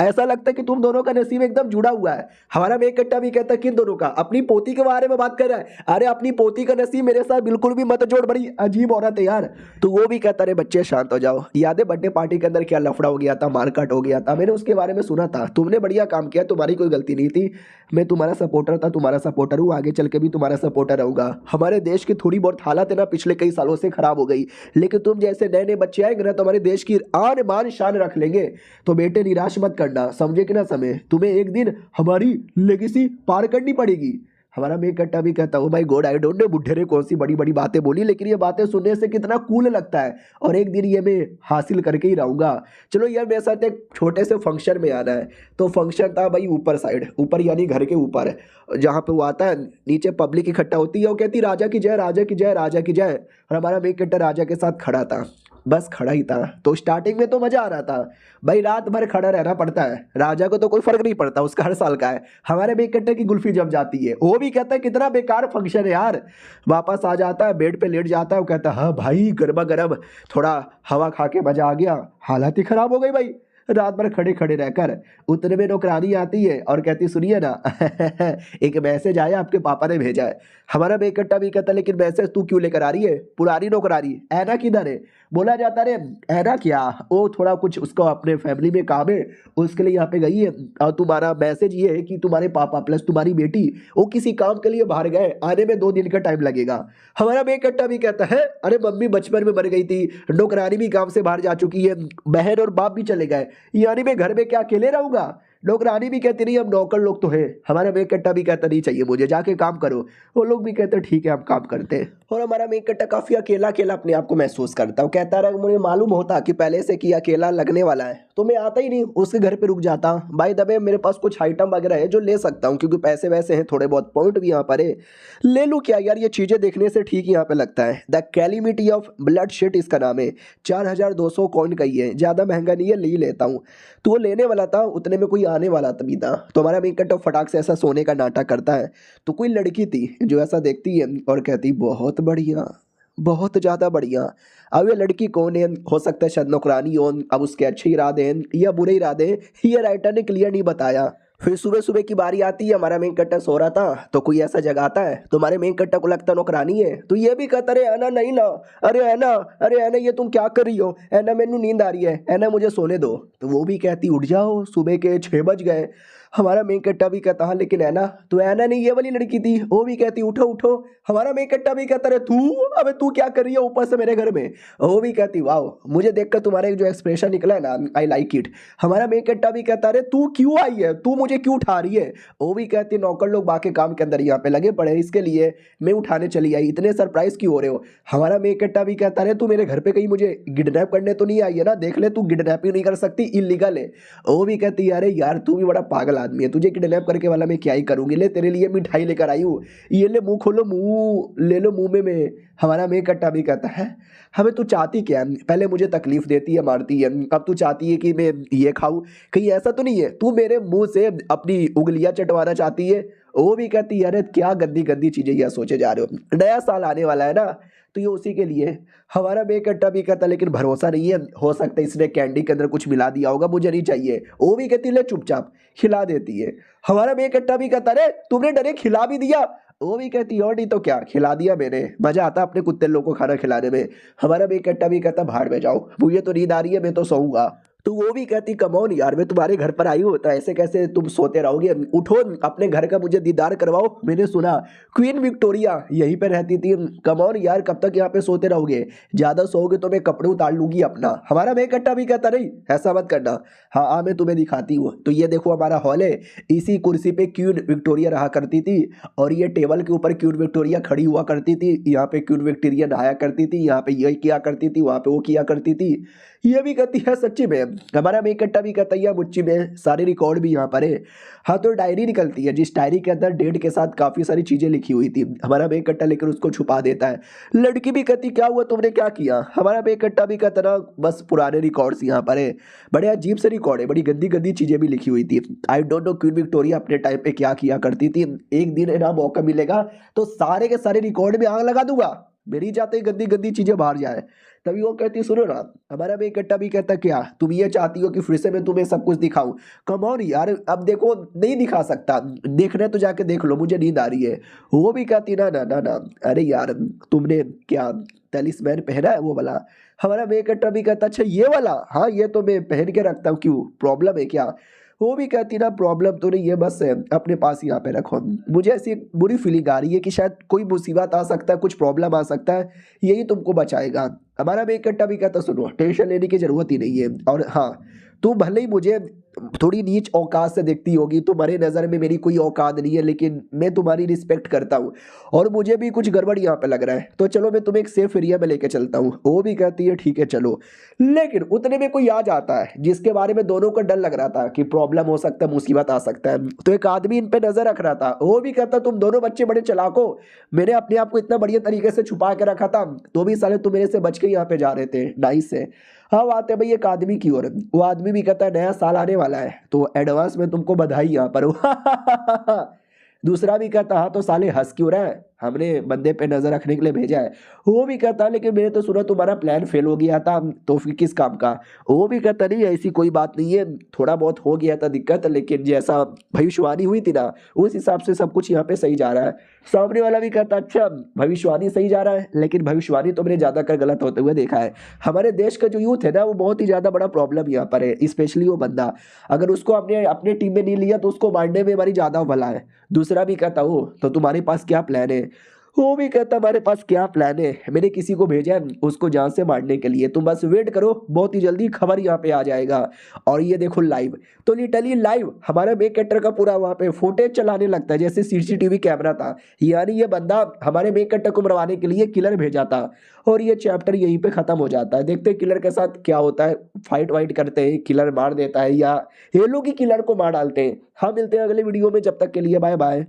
ऐसा लगता है कि तुम दोनों का नसीब एकदम जुड़ा हुआ है। हमारा मेन कट्टा भी कहता है किन दोनों का, अपनी पोती के बारे में बात कर रहा है। अरे अपनी पोती का नसीब मेरे साथ बिल्कुल भी मत जोड़, बड़ी अजीब औरत है यार। तो वो भी कहता है बच्चे शांत हो जाओ, याद है बर्थडे पार्टी के अंदर क्या लफड़ा हो गया था, मारकाट हो गया था, मैंने उसके बारे में सुना था, तुमने बढ़िया काम किया, तुम्हारी कोई गलती नहीं थी, मैं तुम्हारा सपोर्टर था, तुम्हारा सपोर्टर हूँ, आगे चल के भी तुम्हारा सपोर्टर रहूंगा। हमारे देश की थोड़ी बहुत हालत है ना पिछले कई सालों से खराब हो गई, लेकिन तुम जैसे नए नए बच्चे आएंगे ना तो हमारे देश की आन बान शान रख लेंगे। तो बेटे निराश मत करना, समझे कि ना समय, तुम्हें एक दिन हमारी लेगेसी पार करनी पड़ेगी। हमारा मेन कट्टा भी कहता हूँ भाई गॉड आई डोंट नो बुढ़े ने कौन सी बड़ी बड़ी बातें बोली, लेकिन ये बातें सुनने से कितना कूल लगता है और एक दिन ये मैं हासिल करके ही रहूँगा। चलो यार मेरे साथ एक छोटे से फंक्शन में आना है। तो फंक्शन था भाई ऊपर साइड, ऊपर यानी घर के ऊपर, जहाँ पे वो आता है नीचे पब्लिक इकट्ठा होती है, वो कहती राजा की जय राजा की जय राजा की जय। और हमारा मेन कट्टा राजा के साथ खड़ा था, बस खड़ा ही था। तो स्टार्टिंग में तो मजा आ रहा था भाई, रात भर खड़ा रहना पड़ता है, राजा को तो कोई फर्क नहीं पड़ता, उसका हर साल का है। हमारे मेन कट्टे की गुल्फी जम जाती है, वो भी कहता है कितना बेकार फंक्शन है यार। वापस आ जाता है, बेड पे लेट जाता है, वो कहता है हाँ भाई गर्मा गर्म थोड़ा हवा खा के मजा आ गया। हालत ही खराब हो गई भाई, रात भर खड़े खड़े रहकर। उतने में नौकरानी आती है और कहती सुनिए ना एक मैसेज आया आपके पापा ने भेजा है। हमारा मेन कट्टा भी कहता लेकिन मैसेज तू क्यों लेकर आ रही है, पुरानी नौकरानी ऐना किधर है। बोला जाता रे ऐना क्या, वो थोड़ा कुछ उसको अपने फैमिली में काम है उसके लिए यहाँ पे गई है, और तुम्हारा मैसेज ये है कि तुम्हारे पापा प्लस तुम्हारी बेटी वो किसी काम के लिए बाहर गए, आने में 2 दिन का टाइम लगेगा। हमारा मेन कट्टा भी कहता है अरे मम्मी बचपन में मर गई थी, नौकरानी भी काम से बाहर जा चुकी है, बहन और बाप भी चले गए, यानी मैं घर में क्या अकेले रहूंगा। नौकरानी भी कहती नहीं हम नौकर लोग तो है। हमारा मेन कट्टा भी कहता नहीं चाहिए मुझे, जाके काम करो। वो लोग भी कहते ठीक है हम काम करते हैं। और हमारा मेन कट्टा काफी अकेला अकेला अपने आप को महसूस करता है, कहता रहा मुझे मालूम होता कि पहले से कि अकेला लगने वाला है तो मैं आता ही नहीं, उसके घर पे रुक जाता। भाई दबे मेरे पास कुछ आइटम वगैरह है जो ले सकता हूँ, क्योंकि पैसे वैसे हैं, थोड़े बहुत पॉइंट भी यहाँ पर है। ले लूँ क्या यार, ये चीज़ें देखने से ठीक यहाँ पे लगता है। द कैलिमिटी ऑफ ब्लड शेड इसका नाम है, 4200 कॉइन का ही है, ज़्यादा महंगा नहीं है, ले ही लेता हूँ। तो वो लेने वाला था, उतने में कोई आने वाला तभी था। तो हमारा मेन कट्टा फटाक से ऐसा सोने का नाटक करता है। तो कोई लड़की थी जो ऐसा देखती है और कहती बहुत बढ़िया, बहुत ज़्यादा बढ़िया। अब ये लड़की कौन है? हो सकता है शायद नौकरानी हो, अब उसके अच्छे इरादे हैं या बुरे इरादे हैं, ये राइटर ने क्लियर नहीं बताया। फिर सुबह सुबह की बारी आती है, हमारा मेन कट्टा सो रहा था, तो कोई ऐसा जगाता है, तो हमारे मेन कट्टा को लगता नौकरानी है, तो ये भी कहता अरे ऐना नहीं ना, अरे ऐना, अरे ऐना ये तुम क्या कर रही हो, ऐना मैनू नींद आ रही है, ऐना मुझे सोने दो। तो वो भी कहती उठ जाओ, सुबह के 6 बज गए। हमारा मेन कट्टा भी कहता हाँ लेकिन ऐना, तो ऐना नहीं ये वाली लड़की थी, वो भी कहती उठो उठो। हमारा मेन कट्टा भी कहता अरे तू, अबे तू क्या कर रही है ऊपर से मेरे घर में। वो भी कहती वाह, मुझे देखकर तुम्हारे जो एक्सप्रेशन निकला है ना, आई लाइक इट। हमारा मेन कट्टा भी कहता अरे तू क्यों आई है, तू मुझे क्यों उठा रही है। वो भी कहती नौकर लोग बाकी काम के अंदर यहाँ पे लगे पड़े हैं, इसके लिए मैं उठाने चली आई, इतने सरप्राइज क्यों हो रहे हो। हमारा मेन कट्टा भी कहता अरे तू मेरे घर पे कहीं मुझे किडनैप करने तो नहीं आई है ना, देख ले तू किडनैपिंग नहीं कर सकती, इलीगल है। वो भी कहती अरे यार तू भी बड़ा पागल आदमी है, तुझे किडनैप करके वाला मैं क्या ही करूंगी, ले तेरे लिए मिठाई लेकर आई हूँ, ये ले मुंह खोलो, मुंह ले लो मुंह में। हमारा मेन कट्टा भी कहता है हमें तू चाहती क्या है, पहले मुझे तकलीफ देती है मारती है, अब तू चाहती है कि मैं ये खाऊं, कहीं ऐसा तो नहीं है तू मेरे मुंह से अपनी उंगलियां चटवाना चाहती है। वो भी कहती है अरे क्या गंदी गंदी चीजें यह सोचे जा रहे हो, नया साल आने वाला है ना, तो ये उसी के लिए। हमारा मेन कट्टा भी कहता लेकिन भरोसा नहीं है, हो सकता है इसने कैंडी के अंदर कुछ मिला दिया होगा, मुझे नहीं चाहिए। वो भी कहती ले चुपचाप, खिला देती है। हमारा मेन कट्टा भी कहता अरे तुमने डरे खिला भी दिया। वो भी कहती और नहीं तो क्या, खिला दिया मैंने, मजा आता अपने कुत्ते लोगों को खाना खिलाने में। हमारा मेन कट्टा भी कहता भाड़ में जाओ, मुझे तो नींद आ रही है, मैं तो सोऊंगा। तो वो भी कहती कम ऑन यार, मैं तुम्हारे घर पर आई हूँ तो ऐसे कैसे तुम सोते रहोगे, उठो अपने घर का मुझे दीदार करवाओ। मैंने सुना क्वीन विक्टोरिया यहीं पे रहती थी, कम ऑन यार कब तक यहाँ पे सोते रहोगे, ज्यादा सोओगे तो मैं कपड़े उतार लूंगी अपना। हमारा मेन कट्टा भी कहता नहीं ऐसा मत करना, हाँ मैं तुम्हें दिखाती हूँ। तो ये देखो हमारा हॉल है, इसी कुर्सी पे क्वीन विक्टोरिया रहा करती थी, और ये टेबल के ऊपर क्वीन विक्टोरिया खड़ी हुआ करती थी, यहाँ पे क्वीन विक्टोरिया नहाया करती थी, यहाँ पे ये किया करती थी, वहाँ पे वो किया करती थी। ये भी कहती है सच्ची में। हमारा मेन कट्टा भी कहता है मुच्ची में सारे रिकॉर्ड भी यहाँ पर है। हाँ तो डायरी निकलती है, जिस डायरी के अंदर डेट के साथ काफ़ी सारी चीज़ें लिखी हुई थी। हमारा मेन कट्टा लेकर उसको छुपा देता है। लड़की भी कहती क्या हुआ, तुमने क्या किया। हमारा मेन कट्टा भी कहता ना बस पुराने रिकॉर्ड्स यहाँ पर है, बड़े अजीब से रिकॉर्ड है, बड़ी गंदी गंदी चीज़ें भी लिखी हुई थी। I don't know queen Victoria अपने टाइम पे क्या किया करती थी। एक दिन है ना मौका मिलेगा तो सारे के सारे रिकॉर्ड में आग लगा दूंगा, मेरी जाते ही गंदी गंदी चीजें बाहर जाए। तभी वो कहती सुनो ना, हमारा मेन कट्टा भी कहता क्या तुम ये चाहती हो कि फिर से मैं तुम्हें सब कुछ दिखाऊं। कम ऑन यार, अब देखो नहीं दिखा सकता, देखना है तो जाके देख लो, मुझे नींद आ रही है। वो भी कहती ना ना ना ना, अरे यार तुमने क्या तलिस्मैन पहना है वो वाला। हमारा मेन कट्टा भी कहता अच्छा ये वाला, हाँ ये तो मैं पहन के रखता हूँ, क्यों प्रॉब्लम है क्या। वो भी कहती ना प्रॉब्लम तो नहीं है, बस अपने पास यहाँ पे रखो। मुझे ऐसी बुरी फीलिंग आ रही है कि शायद कोई मुसीबत आ सकता है, कुछ प्रॉब्लम आ सकता है, यही तुमको बचाएगा। हमारा मेन कट्टा भी कहता सुनो टेंशन लेने की जरूरत ही नहीं है, और हाँ तुम भले ही मुझे थोड़ी नीच औकात से देखती होगी, तुम्हारे नज़र में मेरी कोई औकात नहीं है, लेकिन मैं तुम्हारी रिस्पेक्ट करता हूँ और मुझे भी कुछ गड़बड़ यहाँ पे लग रहा है, तो चलो मैं तुम्हें एक सेफ एरिया में लेके चलता हूँ। वो भी कहती है ठीक है चलो। लेकिन उतने में कोई आ जाता है जिसके बारे में दोनों को डर लग रहा था कि प्रॉब्लम हो सकता है, मुसीबत आ सकता है। तो एक आदमी इन पे नजर रख रहा था, वो भी कहता तुम दोनों बच्चे बड़े चालाक हो, मैंने अपने आप को इतना बढ़िया तरीके से छुपा के रखा था, तो भी साले तुम मेरे से बच के यहाँ पे जा रहे थे, नाइस है। हाँ बात है भाई एक आदमी की ओर, वो आदमी भी कहता है नया साल आने वाला है तो एडवांस में तुमको बधाई यहाँ पर। दूसरा भी कहता हाँ तो साले हंस क्यों रहा है, हमने बंदे पे नजर रखने के लिए भेजा है। वो भी कहता लेकिन मैंने तो सुना तुम्हारा प्लान फेल हो गया था, तो फिर किस काम का। वो भी कहता नहीं ऐसी कोई बात नहीं है, थोड़ा बहुत हो गया था दिक्कत, लेकिन जैसा भविष्यवाणी हुई थी ना उस हिसाब से सब कुछ यहाँ पे सही जा रहा है। सामने वाला भी कहता अच्छा भविष्यवाणी सही जा रहा है, लेकिन भविष्यवाणी तो मैंने ज्यादातर गलत होते हुए देखा है। हमारे देश का जो यूथ है ना वो बहुत ही ज्यादा बड़ा प्रॉब्लम यहाँ पर है, स्पेशली वो बंदा, अगर उसको अपने अपने टीम में नहीं लिया तो उसको मारने में हमारी ज्यादा भला है। दूसरा भी कहता हो तो तुम्हारे पास क्या प्लान है। वो भी कहता हमारे पास क्या प्लान है, मैंने किसी को भेजा है उसको जान से मारने के लिए, तुम बस वेट करो, बहुत ही जल्दी खबर यहाँ पे आ जाएगा। और ये देखो लाइव, तो लिटरली लाइव हमारा मेन कैरेक्टर का पूरा वहाँ पे फुटेज चलाने लगता है जैसे सीसीटीवी कैमरा था। यानी ये बंदा हमारे मेन कैरेक्टर को मरवाने के लिए किलर भेजा था। और ये चैप्टर यहीं पे खत्म हो जाता है। देखते हैं किलर के साथ क्या होता है, फाइट वाइट करते हैं, किलर मार देता है या ये लोग ही किलर को मार डालते हैं। हम मिलते हैं अगले वीडियो में, जब तक के लिए बाय बाय।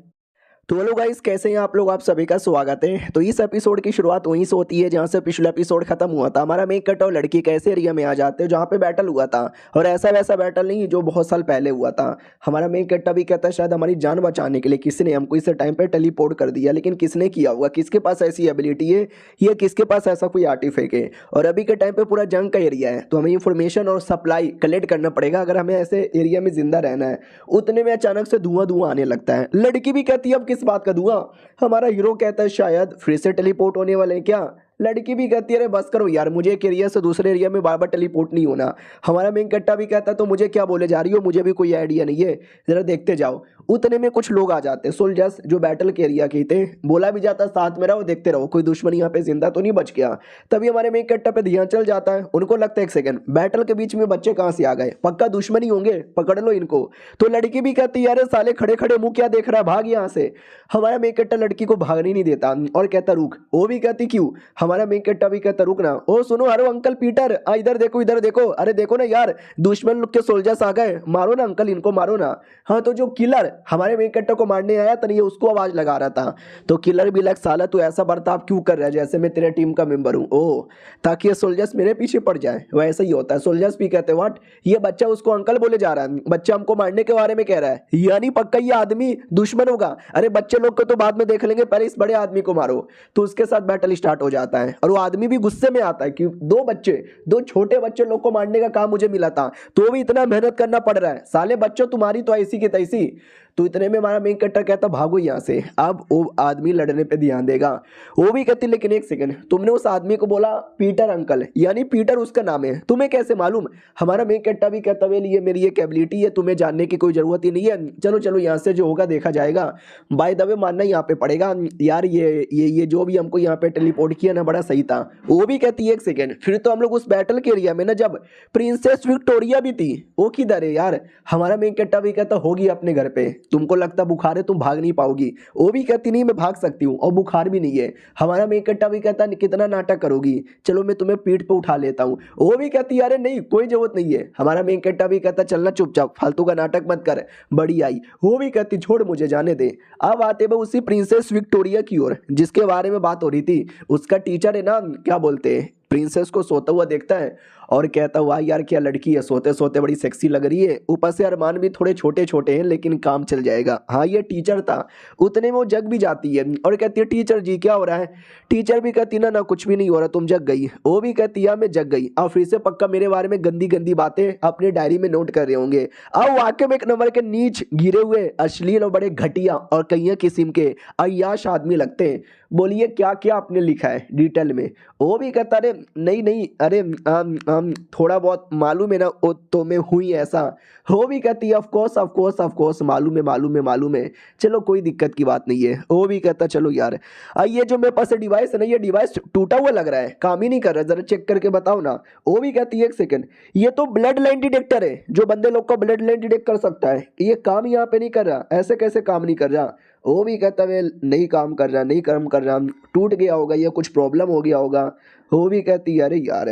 तो हेलो गाइस, कैसे हैं आप लोग? आप सभी का स्वागत है। तो इस एपिसोड की शुरुआत वहीं से होती है जहां से पिछला एपिसोड खत्म हुआ था। हमारा मेन कट और लड़की कैसे एरिया में आ जाते हैं जहां पे बैटल हुआ था, और ऐसा वैसा बैटल नहीं जो बहुत साल पहले हुआ था। हमारा मेन कट्टा भी कहता है शायद हमारी जान बचाने के लिए किसी ने हमको इस टाइम पे टेलीपोर्ट कर दिया, लेकिन किसने किया होगा, किसके पास ऐसी एबिलिटी है, ये किसके पास ऐसा कोई आर्टिफैक्ट है। और अभी के टाइम पे पूरा जंग का एरिया है, तो हमें इंफॉर्मेशन और सप्लाई कलेक्ट करना पड़ेगा अगर हमें ऐसे एरिया में जिंदा रहना है। उतने में अचानक से धुआं धुआं आने लगता है। लड़की भी कहती है अब किस बात का धुआं। हमारा हीरो कहता है शायद फिर से टेलीपोर्ट होने वाले हैं क्या। लड़की भी कहती है अरे बस करो यार, मुझे एक एरिया से दूसरे एरिया में बार बार टेलीपोर्ट नहीं होना। हमारा मेन कट्टा भी कहता है तो मुझे क्या बोले जा रही हो, मुझे भी कोई आइडिया नहीं है, जरा देखते जाओ। उतने में कुछ लोग आ जाते हैं, सोल्जर्स जो बैटल के एरिया के थे। बोला भी जाता साथ में रहो, देखते रहो, कोई दुश्मन यहाँ पे जिंदा तो नहीं बच गया। तभी हमारे मेन कट्टा पे ध्यान चल जाता है। उनको लगता है एक सेकंड, बैटल के बीच में बच्चे कहाँ से आ गए, पक्का दुश्मन ही होंगे, पकड़ लो इनको। तो लड़की भी कहती है अरे साले खड़े खड़े मुंह क्या देख रहा है, भाग यहाँ से। हमारा मेन कट्टा लड़की को भागने नहीं देता और कहता रुक। वो भी कहती क्यों। हमारा मेन कट्टा भी कहता रुकना। ओ सुनो, अरे अंकल पीटर, इधर देखो इधर देखो, अरे देखो ना यार, दुश्मन लोग के सोल्जर्स आ गए, मारो ना अंकल, इनको मारो ना। हाँ, तो जो किलर हमारे मेन कट्टा को मारने आया था, ये उसको आवाज लगा रहा था। तो किलर भी लग साला तू ऐसा बर्ताव क्यों कर रहा है जैसे मैं तेरे टीम का मेंबर हूँ, ओ ताकि ये सोल्जर्स मेरे पीछे पड़ जाए। वैसा ही होता है। सोल्जर्स भी कहते हैं व्हाट, ये बच्चा उसको अंकल बोले जा रहा है, बच्चा हमको मारने के बारे में कह रहा है, यानी पक्का ये आदमी दुश्मन होगा। अरे बच्चे लोग को तो बाद में देख लेंगे, पहले इस बड़े आदमी को मारो। तो उसके साथ बैटल स्टार्ट हो जाता है और वो आदमी भी गुस्से में आता है कि दो छोटे बच्चे लोग को मारने का काम मुझे मिला था, तो भी इतना मेहनत करना पड़ रहा है, साले बच्चों तुम्हारी तो ऐसी की तैसी। तो इतने में हमारा मेन कट्टर कहता भागो यहाँ से। अब वो आदमी लड़ने पे ध्यान देगा। वो भी कहती लेकिन एक सेकंड, तुमने उस आदमी को बोला पीटर अंकल, यानी पीटर उसका नाम है, तुम्हें कैसे मालूम। हमारा मेन कट्टा भी कहता वेल ये मेरी एक एबिलिटी है, तुम्हें जानने की कोई जरूरत ही नहीं है, चलो चलो यहाँ से जो होगा देखा जाएगा। बाय द वे मानना यहाँ पे पड़ेगा यार, ये जो भी हमको यहाँ पे टेलीपोर्ट किया ना बड़ा सही था। वो भी कहती है एक सेकंड, फिर तो हम लोग उस बैटल के एरिया में ना जब प्रिंसेस विक्टोरिया भी थी, वो किधर है यार। हमारा मेन कट्टा भी कहता होगी अपने घर पे, तुमको लगता बुखार है तुम भाग नहीं पाओगी। वो भी कहती नहीं मैं भाग सकती हूँ और बुखार भी नहीं है। हमारा मेन कट्टा भी कहता कितना नाटक करोगी, चलो मैं तुम्हें पीठ पे उठा लेता हूँ। वो भी कहती अरे नहीं कोई जरूरत नहीं है। हमारा मेन कट्टा भी कहता चलना चुपचाप, फालतू का नाटक मत कर, बड़ी आई। वो भी कहती छोड़ मुझे जाने दे। अब आते हुए उसी प्रिंसेस विक्टोरिया की ओर जिसके बारे में बात हो रही थी। उसका टीचर है ना, क्या बोलते हैं, प्रिंसेस को सोता हुआ देखता है और कहता वाह यार क्या लड़की है, सोते सोते बड़ी सेक्सी लग रही है, ऊपर से अरमान भी थोड़े छोटे छोटे हैं लेकिन काम चल जाएगा। हाँ ये टीचर था। उतने में वो जग भी जाती है और कहती है टीचर जी क्या हो रहा है। टीचर भी कहती ना कुछ भी नहीं हो रहा, तुम जग गई। वो भी कहती है मैं जग गई, अब फिर से पक्का मेरे बारे में गंदी गंदी बातें अपने डायरी में नोट कर रहे होंगे। अब वाकई में एक नंबर के नीच गिरे हुए अश्लील और बड़े घटिया और कई किस्म के अय्याश आदमी लगते हैं। बोलिए क्या क्या आपने लिखा है डिटेल में। वो भी कहता अरे नहीं अरे थोड़ा बहुत मालूम है ना, तो मैं हुई ऐसा। वो भी कहती है ऑफ कोर्स मालूम है, चलो कोई दिक्कत की बात नहीं है। वो भी कहता चलो यार, ये जो मेरे पास डिवाइस है ना, ये डिवाइस टूटा हुआ लग रहा है, काम ही नहीं कर रहा, जरा चेक करके बताओ ना। वो भी कहती है एक सेकंड, ये तो ब्लड लाइन डिटेक्टर है जो बंदे लोग का ब्लड लाइन डिटेक्ट कर सकता है, ये काम यहाँ पे नहीं कर रहा, ऐसे कैसे काम नहीं कर रहा। वो भी कहता है नहीं काम कर रहा, टूट गया होगा, ये कुछ प्रॉब्लम हो गया होगा। वो भी कहती है अरे यार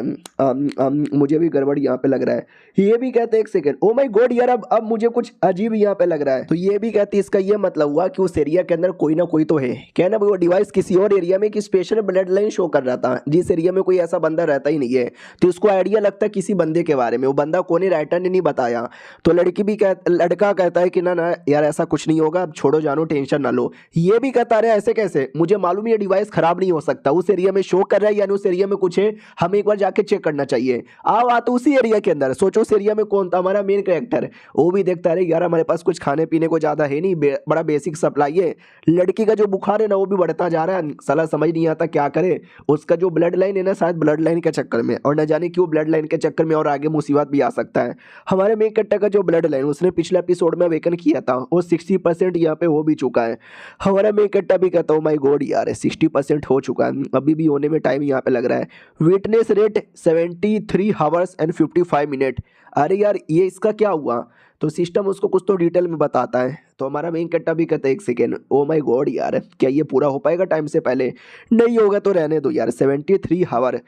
मुझे भी गड़बड़ यहाँ पे लग रहा है। ये भी कहते एक सेकंड, ओ माय गॉड यार अब मुझे कुछ अजीब यहाँ पे लग रहा है। तो ये भी कहती इसका ये मतलब हुआ कि उस एरिया के अंदर कोई ना कोई तो है। कहना वो डिवाइस किसी और एरिया में की स्पेशल ब्लड लाइन शो कर रहा था जिस एरिया में कोई ऐसा बंदा रहता ही नहीं है। तो उसको आइडिया लगता है किसी बंदे के बारे में, वो बंदा कौन है राइटर ने नहीं बताया। तो लड़का कहता है कि ना यार ऐसा कुछ नहीं होगा, अब छोड़ो जानो, टेंशन ना लो। ये भी कहता है ऐसे कैसे, मुझे मालूम है ये डिवाइस खराब नहीं हो सकता, उस एरिया में शो कर रहा है यानी उस एरिया में कुछ है, हमें एक बार जाके चेक करना चाहिए। आओ आते उसी एरिया के अंदर, सोचो उस एरिया में कौन था हमारा मेन कैरेक्टर। वो भी देखता है यार हमारे पास कुछ खाने पीने को ज्यादा है नहीं, बड़ा बेसिक सप्लाई है। लड़की का जो बुखार है ना वो भी बढ़ता जा रहा है, साला समझ नहीं आता क्या करे। उसका जो ब्लड लाइन है ना शायद ब्लड लाइन के चक्कर में, और न जाने क्यों ब्लड लाइन के चक्कर में और आगे मुसीबत भी आ सकता है। हमारे मेन कैरेक्टर का जो ब्लड लाइन उसने पिछले एपिसोड में अवेकन किया था वो 60% यहाँ पे हो भी चुका है। है। हमारा मेन कट्टा भी कहता हूँ माई गॉड यार 60% हो चुका है, अभी भी होने में टाइम यहाँ पे लग रहा है। Witness rate 73 hours and 55 minute. अरे यार ये इसका क्या हुआ? तो सिस्टम उसको कुछ तो डिटेल में बताता है। तो हमारा मेन कट्टा भी कहता है 1 सेकेंड, ओ माई गॉड यार क्या ये पूरा हो पाएगा टाइम से पहले? नहीं होगा तो रहने दो यार, 73 आवर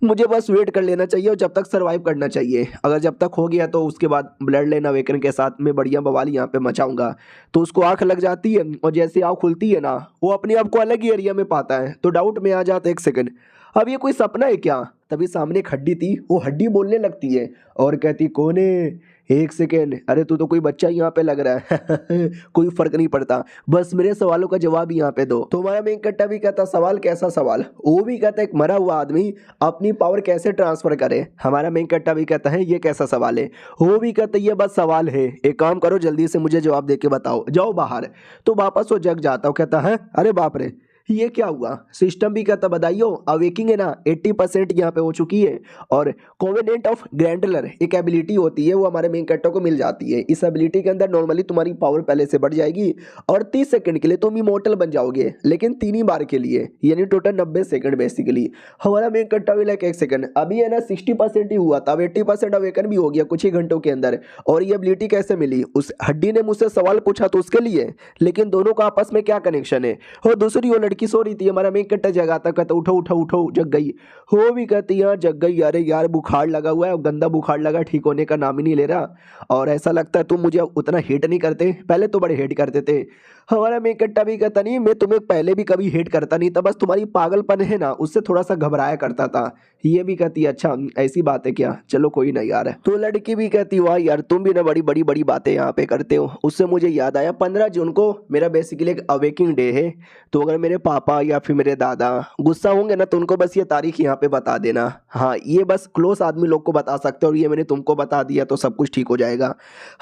मुझे बस वेट कर लेना चाहिए और जब तक सर्वाइव करना चाहिए। अगर जब तक हो गया तो उसके बाद ब्लड लेन अवेकन के साथ में बढ़िया बवाल यहाँ पे मचाऊंगा। तो उसको आंख लग जाती है और जैसे आँख खुलती है ना वो अपने आप को अलग ही एरिया में पाता है। तो डाउट में आ जाता है 1 सेकेंड, अब ये कोई सपना है क्या? तभी सामने एक हड्डी थी, वो हड्डी बोलने लगती है और कहती कौन है? 1 सेकेंड, अरे तू तो कोई बच्चा यहाँ पे लग रहा है कोई फर्क नहीं पड़ता, बस मेरे सवालों का जवाब यहाँ पे दो। तो हमारा मेन कट्टा भी कहता सवाल कैसा सवाल? वो भी कहता है एक मरा हुआ आदमी अपनी पावर कैसे ट्रांसफर करे। हमारा मेन कट्टा भी कहता है ये कैसा सवाल है? वो भी कहता है ये बस सवाल है, एक काम करो जल्दी से मुझे जवाब दे के बताओ, जाओ बाहर। तो वापस वो जग जाता है, कहता है अरे बाप रे ये क्या हुआ? सिस्टम भी कहता बताइयो अवेकिंग है ना 80% यहाँ पे हो चुकी है और कोवेनेंट ऑफ ग्रैंडलर एक एबिलिटी होती है वो हमारे मेन कट्टा को मिल जाती है। इस एबिलिटी के अंदर नॉर्मली तुम्हारी पावर पहले से बढ़ जाएगी और 30 सेकंड के लिए तुम इमोर्टल बन जाओगे, लेकिन 3 ही बार के लिए, यानी टोटल 90 सेकंड बेसिकली। हमारा मेन कट्टा भी लाइक 1 सेकंड, अभी है ना 60% ही हुआ था, अब 80% अवेकन भी हो गया कुछ ही घंटों के अंदर। और ये एबिलिटी कैसे मिली? उस हड्डी ने मुझसे सवाल पूछा तो उसके लिए, लेकिन दोनों का आपस में क्या कनेक्शन है? और दूसरी वो लड़की सो रही थी, हमारा मेन कट्टा जगाता कहता उठो उठो उठो, जग गई। हो भी कहती है जग गई, अरे यार बुखार लगा हुआ है, गंदा बुखार लगा, ठीक होने का नाम ही नहीं ले रहा और ऐसा लगता है तुम मुझे उतना हेट नहीं करते, पहले तो बड़े हेट करते थे। हमारा मेन कट्टा भी कहता नहीं मैं तुम्हें पहले भी कभी हेट करता नहीं था, बस तुम्हारी पागलपन है ना उससे थोड़ा सा घबराया करता था। ये भी कहती अच्छा ऐसी बात है क्या, चलो कोई ना यार। तो लड़की भी कहती वाह यार तुम भी ना बड़ी बड़ी बड़ी बातें यहाँ पे करते हो। उससे मुझे याद आया 15 जून को मेरा बेसिकली एक अवेकिंग डे है, तो अगर मेरे पापा या फिर मेरे दादा गुस्सा होंगे ना तो उनको बस ये तारीख यहाँ पे बता देना। हाँ ये बस क्लोज आदमी लोग को बता सकते हो और ये मैंने तुमको बता दिया तो सब कुछ ठीक हो जाएगा।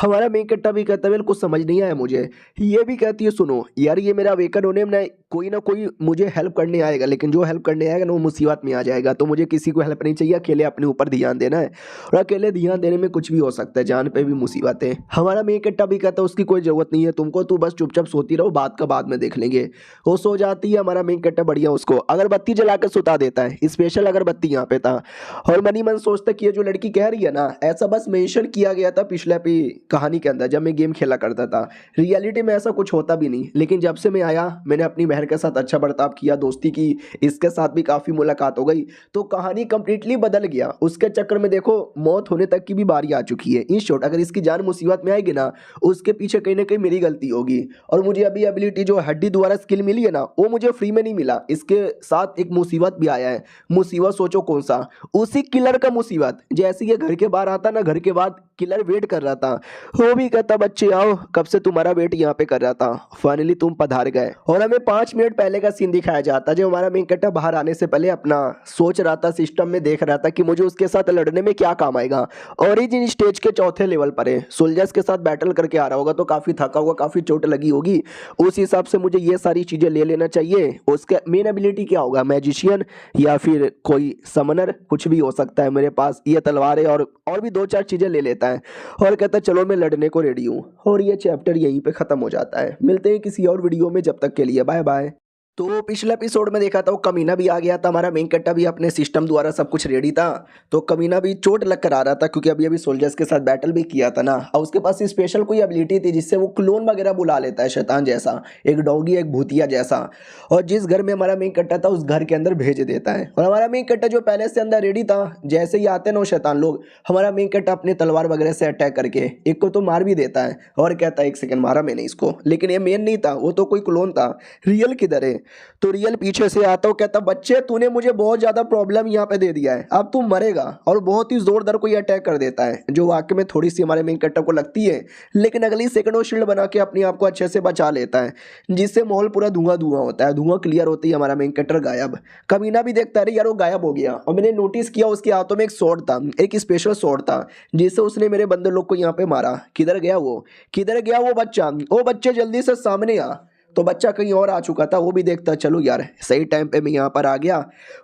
हमारा मेन कट्टा भी कहता है कुछ समझ नहीं आया मुझे। ये भी कहती है सुनो यार ये मेरा अवेकन होने में ना कोई मुझे हेल्प करने आएगा, लेकिन जो हेल्प करने आएगा ना वो मुसीबत में आ जाएगा, तो मुझे किसी को हेल्प नहीं चाहिए, अकेले अपने ऊपर ध्यान देना है और अकेले ध्यान देने में कुछ भी हो सकता है, जान पे भी मुसीबत है। हमारा मेन कट्टा भी कहता है उसकी कोई जरूरत नहीं है तुमको, तू बस चुपचाप सोती रहो, बात का बाद में देख लेंगे। वो सो जाती है। हमारा मेन कट्टा बढ़िया उसको अगरबत्ती जला के सुता देता है, स्पेशल अगरबत्ती यहाँ पे था। और मनी मन सोचता कि ये जो लड़की कह रही है ना ऐसा बस मेंशन किया गया था पिछले कहानी के अंदर जब मैं गेम खेला करता था, रियलिटी में ऐसा कुछ होता भी नहीं। लेकिन जब से मैं आया मैंने अपनी बहन के साथ अच्छा बर्ताव किया, दोस्ती की, इसके साथ भी काफ़ी मुलाकात हो गई, तो कहानी कंप्लीटली बदल गया। उसके चक्कर में देखो मौत होने तक की भी बारी आ चुकी है। इन शॉर्ट अगर इसकी जान मुसीबत में आएगी ना उसके पीछे कहीं ना कहीं मेरी गलती होगी। और मुझे अभी एबिलिटी जो हड्डी द्वारा स्किल मिली है ना वो मुझे फ्री में नहीं मिला, इसके साथ एक मुसीबत भी आया है। मुसीबत सोचो कौन सा? उसी किलर का मुसीबत। जैसे ये घर के बाहर आता ना घर के बाद किलर वेट कर रहा था, वो भी कहता बच्चे आओ कब से तुम्हारा वेट यहाँ पे कर रहा था, फाइनली तुम पधार गए। और हमें 5 मिनट पहले का सीन दिखाया जाता जब हमारा मेन कट्टा बाहर आने से पहले अपना सोच रहा था, सिस्टम में देख रहा था कि मुझे उसके साथ लड़ने में क्या काम आएगा। ओरिजिन स्टेज के चौथे लेवल पर है, सोल्जर्स के साथ बैटल करके आ रहा होगा तो काफी थका होगा, काफी चोट लगी होगी, उस हिसाब से मुझे ये सारी चीजें ले लेना चाहिए। उसके मेन एबिलिटी क्या होगा, मैजिशियन या फिर कोई समनर, कुछ भी हो सकता है। मेरे पास ये तलवार है और भी 2-4 चीजें ले लेता है और कहता है चलो मैं लड़ने को रेडी हूँ। और ये चैप्टर यहीं पे खत्म हो जाता है। मिलते हैं किसी और वीडियो में, जब तक के लिए बाय बाय। तो पिछले एपिसोड में देखा था वो कमीना भी आ गया था, हमारा मेन कट्टा भी अपने सिस्टम द्वारा सब कुछ रेडी था। तो कमीना भी चोट लग कर आ रहा था क्योंकि अभी अभी सोल्जर्स के साथ बैटल भी किया था ना, और उसके पास स्पेशल कोई एबिलिटी थी जिससे वो क्लोन वगैरह बुला लेता है, शैतान जैसा, एक डॉगी एक भूतिया जैसा। और जिस घर में हमारा मेन कट्टा था उस घर के अंदर भेज देता है। और हमारा मेन कट्टा जो पहले से अंदर रेडी था, जैसे ही आते ना वो शैतान लोग, हमारा मेन कट्टा अपने तलवार वगैरह से अटैक करके एक को तो मार भी देता है और कहता है 1 सेकंड मारा मैंने इसको, लेकिन ये मेन नहीं था, वो तो कोई क्लोन था। रियल किधर है? तो रियल पीछे से आता हूँ, कहता बच्चे तूने मुझे बहुत ज्यादा प्रॉब्लम यहाँ पे दे दिया है, अब तू मरेगा। और बहुत ही जोरदार कोई अटैक कर देता है जो वाकई में थोड़ी सी हमारे मेन कट्टा को लगती है, लेकिन अगली सेकंड वो शील्ड बना के अपने आप को अच्छे से बचा लेता है, जिससे माहौल पूरा धुआं धुआं होता है। धुआं क्लियर होती है हमारा मेन कट्टर गायब। कमीना भी देखता है यार वो गायब हो गया, और मैंने नोटिस किया उसके हाथों में एक स्वॉर्ड था, एक स्पेशल स्वॉर्ड था जिससे उसने मेरे बंदे लोग को यहाँ पे मारा। किधर गया वो? किधर गया वो बच्चा? ओ बच्चे जल्दी से सामने आ। तो बच्चा कहीं और आ चुका था, वो भी देखता चलो यार सही टाइम पे मैं यहाँ पर आ गया,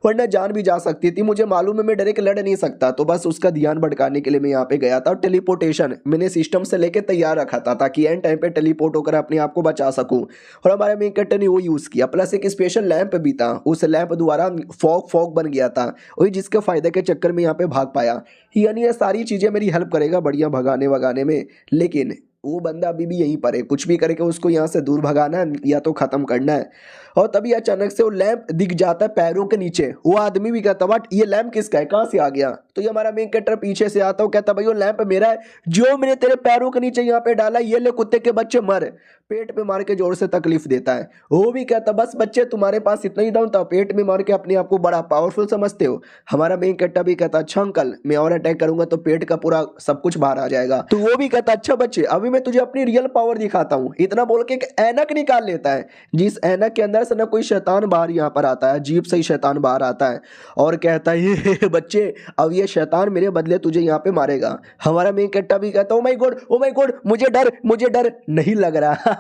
वरना जान भी जा सकती थी, मुझे मालूम है मैं डायरेक्ट लड़ नहीं सकता, तो बस उसका ध्यान भटकाने के लिए मैं यहाँ पे गया था। और टेलीपोर्टेशन मैंने सिस्टम से लेके तैयार रखा था ताकि एंड टाइम पे टेलीपोर्ट होकर अपने आप को बचा सकूं, और हमारे मेन कैरेक्टर ने वो यूज़ किया। प्लस एक स्पेशल लैंप भी था, उस लैंप द्वारा फॉग फॉग बन गया था, वही जिसके फायदे के चक्कर में यहाँ पे भाग पाया। यानी ये सारी चीज़ें मेरी हेल्प करेगा बढ़िया भगाने वगाने में, लेकिन वो बंदा अभी भी यहीं पर है, कुछ भी करके उसको यहाँ से दूर भगाना है या तो ख़त्म करना है। और तभी अचानक से वो लैंप दिख जाता है पैरों के नीचे। वो आदमी भी कहता बट ये लैंप किसका है, कहाँ से आ गया? तो ये हमारा मेन कैरेक्टर पीछे से आता है, कहता भाई वो लैंप मेरा है जो मैंने तेरे पैरों के नीचे यहाँ पे डाला, ये ले कुत्ते के बच्चे मर। पेट पे मार के जोर से तकलीफ देता है। वो भी कहता बस बच्चे तुम्हारे पास इतना ही दम था, पेट में मार के अपने आप को बड़ा पावरफुल समझते हो। हमारा मेन कैरेक्टर भी कहता अच्छा अंकल मैं और अटैक करूंगा तो पेट का पूरा सब कुछ बाहर आ जाएगा। तो वो भी कहता अच्छा बच्चे अभी मैं तुझे अपनी रियल पावर दिखाता हूँ। इतना बोल के एक ऐनक निकाल लेता है, जिस ऐनक के अंदर से ना कोई शैतान बाहर यहाँ पर आता है, अजीब सही शैतान बाहर आता है और कहता है ये बच्चे अब ये शैतान मेरे बदले तुझे यहाँ पे मारेगा। हमारा मेन कैरेक्टर भी कहता ओ माय गॉड मुझे डर नहीं लग रहा।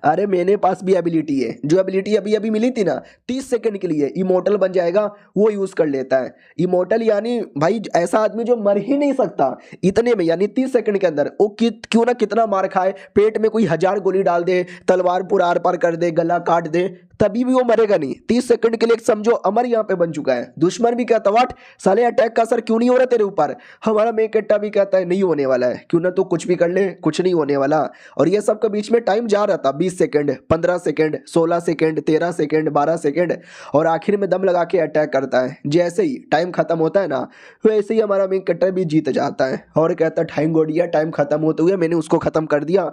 अरे मेरे पास भी एबिलिटी है, जो एबिलिटी अभी अभी मिली थी ना 30 सेकंड के लिए इमोर्टल बन जाएगा, वो यूज कर लेता है। इमोर्टल यानी भाई ऐसा आदमी जो मर ही नहीं सकता इतने में, यानी 30 सेकंड के अंदर वो क्यों ना कितना मार खाए, पेट में कोई 1000 गोली डाल दे, तलवार पूरा आर पार कर दे, गला काट दे, तभी भी वो मरेगा नहीं। 30 सेकंड के लिए समझो अमर यहाँ पे बन चुका है। दुश्मन भी कहता वाट साले अटैक का असर क्यों नहीं हो रहा तेरे ऊपर। हमारा मेन कैरेक्टर भी कहता है नहीं होने वाला है, क्यों ना तू कुछ भी कर ले कुछ नहीं होने वाला। और ये सब के बीच में टाइम जा रहा था 20 second 15 second 16 second 13 second 12 second, और आखिर में दम लगा के अटैक करता है। जैसे ही टाइम खत्म होता है ना वैसे ही हमारा मेन कैरेक्टर भी जीत जाता है और कहता है थैंक गॉड यार टाइम खत्म होते हुए मैंने उसको खत्म कर दिया,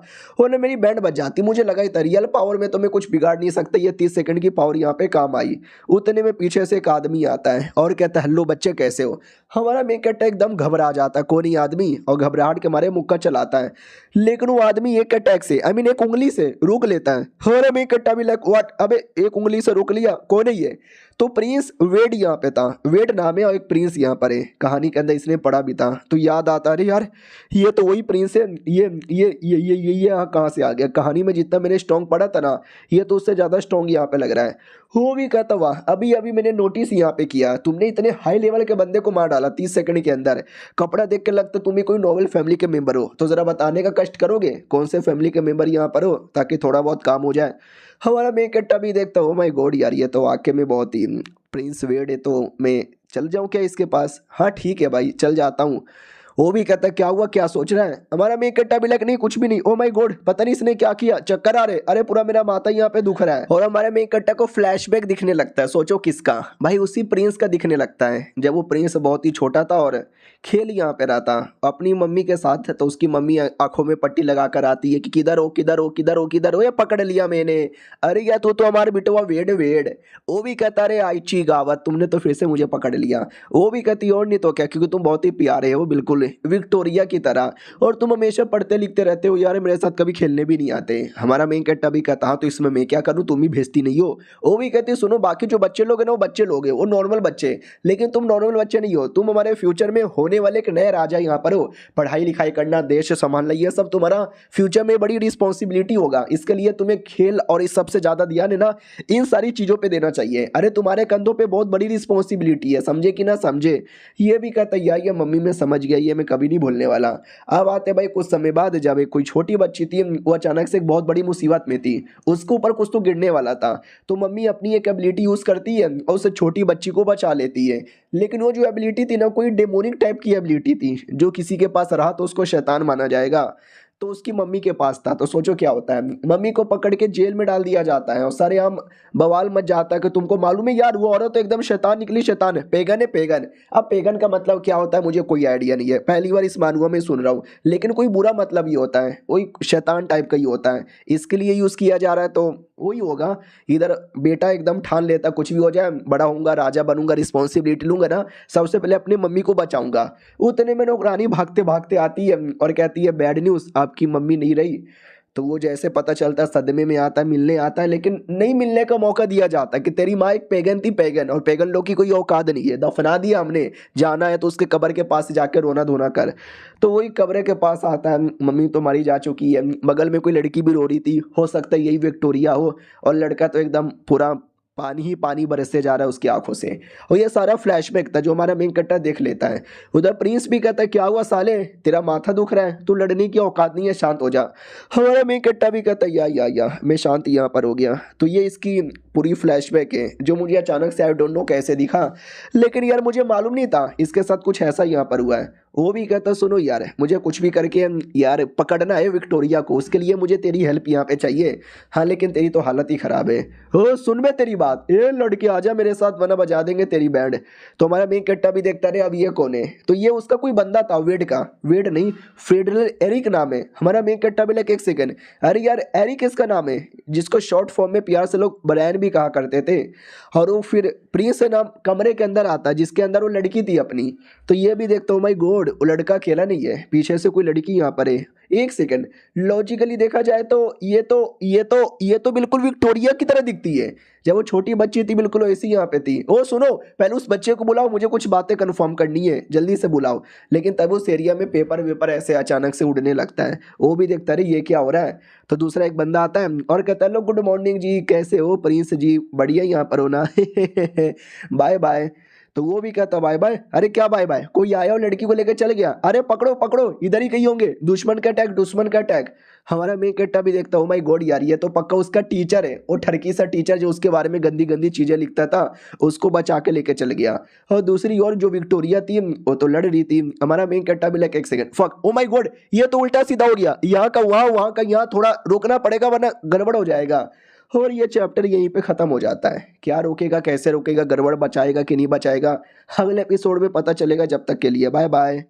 और मेरी बैंड बज जाती। मुझे लगा था रियल पावर में तो मैं कुछ बिगाड़ नहीं सकता, ये 30 सेकंड की पावर यहाँ पे काम आई। उतने में पीछे से एक आदमी आता है और कहता है हेलो बच्चे कैसे हो। हमारा मेन कैरेक्टर एकदम घबरा जाता है, कौन ही आदमी, और घबराहट के मारे मुक्का चलाता है, लेकिन वो आदमी एक अटैक से एक उंगली से रोक लेता है। हमारा मेन कैरेक्टर भी लाइक व्हाट, अबे एक उंगली से रोक लिया, कौन है ये? तो प्रिंस वेड यहाँ पे था, वेड नाम है और एक प्रिंस यहाँ पर है। कहानी के अंदर इसने पढ़ा भी था तो याद आता अरे यार ये तो वही प्रिंस है, ये यहाँ कहाँ से आ गया। कहानी में जितना मैंने स्ट्रॉन्ग पढ़ा था ना ये तो उससे ज़्यादा स्ट्रॉन्ग यहाँ पे लग रहा है। वो भी कहता वाह अभी अभी मैंने नोटिस यहाँ पे किया तुमने इतने हाई लेवल के बंदे को मार डाला 30 सेकंड के अंदर। कपड़ा देख के लगता तुम ही कोई नोबल फैमिली के मेंबर हो, तो ज़रा बताने का कष्ट करोगे कौन से फैमिली के मेंबर यहाँ पर हो ताकि थोड़ा बहुत काम हो जाए। हमारा मेन कैरेक्टर भी देखता हो माय गॉड यार ये तो वाकई में बहुत ही प्रिंस वेड है, तो मैं चल जाऊँ क्या इसके पास? हाँ ठीक है भाई चल जाता हूँ। वो भी कहता क्या हुआ क्या सोच रहा है? हमारा मेन कैरेक्टर भी लाइक नहीं कुछ भी नहीं, ओ माय गॉड पता नहीं इसने क्या किया, चक्कर आ रहे, अरे पूरा मेरा माथा यहाँ पे दुख रहा है। और हमारे मेन कैरेक्टर को फ्लैशबैक दिखने लगता है, सोचो किसका भाई, उसी प्रिंस का दिखने लगता है जब वो प्रिंस बहुत ही छोटा था और खेल यहाँ पे रहा था अपनी मम्मी के साथ। तो उसकी मम्मी आंखों में पट्टी लगा कर आती है कि किधर हो किधर हो किधर हो किधर हो, ये पकड़ लिया मैंने, अरे यार तू तो हमारे बिटवा वेड वेड। वो भी कहता अरे आईची गावत तुमने तो फिर से मुझे पकड़ लिया। वो भी कहती और नहीं तो क्या, क्योंकि तुम बहुत ही प्यारे हो बिल्कुल विक्टोरिया की तरह, और तुम हमेशा पढ़ते लिखते रहते हो यार, मेरे साथ कभी खेलने भी नहीं आते। हमारा मेन कैरेक्टर भी कहता हाँ तो इसमें मैं क्या करूँ, तुम ही भेजती नहीं हो। वो भी कहती सुनो बाकी जो बच्चे लोग हैं ना वो बच्चे लोग हैं, वो नॉर्मल बच्चे, लेकिन तुम नॉर्मल बच्चे नहीं हो, तुम हमारे फ्यूचर में होने वाले एक नए राजा यहाँ पर हो। पढ़ाई लिखाई करना देश संभालना ये सब तुम्हारा फ्यूचर में बड़ी रिस्पॉन्सिबिलिटी होगा, इसके लिए तुम्हें खेल और इस सबसे ज़्यादा ध्यान है ना इन सारी चीज़ों पर देना चाहिए। अरे तुम्हारे कंधों पर बहुत बड़ी रिस्पॉन्सिबिलिटी है, समझे कि ना समझे। ये भी कहता यार ये मम्मी में समझ गया, ये मैं कभी नहीं भूलने वाला। अब आते भाई कुछ समय बाद जब एक कोई छोटी बच्ची थी वो अचानक से एक बहुत बड़ी मुसीबत में थी, उसके ऊपर कुछ तो गिरने वाला था, तो मम्मी अपनी एक एबिलिटी यूज़ करती है और उस छोटी बच्ची को बचा लेती है। लेकिन वो जो एबिलिटी थी ना कोई डेमोनिक टाइप की एबिलिटी थी, जो किसी के पास रहा तो उसको शैतान माना जाएगा, तो उसकी मम्मी के पास था। तो सोचो क्या होता है, मम्मी को पकड़ के जेल में डाल दिया जाता है और सारे आम बवाल मच जाता है कि तुमको मालूम है यार वो औरत तो एकदम शैतान निकली, शैतान है, पेगन है पेगन। अब पेगन का मतलब क्या होता है मुझे कोई आइडिया नहीं है, पहली बार इस मानुआ में सुन रहा हूँ, लेकिन कोई बुरा मतलब ही होता है, वही शैतान टाइप का ही होता है, इसके लिए यूज़ किया जा रहा है, तो वही होगा। इधर बेटा एकदम ठान लेता कुछ भी हो जाए बड़ा होऊंगा राजा बनूंगा रिस्पॉन्सिबिलिटी लूंगा ना, सबसे पहले अपनी मम्मी को बचाऊंगा। उतने में नौकरानी भागते भागते आती है और कहती है बैड न्यूज़ आपकी मम्मी नहीं रही। तो वो जैसे पता चलता है सदमे में आता है, मिलने आता है, लेकिन नहीं मिलने का मौका दिया जाता है कि तेरी माँ एक पैगन थी, पैगन, और पैगन लोग की कोई औकात नहीं है, दफना दिया हमने, जाना है तो उसके कब्र के पास जाकर रोना धोना कर। तो वही कब्र के पास आता है, मम्मी तो मारी जा चुकी है, बगल में कोई लड़की भी रो रही थी, हो सकता है यही विक्टोरिया हो, और लड़का तो एकदम पूरा पानी ही पानी बरसते जा रहा है उसकी आंखों से। और ये सारा फ्लैशबैक था जो हमारा मेन कट्टा देख लेता है। उधर प्रिंस भी कहता है क्या हुआ साले, तेरा माथा दुख रहा है, तू लड़ने की औकात नहीं है, शांत हो जा। हमारा मेन कट्टा भी कहता है या मैं शांत यहाँ पर हो गया। तो ये इसकी पूरी फ्लैशबैक है जो मुझे अचानक से आई डोंट नो कैसे दिखा, लेकिन यार मुझे मालूम नहीं था इसके साथ कुछ ऐसा यहाँ पर हुआ है। वो भी कहता सुनो यार, मुझे कुछ भी करके यार पकड़ना है विक्टोरिया को, उसके लिए मुझे तेरी हेल्प यहाँ पे चाहिए। हाँ लेकिन तेरी तो हालत ही खराब है। हो सुन बे तेरी बात, ए लड़के आजा मेरे साथ वरना बजा देंगे तेरी बैंड। तो हमारा मेन कट्टा भी देखता रहे अब ये कौन है। तो ये उसका कोई बंदा था, वेड का, वेड नहीं फेडरल एरिक नाम है। हमारा मेन कट्टा भी लगे एक सेकंड, अरे यार एरिक इसका नाम है, जिसको शॉर्ट फॉर्म में प्यार से लोग ब्रायन भी कहा करते थे। और वो फिर प्रिंस नाम कमरे के अंदर आता है जिसके अंदर वो लड़की थी अपनी। तो ये भी देखता हूँ माई गॉड, वो लड़का अकेला नहीं है, पीछे से कोई लड़की यहाँ पर है। एक सेकंड, लॉजिकली देखा जाए तो ये तो बिल्कुल विक्टोरिया की तरह दिखती है। जब वो छोटी बच्ची थी बिल्कुल ऐसी यहाँ पे थी। ओ सुनो, पहले उस बच्चे को बुलाओ, मुझे कुछ बातें कंफर्म करनी है, जल्दी से बुलाओ। लेकिन तब उस एरिया में पेपर वेपर ऐसे अचानक से उड़ने लगता है। वो भी देखता रहे ये क्या हो रहा है। तो दूसरा एक बंदा आता है और कहता है लो गुड मॉर्निंग जी, कैसे हो प्रिंस जी, बढ़िया यहाँ पर हो ना बाय बाय। तो वो भी कहता बाय बाय, अरे क्या बाय बाय, कोई आया और लड़की को लेकर चल गया, अरे पकड़ो पकड़ो, इधर ही कहीं होंगे, दुश्मन का अटैक, दुश्मन का अटैक। हमारा मेन कट्टा भी देखता हूँ माई गॉड यार ये तो पक्का उसका टीचर है, वो ठरकी सा टीचर जो उसके बारे में गंदी गंदी चीजें लिखता था, उसको बचा के लेके चल गया। और दूसरी ओर जो विक्टोरिया थी वो तो लड़ रही थी। हमारा मेन कट्टा भी लगे एक सेकंड, फक ओ माई गॉड ये तो उल्टा सीधा हो गया, यहाँ का वहाँ का यहाँ, थोड़ा रोकना पड़ेगा वरना गड़बड़ हो जाएगा। और ये चैप्टर यहीं पे ख़त्म हो जाता है। क्या रोकेगा, कैसे रोकेगा, गड़बड़ बचाएगा कि नहीं बचाएगा, अगले एपिसोड में पता चलेगा। जब तक के लिए बाय बाय।